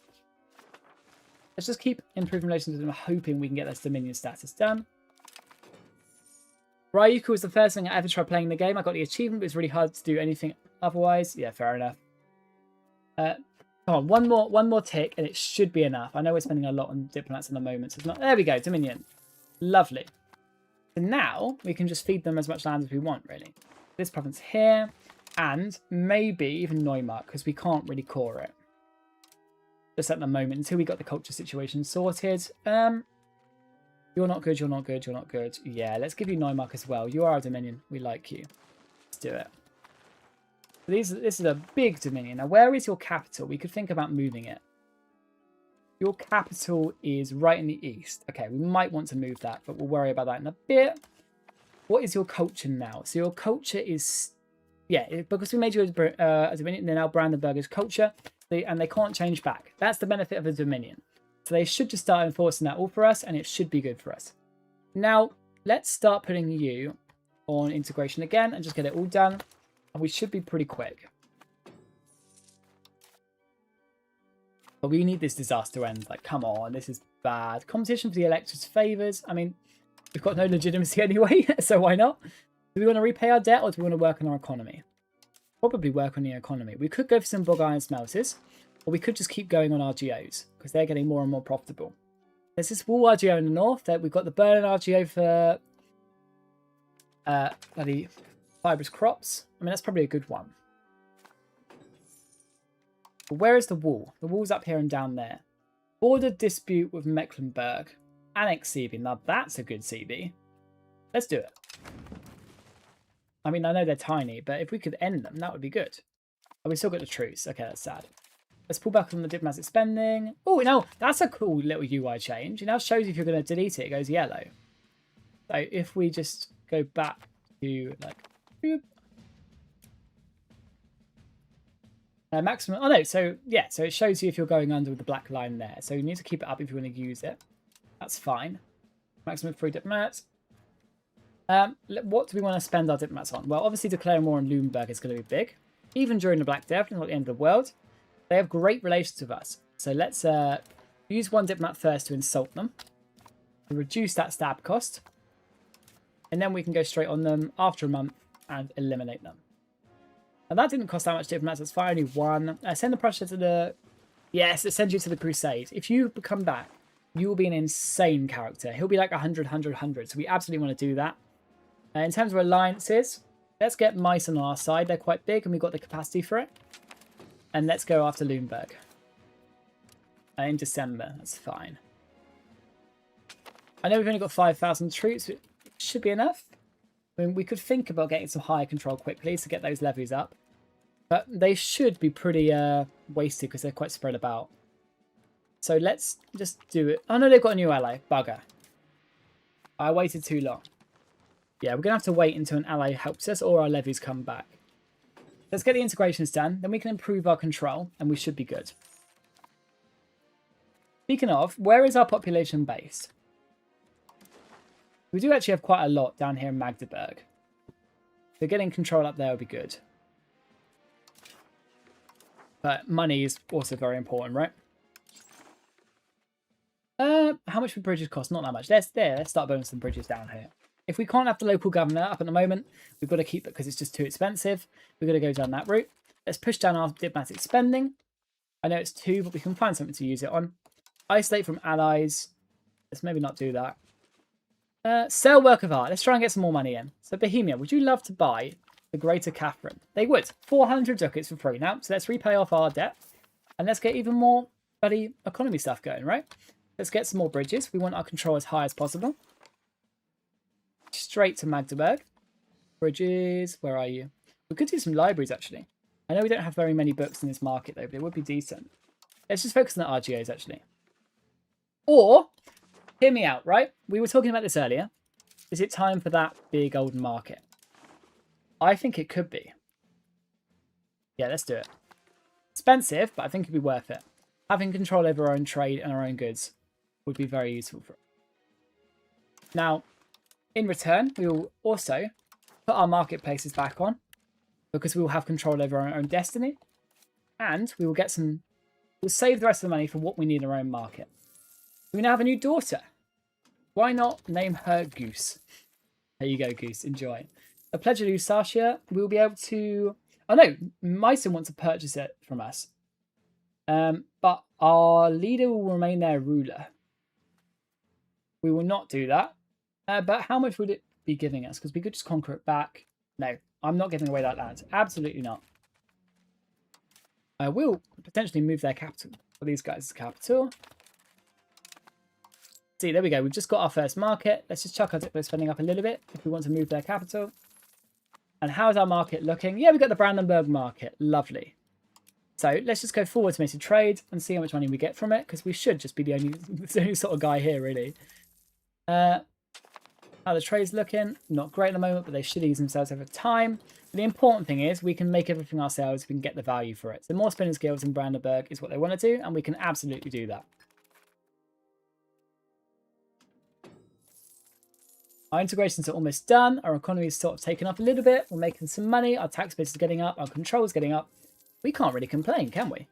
Let's just keep improving relations with them, hoping we can get this Dominion status done. Ryuku was the first thing I ever tried playing the game. I got the achievement, but it's really hard to do anything otherwise. Yeah, fair enough. Come on, one more tick, and it should be enough. I know we're spending a lot on diplomats at the moment, so it's not. There we go, Dominion. Lovely. So now we can just feed them as much land as we want, really. This province here, and maybe even Neumark, because we can't really core it. Just at the moment, until we got the culture situation sorted. You're not good, you're not good, you're not good. Yeah, let's give you Neumark as well. You are a Dominion. We like you. Let's do it. This is a big Dominion. Now, where is your capital? We could think about moving it. Your capital is right in the east. Okay, we might want to move that, but we'll worry about that in a bit. What is your culture now? So your culture is... Yeah, because we made you a Dominion, they're now Brandenburg is culture, and they can't change back. That's the benefit of a Dominion. So they should just start enforcing that all for us, and it should be good for us. Now, let's start putting you on integration again and just get it all done. And we should be pretty quick. But we need this disaster to end. Like, come on, this is bad. Competition for the electors' favours. I mean, we've got no legitimacy anyway, so why not? Do we want to repay our debt or do we want to work on our economy? Probably work on the economy. We could go for some bog iron smelters, or we could just keep going on RGOs because they're getting more and more profitable. There's this wool RGO in the north. That we've got the Berlin RGO for bloody fibrous crops. I mean, that's probably a good one. But where is the wool? The wool's up here and down there. Border dispute with Mecklenburg. Annex CB. Now that's a good CB. Let's do it. I mean, I know they're tiny, but if we could end them, that would be good. Oh, we still got the truce. Okay, that's sad. Let's pull back on the diplomatic spending. Oh, no, that's a cool little UI change. It now shows if you're going to delete it, it goes yellow. So if we just go back to, like, boop. Maximum. Oh, no, so, yeah, so it shows you if you're going under with the black line there. So you need to keep it up if you want to use it. That's fine. Maximum 3 diplomats. What do we want to spend our diplomats on? Well, obviously declaring war on Lüneburg is going to be big. Even during the Black Death, not the end of the world. They have great relations with us. So let's use one diplomat first to insult them. To reduce that stab cost. And then we can go straight on them after a month and eliminate them. And that didn't cost that much diplomats. That's fine, only one. Send the Prussia to the... Yes, it sends you to the Crusade. If you come back, you will be an insane character. He'll be like 100, 100, 100. So we absolutely want to do that. In terms of alliances, let's get Mice on our side. They're quite big and we've got the capacity for it. And let's go after Lüneburg. In December, that's fine. I know we've only got 5,000 troops. It should be enough. I mean, we could think about getting some higher control quickly to get those levies up. But they should be pretty wasted because they're quite spread about. So let's just do it. Oh no, they've got a new ally. Bugger. I waited too long. Yeah, we're going to have to wait until an ally helps us or our levies come back. Let's get the integrations done. Then we can improve our control and we should be good. Speaking of, where is our population based? We do actually have quite a lot down here in Magdeburg. So getting control up there would be good. But money is also very important, right? How much would bridges cost? Not that much. Let's start building some bridges down here. If we can't have the local governor up at the moment, we've got to keep it because it's just too expensive. We've got to go down that route. Let's push down our diplomatic spending. I know it's 2, but we can find something to use it on. Isolate from allies. Let's maybe not do that. Sell work of art. Let's try and get some more money in. So Bohemia, would you love to buy the Greater Catherine? They would. 400 ducats for free now. So let's repay off our debt. And let's get even more bloody economy stuff going, right? Let's get some more bridges. We want our control as high as possible. Straight to Magdeburg. Bridges, where are you? We could do some libraries, actually. I know we don't have very many books in this market, though, but it would be decent. Let's just focus on the RGOs, actually. Or, hear me out, right? We were talking about this earlier. Is it time for that big golden market? I think it could be. Yeah, let's do it. Expensive, but I think it'd be worth it. Having control over our own trade and our own goods would be very useful for us. Now, in return, we will also put our marketplaces back on because we will have control over our own destiny, and we will get some. We'll save the rest of the money for what we need in our own market. We now have a new daughter. Why not name her Goose? There you go, Goose. Enjoy. A pledge of Lusatia. We'll be able to. Oh no, Meissen wants to purchase it from us. But our leader will remain their ruler. We will not do that. But how much would it be giving us? Because we could just conquer it back. No, I'm not giving away that land. Absolutely not. I will potentially move their capital for these guys' capital. See, there we go. We've just got our first market. Let's just chuck our diplo spending up a little bit if we want to move their capital. And how's our market looking? Yeah, we've got the Brandenburg market. Lovely. So let's just go forward to make a trade and see how much money we get from it, because we should just be the only sort of guy here, really. How the trade's looking, not great at the moment, but they should ease themselves over time. But the important thing is we can make everything ourselves if we can get the value for it. So more spinning skills in Brandenburg is what they want to do, and we can absolutely do that. Our integrations are almost done. Our economy is sort of taken up a little bit. We're making some money. Our tax base is getting up. Our control is getting up. We can't really complain, can we?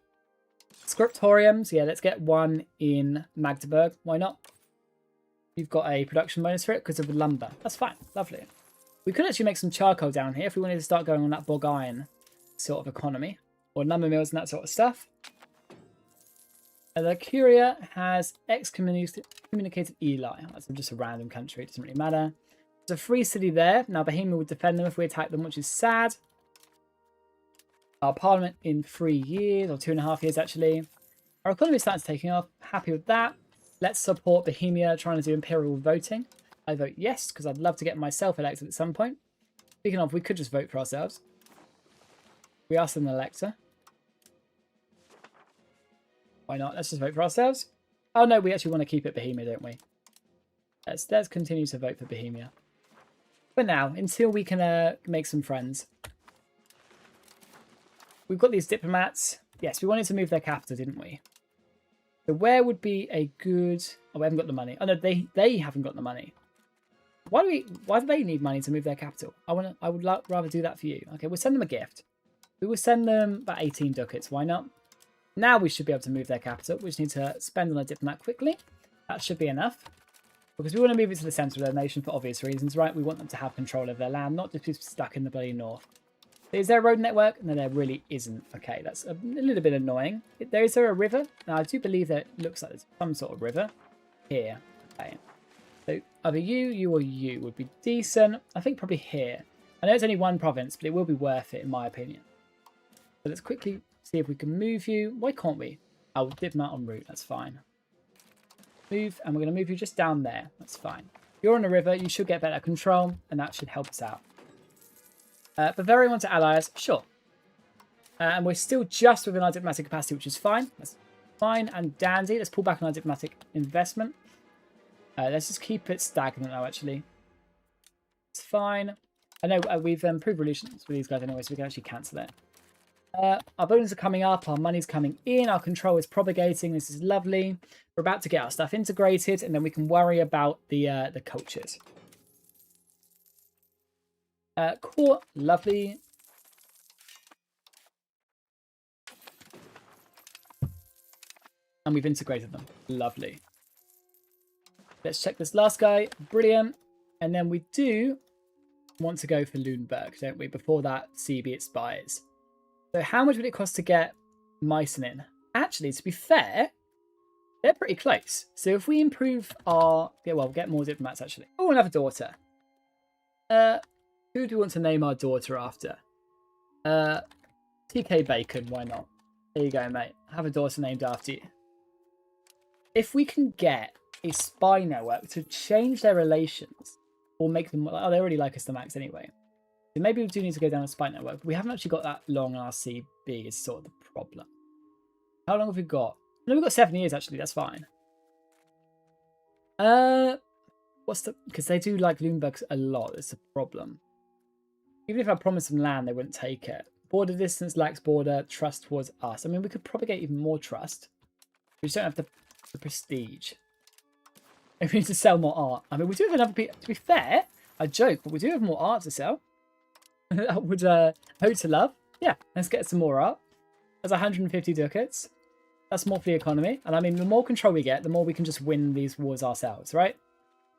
Scriptoriums. Yeah, let's get one in Magdeburg. Why not? You've got a production bonus for it because of the lumber. That's fine. Lovely. We could actually make some charcoal down here if we wanted to start going on that bog iron sort of economy. Or lumber mills and that sort of stuff. The Curia has excommunicated Eli. That's just a random country. It doesn't really matter. There's a free city there. Now Bohemia would defend them if we attack them, which is sad. Our parliament in 3 years, or 2.5 years actually. Our economy starts taking off. Happy with that. Let's support Bohemia trying to do imperial voting. I vote yes, because I'd love to get myself elected at some point. Speaking of, we could just vote for ourselves. We are still an elector. Why not? Let's just vote for ourselves. Oh no, we actually want to keep it Bohemia, don't we? Let's continue to vote for Bohemia. But now, until we can make some friends. We've got these diplomats. Yes, we wanted to move their capital, didn't we? So where would be a good... Oh, we haven't got the money. Oh no, they haven't got the money. Why do they need money to move their capital? I would rather do that for you. Okay, we'll send them a gift. We will send them about 18 ducats. Why not? Now we should be able to move their capital. We just need to spend on a diplomat quickly. That should be enough. Because we want to move it to the centre of their nation for obvious reasons, right? We want them to have control of their land, not just be stuck in the bloody north. Is there a road network? No, there really isn't. Okay, that's a little bit annoying. Is there a river? Now, I do believe that it looks like there's some sort of river here. Okay. So either you or you would be decent. I think probably here. I know it's only one province, but it will be worth it in my opinion. So let's quickly see if we can move you. Why can't we? Oh, diplomat en route. That's fine. Move, and we're going to move you just down there. That's fine. You're on the river. You should get better control, and that should help us out. Bavaria want to ally us? Sure. And we're still just within our diplomatic capacity, which is fine. That's fine and dandy. Let's pull back on our diplomatic investment. Let's just keep it stagnant now, actually. It's fine. I know we've improved relations with these guys anyway, so we can actually cancel it. Our bonus are coming up. Our money's coming in. Our control is propagating. This is lovely. We're about to get our stuff integrated, and then we can worry about the cultures. Cool. Lovely. And we've integrated them. Lovely. Let's check this last guy. Brilliant. And then we do want to go for Lüneburg, don't we? Before that CB expires. So how much would it cost to get Meissen in? Actually, to be fair, they're pretty close. So if we improve our... Yeah, well, get more diplomats, actually. Oh, another daughter. Who do we want to name our daughter after? TK Bacon, why not? There you go, mate. Have a daughter named after you. If we can get a spy network to change their relations or make them... Oh, they already like us the max anyway. So maybe we do need to go down a spy network. But we haven't actually got that long on our CB is sort of the problem. How long have we got? No, we've got 7 years, actually. That's fine. What's the... Because they do like Lüneburg a lot. It's a problem. Even if I promised them land, they wouldn't take it. Border distance lacks border. Trust towards us. I mean, we could propagate even more trust. We just don't have the prestige. And we need to sell more art. I mean, we do have another... To be fair, I joke, but we do have more art to sell. That would hope to love. Yeah, let's get some more art. That's 150 ducats. That's more for the economy. And I mean, the more control we get, the more we can just win these wars ourselves, right?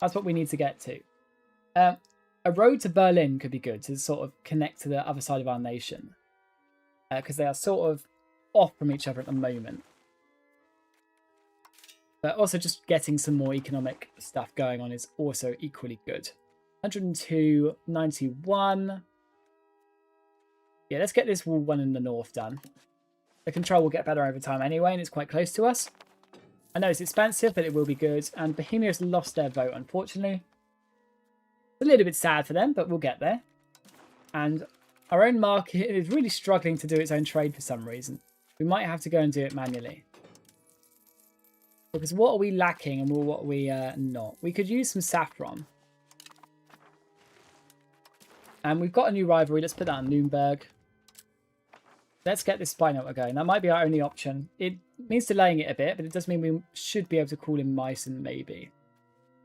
That's what we need to get to. A road to Berlin could be good to sort of connect to the other side of our nation. Because they are sort of off from each other at the moment. But also just getting some more economic stuff going on is also equally good. 102, 91. Yeah, let's get this wall one in the north done. The control will get better over time anyway, and it's quite close to us. I know it's expensive, but it will be good. And Bohemia's lost their vote, unfortunately. It's a little bit sad for them, but we'll get there. And our own market is really struggling to do its own trade for some reason. We might have to go and do it manually. Because what are we lacking and what are we not? We could use some saffron. And we've got a new rivalry. Let's put that on Nürnberg. Let's get this spy network going. That might be our only option. It means delaying it a bit, but it does mean we should be able to call in Meissen, maybe.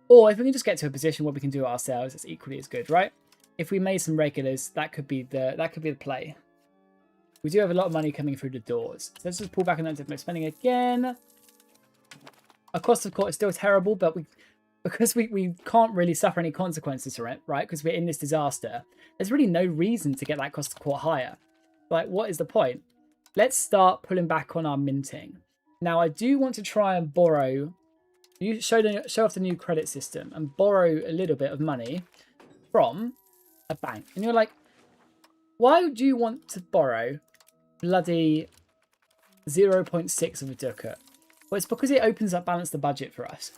Or if we can just get to a position where we can do it ourselves, it's equally as good, right? If we made some regulars, that could be the play. We do have a lot of money coming through the doors. So let's just pull back on that diplomatic spending again. Our cost of court is still terrible, but because we can't really suffer any consequences from it, right? Because we're in this disaster. There's really no reason to get that cost of court higher. Like, what is the point? Let's start pulling back on our minting. Now, I do want to try and borrow... You show off the new credit system and borrow a little bit of money from a bank. And you're like, why do you want to borrow bloody 0.6 of a ducat? Well, it's because it opens up balance the budget for us.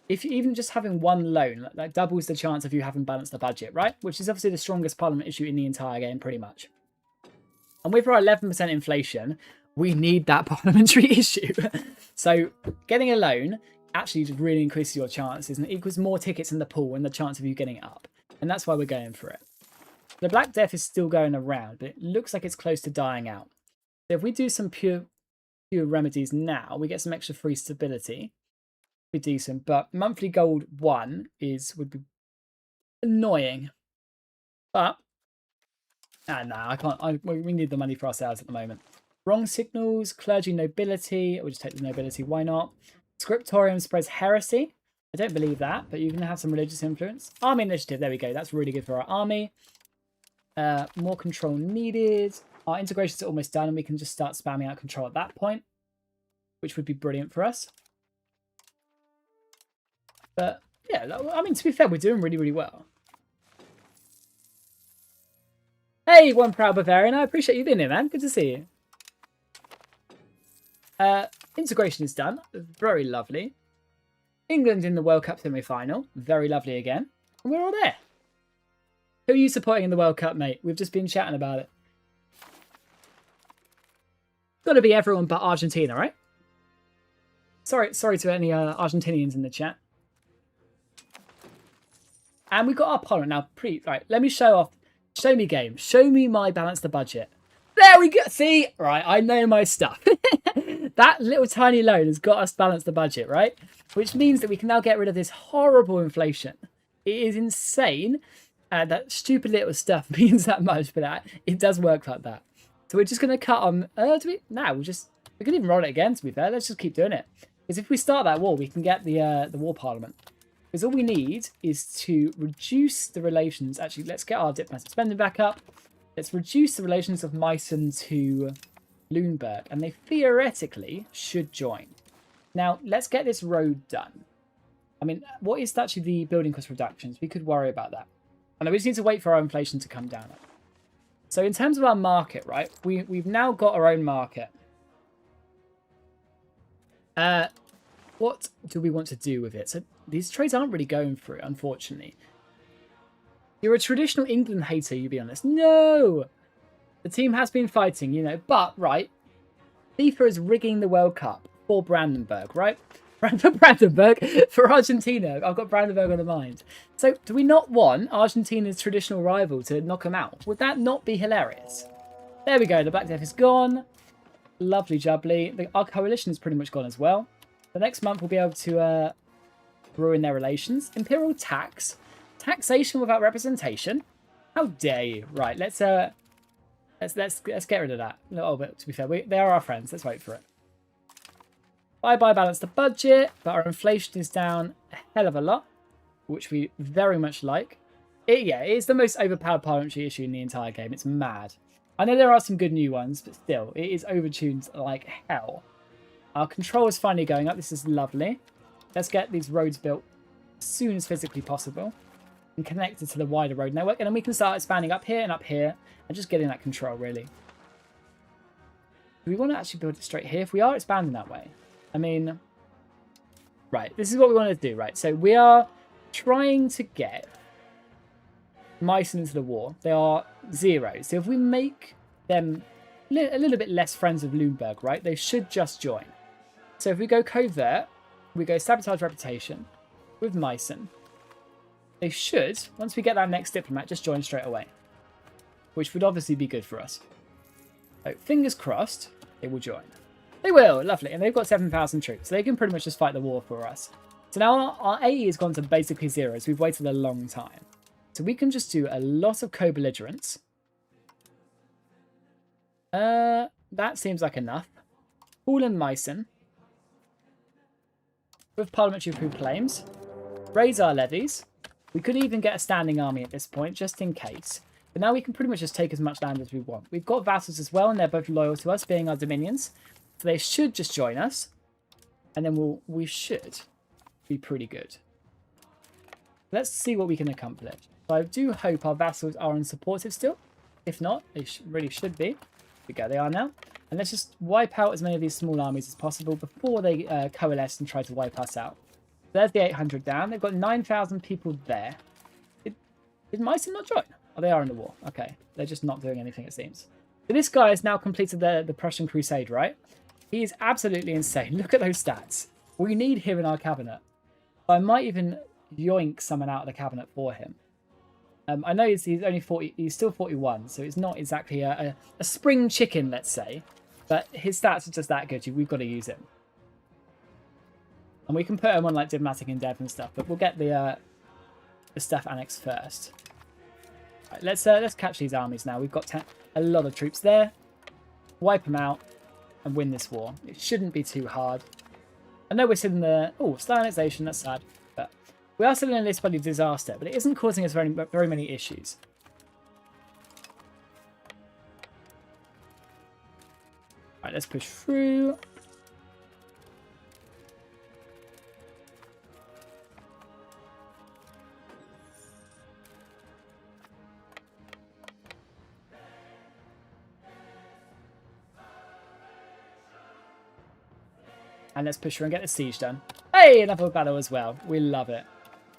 If even just having one loan, that doubles the chance of you having balanced the budget, right? Which is obviously the strongest parliament issue in the entire game, pretty much. And with our 11% inflation, we need that parliamentary issue. So getting a loan actually just really increases your chances and equals more tickets in the pool and the chance of you getting it up. And that's why we're going for it. The Black Death is still going around, but it looks like it's close to dying out. So if we do some pure remedies now, we get some extra free stability. Be decent, but monthly gold 1 would be annoying. But no, I can't. We need the money for ourselves at the moment. Wrong signals, clergy, nobility. We'll just take the nobility. Why not? Scriptorium spreads heresy. I don't believe that, but you can have some religious influence. Army initiative. There we go. That's really good for our army. More control needed. Our integrations are almost done, and we can just start spamming out control at that point, which would be brilliant for us. But yeah, I mean, to be fair, we're doing really, really well. Hey, one proud Bavarian. I appreciate you being here, man. Good to see you. Integration is done. Very lovely. England in the World Cup semi-final. Very lovely again. And we're all there. Who are you supporting in the World Cup, mate? We've just been chatting about it. Got to be everyone but Argentina, right? Sorry to any Argentinians in the chat. And we got our Parliament now. Right, let me show off. Show me game. Show me my balance the budget. There we go. See? Right, I know my stuff. That little tiny loan has got us balance the budget, right? Which means that we can now get rid of this horrible inflation. It is insane. That stupid little stuff means that much, but it does work like that. So we're just going to cut on... we can even roll it again, to be fair. Let's just keep doing it. Because if we start that war, we can get the war parliament. Because all we need is to reduce the relations. Actually, let's get our diplomatic spending back up. Let's reduce the relations of Meissen to Lüneburg. And they theoretically should join. Now, let's get this road done. I mean, what is actually the building cost reductions? We could worry about that. And we just need to wait for our inflation to come down. So in terms of our market, right, we've now got our own market. What do we want to do with it? So these trades aren't really going through, unfortunately. You're a traditional England hater, you be honest. No! The team has been fighting, you know, but, right, FIFA is rigging the World Cup for Brandenburg, right? For Brandenburg, for Argentina. I've got Brandenburg on the mind. So do we not want Argentina's traditional rival to knock them out? Would that not be hilarious? There we go. The Black Death is gone. Lovely jubbly. Our coalition is pretty much gone as well. The next month we'll be able to ruin their relations. Imperial tax. Taxation without representation. How dare you? Right, let's get rid of that. Oh, but to be fair, they are our friends. Let's wait for it. Bye-bye balance the budget, but our inflation is down a hell of a lot, which we very much like. It is the most overpowered parliamentary issue in the entire game. It's mad. I know there are some good new ones, but still, it is overtuned like hell. Our control is finally going up. This is lovely. Let's get these roads built as soon as physically possible and connected to the wider road network. And then we can start expanding up here and just getting that control, really. Do we want to actually build it straight here? If we are expanding that way, I mean, right, this is what we want to do, right? So we are trying to get Meissen into the war. They are 0. So if we make them a little bit less friends of Lüneburg, right, they should just join. So if we go covert, we go sabotage reputation with Meissen, they should, once we get that next diplomat, just join straight away, which would obviously be good for us. So fingers crossed, they will join. They will, lovely. And they've got 7,000 troops, so they can pretty much just fight the war for us. So now our AE has gone to basically 0, so we've waited a long time. So we can just do a lot of co-belligerence. That seems like enough. Paul and Meissen. With parliamentary approved claims. Raise our levies. We could even get a standing army at this point, just in case. But now we can pretty much just take as much land as we want. We've got vassals as well, and they're both loyal to us, being our dominions. So they should just join us. And then we should be pretty good. Let's see what we can accomplish. So I do hope our vassals are unsupportive still. If not, they really should be. There we go, they are now. And let's just wipe out as many of these small armies as possible before they coalesce and try to wipe us out. There's the 800 down. They've got 9,000 people there. Did Meissen not join? Oh, they are in the war. Okay. They're just not doing anything, it seems. So this guy has now completed the Prussian Crusade, right? He is absolutely insane. Look at those stats. We need him in our cabinet. I might even yoink someone out of the cabinet for him. I know he's only 40. He's still 41, so it's not exactly a spring chicken, let's say. But his stats are just that good. We've got to use him. And we can put him on like diplomatic and dev and stuff, but we'll get the stuff annexed first. Right, let's catch these armies now. We've got a lot of troops there. Wipe them out and win this war. It shouldn't be too hard. I know we're still in the Stalinization. That's sad, but we are still in this bloody disaster. But it isn't causing us very many issues. Right, let's push through. And let's push through and get the siege done. Hey, another battle as well. We love it.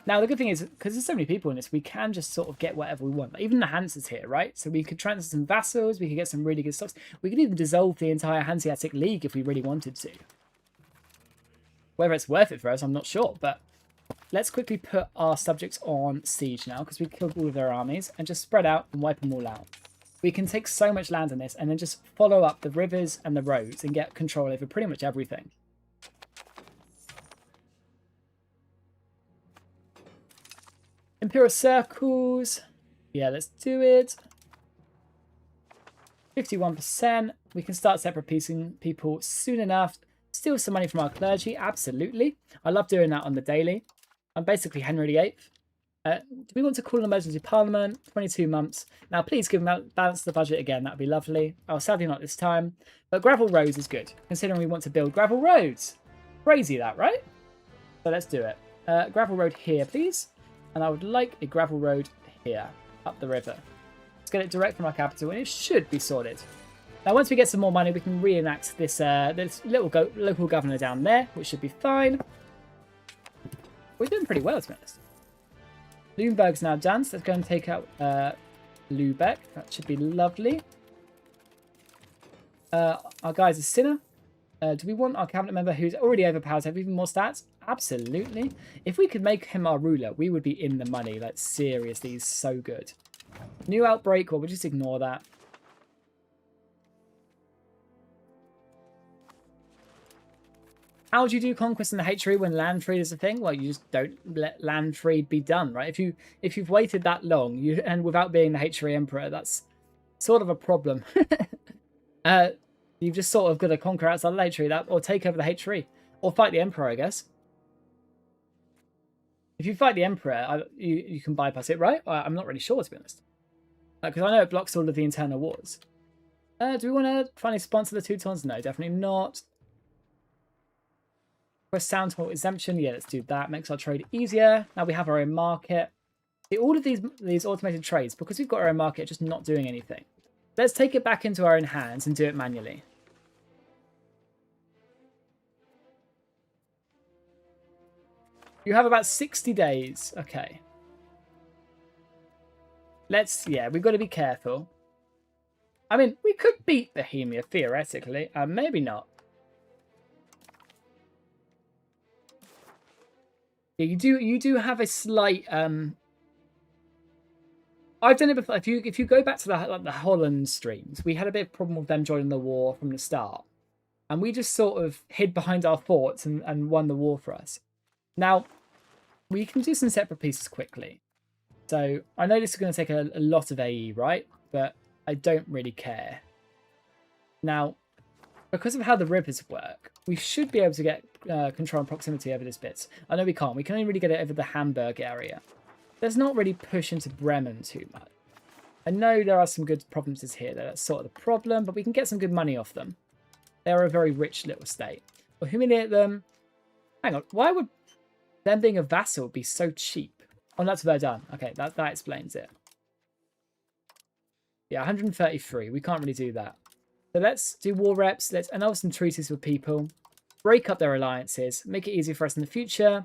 Now, the good thing is, because there's so many people in this, we can just sort of get whatever we want. Like, even the Hansers here, right? So we could transfer some vassals. We could get some really good stocks. We could even dissolve the entire Hanseatic League if we really wanted to. Whether it's worth it for us, I'm not sure. But let's quickly put our subjects on siege now, because we killed all of their armies, and just spread out and wipe them all out. We can take so much land on this, and then just follow up the rivers and the roads and get control over pretty much everything. Imperial circles. Yeah, let's do it. 51%. We can start separate piecing people soon enough. Steal some money from our clergy. Absolutely. I love doing that on the daily. I'm basically Henry VIII. Do we want to call an emergency parliament? 22 months. Now, please give them balance the budget again. That would be lovely. Oh, sadly not this time. But gravel roads is good, considering we want to build gravel roads. Crazy that, right? So let's do it. Gravel road here, please. And I would like a gravel road here, up the river. Let's get it direct from our capital, and it should be sorted. Now, once we get some more money, we can reenact this, this local governor down there, which should be fine. We're doing pretty well, to be honest. Lüneburg's now done, so let's go and take out Lübeck. That should be lovely. Our guy's a sinner. Do we want our cabinet member who's already overpowered to have even more stats? Absolutely. If we could make him our ruler, we would be in the money. Like, seriously, he's so good. New outbreak, well, we'll just ignore that. How do you do conquest in the H3 when land trade is a thing? Well, you just don't let land trade be done, right? If you've waited that long, and without being the H3 emperor, that's sort of a problem. You've just sort of got to conquer outside the H3, or take over the H3, or fight the emperor, I guess. If you fight the emperor, you can bypass it, right? I'm not really sure, to be honest, because I know it blocks all of the internal wars. Do we want to finally sponsor the Teutons? No, definitely not. For a sound hall exemption, yeah, let's do that. Makes our trade easier. Now we have our own market. See, all of these automated trades, because we've got our own market, just not doing anything. Let's take it back into our own hands and do it manually. You have about 60 days. Okay. Yeah, we've got to be careful. I mean, we could beat Bohemia, theoretically. Maybe not. Yeah, you do have a slight... I've done it before. If you go back to the Holland streams, we had a bit of problem with them joining the war from the start. And we just sort of hid behind our forts and won the war for us. Now, we can do some separate pieces quickly. So, I know this is going to take a lot of AE, right? But I don't really care. Now, because of how the rivers work, we should be able to get control and proximity over this bit. I know we can't. We can only really get it over the Hamburg area. Let's not really push into Bremen too much. I know there are some good provinces here. That's sort of the problem, but we can get some good money off them. They're a very rich little state. We'll humiliate them. Hang on. Why would them being a vassal be so cheap? Oh, that's Verdun. Okay, that explains it. Yeah, 133. We can't really do that. So let's do war reps. Let's annul some treaties with people. Break up their alliances. Make it easier for us in the future.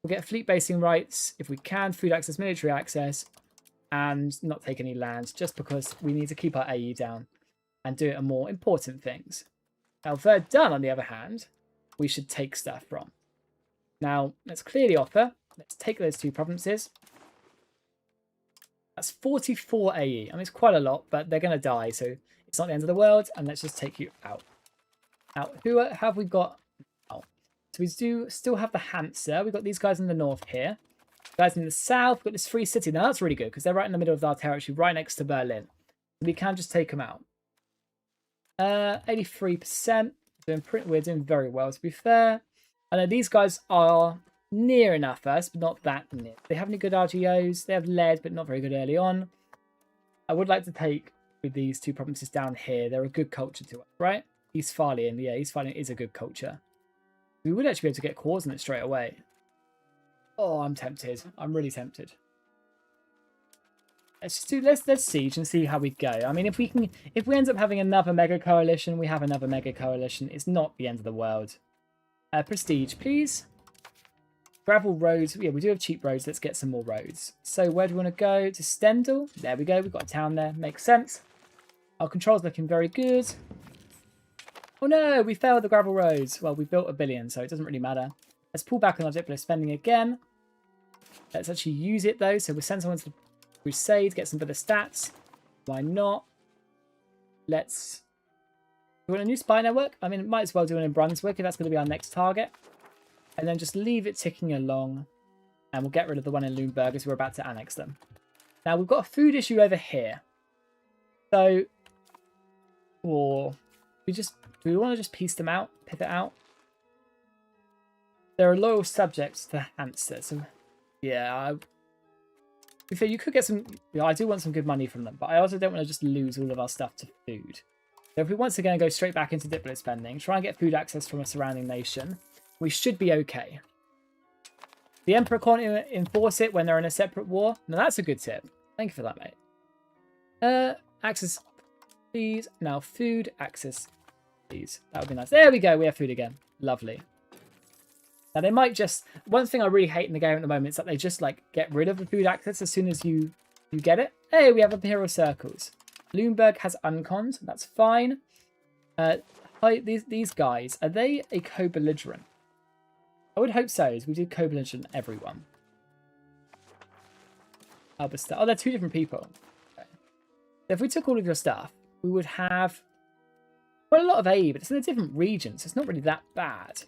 We'll get fleet basing rights if we can. Food access, military access. And not take any land. Just because we need to keep our AE down. And do it on more important things. Now, Verdun, on the other hand, we should take stuff from. Now, let's clear the offer. Let's take those two provinces. That's 44 AE. I mean, it's quite a lot, but they're going to die, so it's not the end of the world. And let's just take you out. Now, who have we got now? So we do still have the Hansa. We've got these guys in the north here. Guys in the south, we've got this free city. Now, that's really good, because they're right in the middle of our territory, right next to Berlin. We can just take them out. 83%. We're doing very well, to be fair. I know these guys are near enough us, but not that near. They have any good RGOs. They have lead, but not very good early on. I would like to take with these two provinces down here. They're a good culture to us, right? Eastphalian. Yeah, Eastphalian is a good culture. We would actually be able to get cores on it straight away. Oh, I'm tempted. I'm really tempted. Let's siege and see how we go. I mean, if we end up having another mega coalition, we have another mega coalition. It's not the end of the world. Prestige, please. Gravel roads. Yeah, we do have cheap roads. Let's get some more roads. So where do we want to go? To Stendal. There we go. We've got a town there. Makes sense. Our controls looking very good. Oh no, we failed the gravel roads. Well, we built a billion, so it doesn't really matter. Let's pull back on our diplomatic spending again. Let's actually use it though. So we'll send someone to the Crusade, get some better stats. Why not? Let's... Do we want a new spy network? I mean, might as well do it in Brunswick if that's going to be our next target. And then just leave it ticking along. And we'll get rid of the one in Lüneburg as we're about to annex them. Now, we've got a food issue over here. So... Or... Do we want to just piece them out? Pivot out? They're loyal subjects to Hansa. So, yeah, you could get some... Yeah, I do want some good money from them, but I also don't want to just lose all of our stuff to food. So if we once again go straight back into diplomatic spending, try and get food access from a surrounding nation, we should be okay. The Emperor can't enforce it when they're in a separate war. Now that's a good tip. Thank you for that, mate. Access, please. Now food access, please. That would be nice. There we go. We have food again. Lovely. Now they might just... One thing I really hate in the game at the moment is that they just like get rid of the food access as soon as you get it. Hey, we have Imperial Circles. Lüneburg has uncons. That's fine. These guys, are they a co-belligerent? I would hope so, as we do co-belligerent everyone. Albert. Oh, they're two different people. Okay. So if we took all of your stuff, we would have quite a lot of aid, but it's in a different region, so it's not really that bad.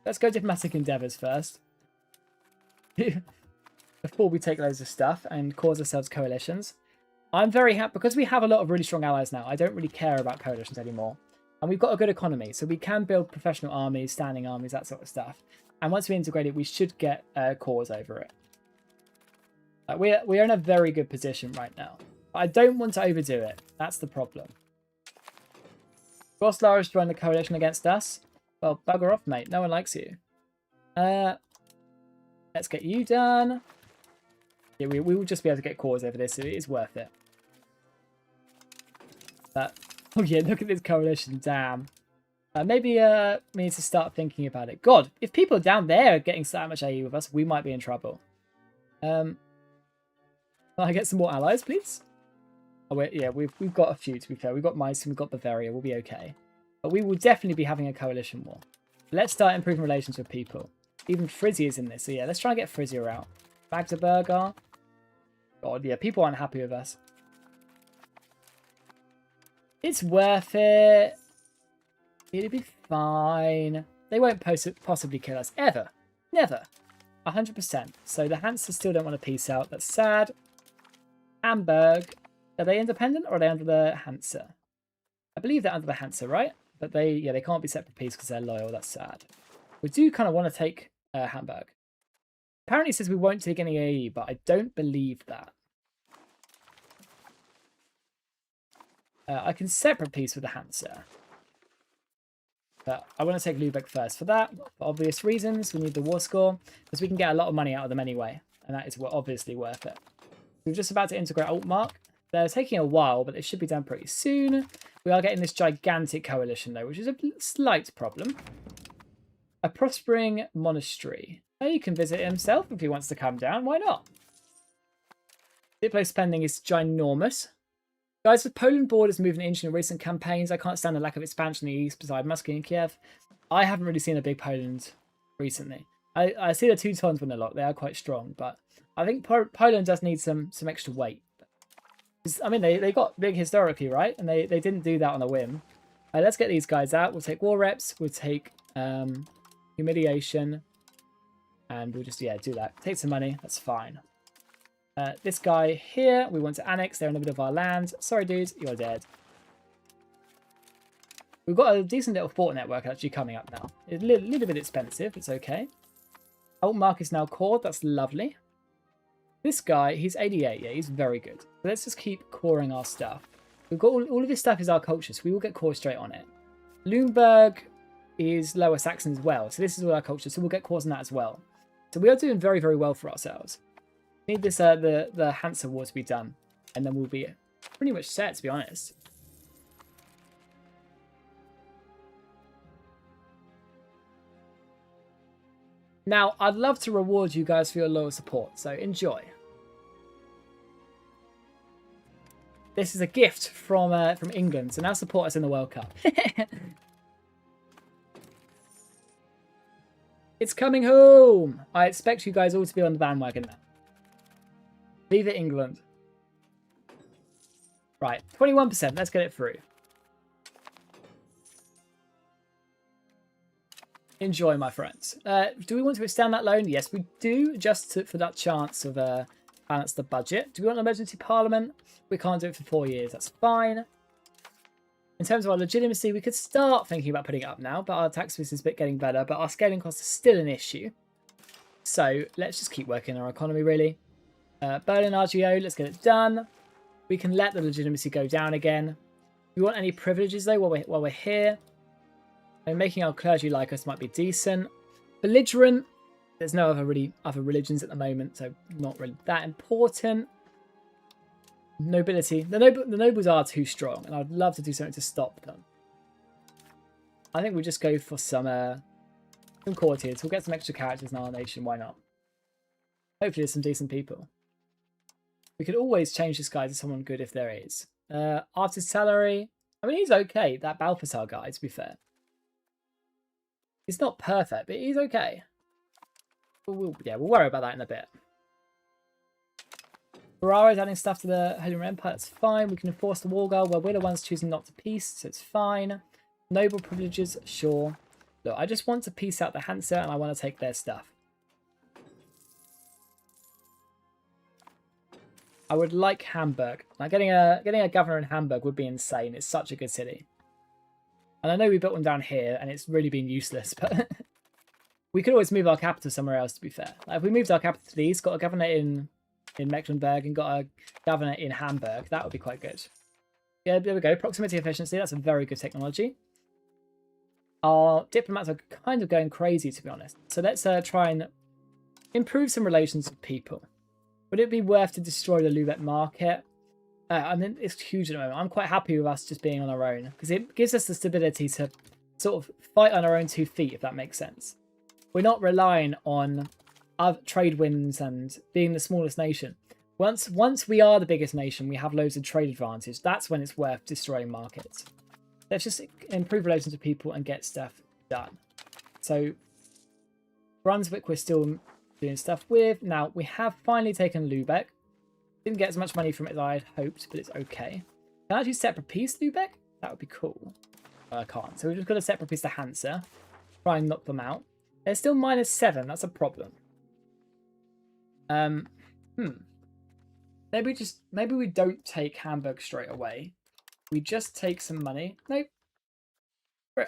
Let's go diplomatic endeavours first. Before we take loads of stuff and cause ourselves coalitions. I'm very happy, because we have a lot of really strong allies now, I don't really care about coalitions anymore. And we've got a good economy, so we can build professional armies, standing armies, that sort of stuff. And once we integrate it, we should get a cause over it. We're in a very good position right now. But I don't want to overdo it. That's the problem. Goslar has joined the coalition against us. Well, bugger off, mate. No one likes you. Let's get you done. Yeah, we will just be able to get cores over this, so it is worth it. But, oh yeah, look at this coalition, damn. Maybe we need to start thinking about it. God, if people down there are getting so much AE with us, we might be in trouble. Can I get some more allies, please? Oh, yeah, we've got a few, to be fair. We've got Meissen, we've got Bavaria, we'll be okay. But we will definitely be having a coalition war. Let's start improving relations with people. Even Frizzy is in this, so yeah, let's try and get Frizzier out. Magdeburger. God, yeah, people aren't happy with us. It's worth it. It'll be fine. They won't possibly kill us, ever. Never. 100%. So the Hansa still don't want to peace out. That's sad. Hamburg. Are they independent or are they under the Hansa? I believe they're under the Hansa, right? But they can't be separate peace because they're loyal. That's sad. We do kind of want to take Hamburg. Apparently it says we won't take any AE, but I don't believe that. I can separate peace with the Hansa. But I want to take Lübeck first. For that, for obvious reasons, we need the war score, because we can get a lot of money out of them anyway. And that is obviously worth it. We're just about to integrate Altmark. They're taking a while, but they should be done pretty soon. We are getting this gigantic coalition, though, which is a slight problem. A prospering monastery. Oh, you can visit himself if he wants to come down. Why not? Diplo spending is ginormous. Guys, the Poland border has moved an inch in recent campaigns. I can't stand the lack of expansion in the east beside Moscow and Kiev. I haven't really seen a big Poland recently. I see the Teutons win a lot. They are quite strong, but I think Poland does need some extra weight. I mean, they got big historically, right? And they didn't do that on a whim. Let's get these guys out. We'll take war reps. We'll take humiliation. And we'll just, yeah, do that. Take some money. That's fine. This guy here, we want to annex. They're in the middle of our land. Sorry, dude. You're dead. We've got a decent little fort network actually coming up now. It's a little bit expensive. It's okay. Altmark is now cored. That's lovely. This guy, he's 88. Yeah, he's very good. So let's just keep coring our stuff. We've got all of this stuff is our culture, so we will get core straight on it. Lüneburg is Lower Saxon as well. So this is all our culture, so we'll get cores on that as well. So we are doing very, very well for ourselves. We need this the Hansa War to be done, and then we'll be pretty much set, to be honest. Now, I'd love to reward you guys for your loyal support, so enjoy. This is a gift from England, so now support us in the World Cup. It's coming home! I expect you guys all to be on the bandwagon now. Leave it, England. Right, 21%. Let's get it through. Enjoy, my friends. Do we want to extend that loan? Yes, we do, just for that chance of balance the budget. Do we want an emergency parliament? We can't do it for 4 years. That's fine. In terms of our legitimacy, we could start thinking about putting it up now, but our tax base is a bit getting better, but our scaling costs are still an issue. So let's just keep working on our economy, really. Berlin RGO, let's get it done. We can let the legitimacy go down again. Do we want any privileges, though, while we're here? And making our clergy like us might be decent. Belligerent. There's no other religions at the moment, so not really that important. Nobility. The nobles are too strong, and I'd love to do something to stop them. I think we'll just go for some courtiers. We'll get some extra characters in our nation. Why not? Hopefully there's some decent people. We could always change this guy to someone good if there is. Artist salary. I mean, he's okay. That Balthasar guy, to be fair. It's not perfect, but he's okay. We'll worry about that in a bit. Ferrara's adding stuff to the Holy Roman Empire. That's fine. We can enforce the war guard. Well, we're the ones choosing not to peace, so it's fine. Noble privileges, sure. Look, I just want to peace out the Hansa, and I want to take their stuff. I would like Hamburg. Now, getting a governor in Hamburg would be insane. It's such a good city. And I know we built one down here, and it's really been useless, but we could always move our capital somewhere else, to be fair. Like if we moved our capital to the east, got a governor in Mecklenburg, and got a governor in Hamburg, that would be quite good. Yeah, there we go. Proximity efficiency, that's a very good technology. Our diplomats are kind of going crazy, to be honest. So let's try and improve some relations with people. Would it be worth to destroy the Lübeck market? I mean, it's huge at the moment. I'm quite happy with us just being on our own, because it gives us the stability to sort of fight on our own 2 feet, if that makes sense. We're not relying on other trade wins and being the smallest nation. Once we are the biggest nation, we have loads of trade advantage. That's when it's worth destroying markets. Let's just improve relations with people and get stuff done. So Brunswick we're still doing stuff with. Now, we have finally taken Lübeck. Didn't get as much money from it as I had hoped, but it's okay. Can I actually separate piece Lübeck? That would be cool. I can't. So we've just got a separate piece to Hansa. Try and knock them out. They're still -7. That's a problem. Maybe we don't take Hamburg straight away. We just take some money. Nope.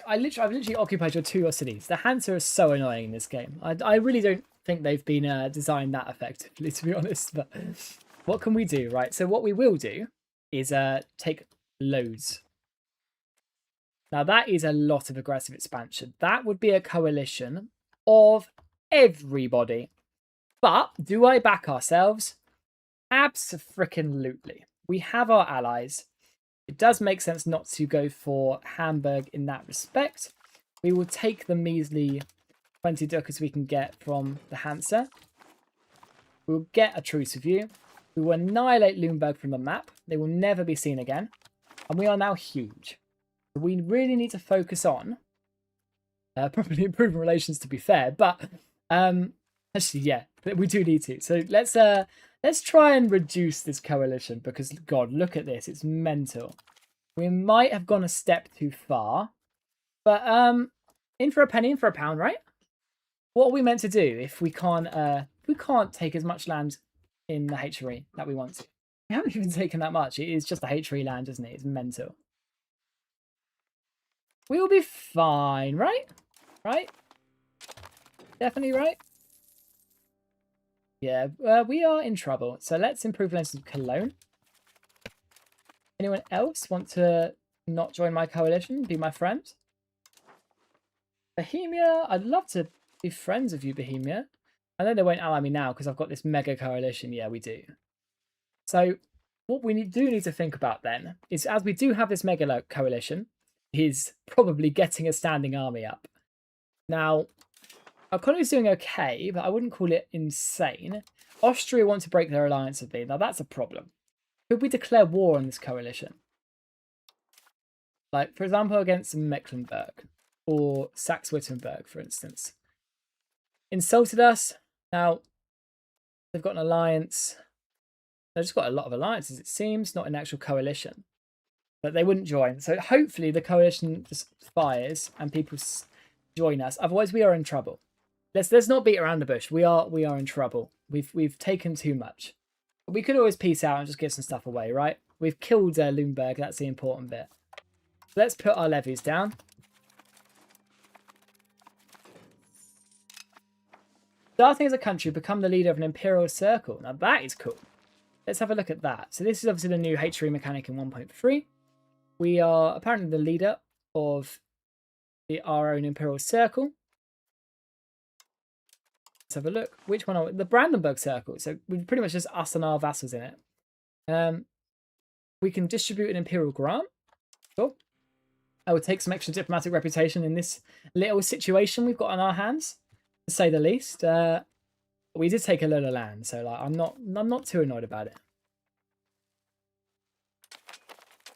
I've literally occupied your 2 cities. The Hansa are so annoying in this game. I really don't think they've been designed that effectively, to be honest. But what can we do? Right, so what we will do is take loads. Now, that is a lot of aggressive expansion. That would be a coalition of everybody. But do I back ourselves? Abso-frickin-lutely. We have our allies. It does make sense not to go for Hamburg in that respect. We will take the measly 20 ducats we can get from the Hansa. We'll get a truce with you. We will annihilate Lüneburg from the map. They will never be seen again. And we are now huge. We really need to focus on properly improving relations, to be fair. But actually, yeah, we do need to. So let's try and reduce this coalition, because God, look at this. It's mental. We might have gone a step too far. But in for a penny, in for a pound, right? What are we meant to do if we can't take as much land in the HRE that we want to? We haven't even taken that much. It is just the HRE land, isn't it? It's mental. We will be fine, right? Right? Definitely right? Yeah, we are in trouble. So let's improve relations with Cologne. Anyone else want to not join my coalition? Be my friend? Bohemia? I'd love to be friends with you, Bohemia. I know they won't ally me now because I've got this mega coalition. Yeah, we do. So what we do need to think about then is, as we do have this mega coalition, is probably getting a standing army up. Now, Our economy's doing okay, but I wouldn't call it insane. Austria want to break their alliance with me. Now that's a problem. Could we declare war on this coalition? Like, for example, against Mecklenburg or Saxe-Wittenberg, for instance. Insulted us. Now, they've got an alliance. They've just got a lot of alliances, it seems, not an actual coalition. But they wouldn't join. So hopefully the coalition just fires and people join us. Otherwise, we are in trouble. Let's not beat around the bush. We are in trouble. We've taken too much. We could always peace out and just give some stuff away, right? We've killed Lundberg. That's the important bit. Let's put our levies down. Starting as a country, become the leader of an imperial circle. Now that is cool. Let's have a look at that. So this is obviously the new H3 mechanic in 1.3. We are apparently the leader of our own imperial circle. Let's have a look. Which one are we? The Brandenburg circle. So we've pretty much just us and our vassals in it. We can distribute an imperial grant. Cool. I would take some extra diplomatic reputation in this little situation we've got on our hands, to say the least. We did take a lot of land, so like I'm not too annoyed about it.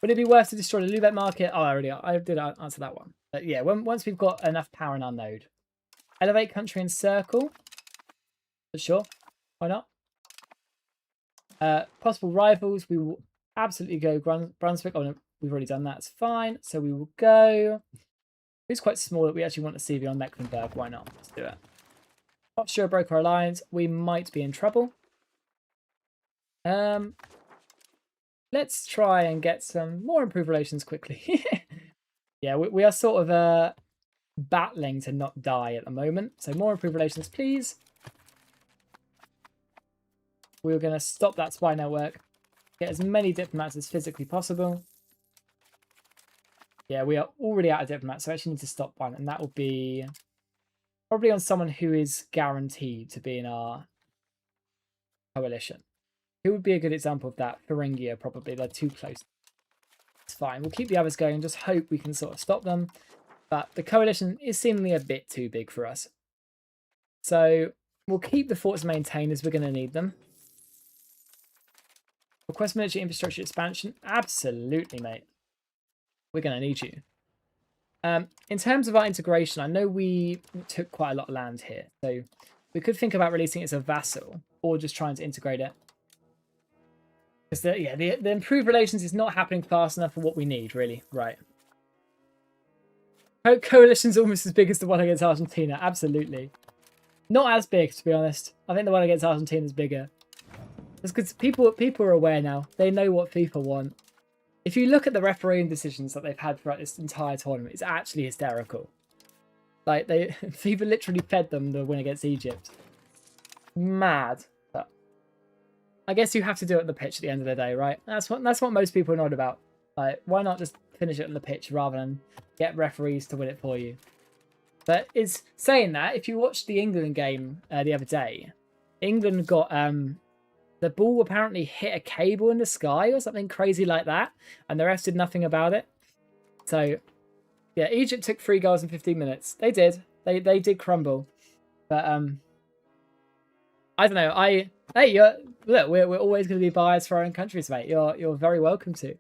Would it be worth to destroy the Lübeck market? Oh, I did answer that one. But yeah, once we've got enough power in our node. Elevate country and circle. For sure. Why not? Possible rivals. We will absolutely go Brunswick. Oh no, we've already done that. It's fine. So we will go. It's quite small that we actually want to see beyond Mecklenburg. Why not? Let's do it. Austria broke our alliance. We might be in trouble. Let's try and get some more improved relations quickly. Yeah, we are sort of battling to not die at the moment. So more improved relations, please. We're going to stop that spy network. Get as many diplomats as physically possible. Yeah, we are already out of diplomats, so I actually need to stop one. And that will be probably on someone who is guaranteed to be in our coalition. Who would be a good example of that? Thuringia, probably. They're too close. It's fine. We'll keep the others going and just hope we can sort of stop them. But the coalition is seemingly a bit too big for us. So we'll keep the forts maintained as we're going to need them. Request military infrastructure expansion. Absolutely, mate. We're going to need you. In terms of our integration, I know we took quite a lot of land here. So we could think about releasing it as a vassal or just trying to integrate it. Because the improved relations is not happening fast enough for what we need, really. Right. Coalition's almost as big as the one against Argentina. Absolutely. Not as big, to be honest. I think the one against Argentina is bigger. It's because people are aware now. They know what FIFA want. If you look at the refereeing decisions that they've had throughout this entire tournament, it's actually hysterical. Like, FIFA literally fed them the win against Egypt. Mad. But I guess you have to do it on the pitch at the end of the day, right? That's what most people are not about. Like, why not just finish it on the pitch rather than get referees to win it for you? But it's saying that, if you watched the England game the other day, England got the ball apparently hit a cable in the sky or something crazy like that, and the refs did nothing about it. So yeah, Egypt took 3 goals in 15 minutes. They did. They did crumble. But I don't know. Look, we're always going to be biased for our own countries, mate. You're very welcome to.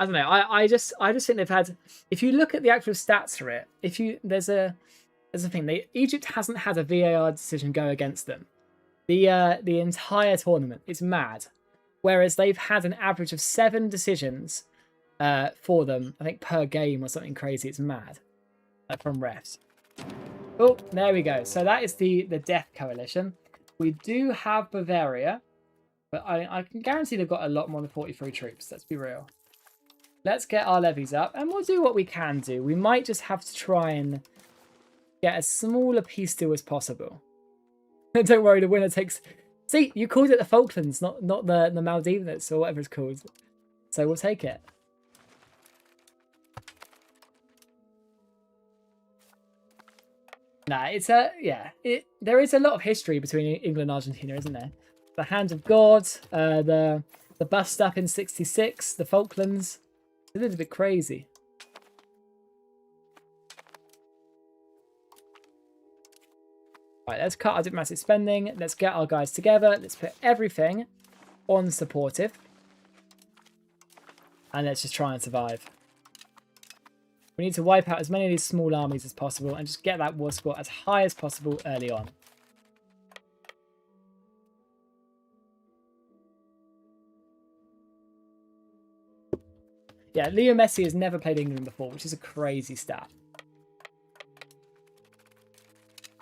I don't know. I just think they've had. If you look at the actual stats for it, there's a thing. Egypt hasn't had a VAR decision go against them. The entire tournament. It's mad. Whereas they've had an average of 7 decisions for them, I think, per game or something crazy. It's mad. From refs. Oh, there we go. So that is the Death Coalition. We do have Bavaria, but I can guarantee they've got a lot more than 43 troops. Let's be real. Let's get our levies up, and we'll do what we can do. We might just have to try and get as small a peace deal as possible. Don't worry, the winner takes... See, you called it the Falklands, not the Maldives or whatever it's called. So we'll take it. Nah, it's there is a lot of history between England and Argentina, isn't there? The Hand of God, the bust up in '66, the Falklands. It's a little bit crazy. Right, let's cut our diplomatic spending. Let's get our guys together. Let's put everything on supportive. And let's just try and survive. We need to wipe out as many of these small armies as possible and just get that war score as high as possible early on. Yeah, Leo Messi has never played England before, which is a crazy stat.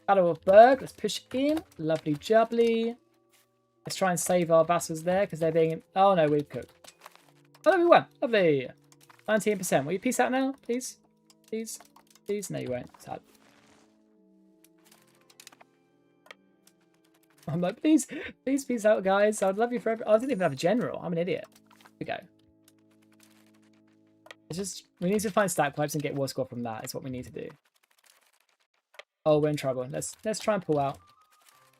Battle of Berg, let's push in. Lovely jubbly. Let's try and save our vassals there because they're being... Oh no, we've cooked. Oh no, we won. Lovely. 19%. Will you peace out now, please? Please? Please? No, you won't. Sad. I'm like, please peace out, guys. I'd love you forever. Oh, I didn't even have a general. I'm an idiot. Here we go. It's just, we need to find stack pipes and get war score from that. Is what we need to do. Oh, we're in trouble. Let's try and pull out.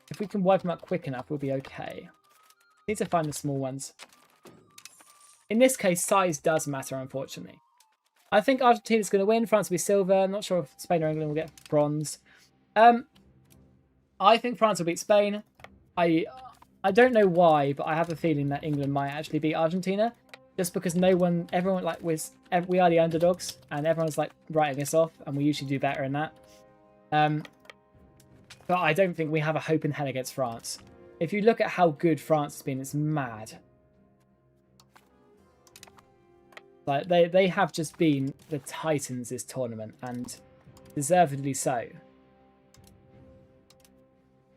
If we can wipe them out quick enough, we'll be okay. Need to find the small ones. In this case, size does matter, unfortunately. I think Argentina's going to win. France will be silver. I'm not sure if Spain or England will get bronze. I think France will beat Spain. I don't know why, but I have a feeling that England might actually beat Argentina. Just because everyone like we are the underdogs, and everyone's like writing us off, and we usually do better in that. But I don't think we have a hope in hell against France. If you look at how good France has been, it's mad. Like they have just been the titans this tournament, and deservedly so.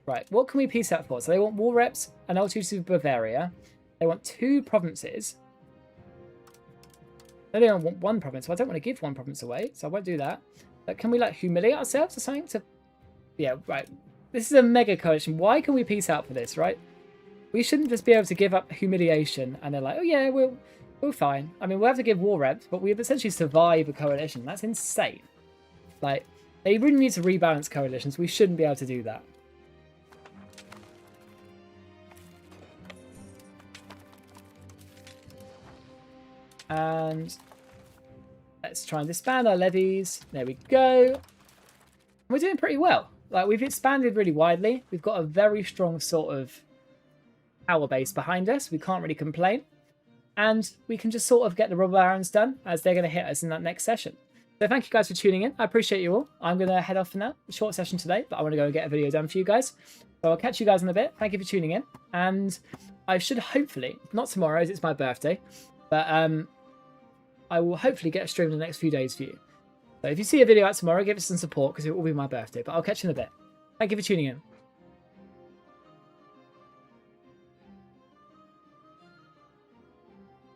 Right, what can we peace out for? So they want war reps and altitude of Bavaria. They want 2 provinces. They don't want 1 province, so I don't want to give 1 province away, so I won't do that. But can we like humiliate ourselves or something to... Yeah, right. This is a mega coalition. Why can we peace out for this, right? We shouldn't just be able to give up humiliation and they're like, oh yeah, we're fine. I mean, we'll have to give war reps, but we've essentially survived a coalition. That's insane. Like, they really need to rebalance coalitions. We shouldn't be able to do that. And let's try and disband our levies. There we go. We're doing pretty well. Like, we've expanded really widely. We've got a very strong sort of power base behind us. We can't really complain. And we can just sort of get the robber barons done as they're going to hit us in that next session. So thank you guys for tuning in. I appreciate you all. I'm going to head off for now. A short session today, but I want to go and get a video done for you guys. So I'll catch you guys in a bit. Thank you for tuning in. And I should hopefully, not tomorrow as it's my birthday, but I will hopefully get a stream in the next few days for you. So if you see a video out tomorrow, give it some support because it will be my birthday. But I'll catch you in a bit. Thank you for tuning in.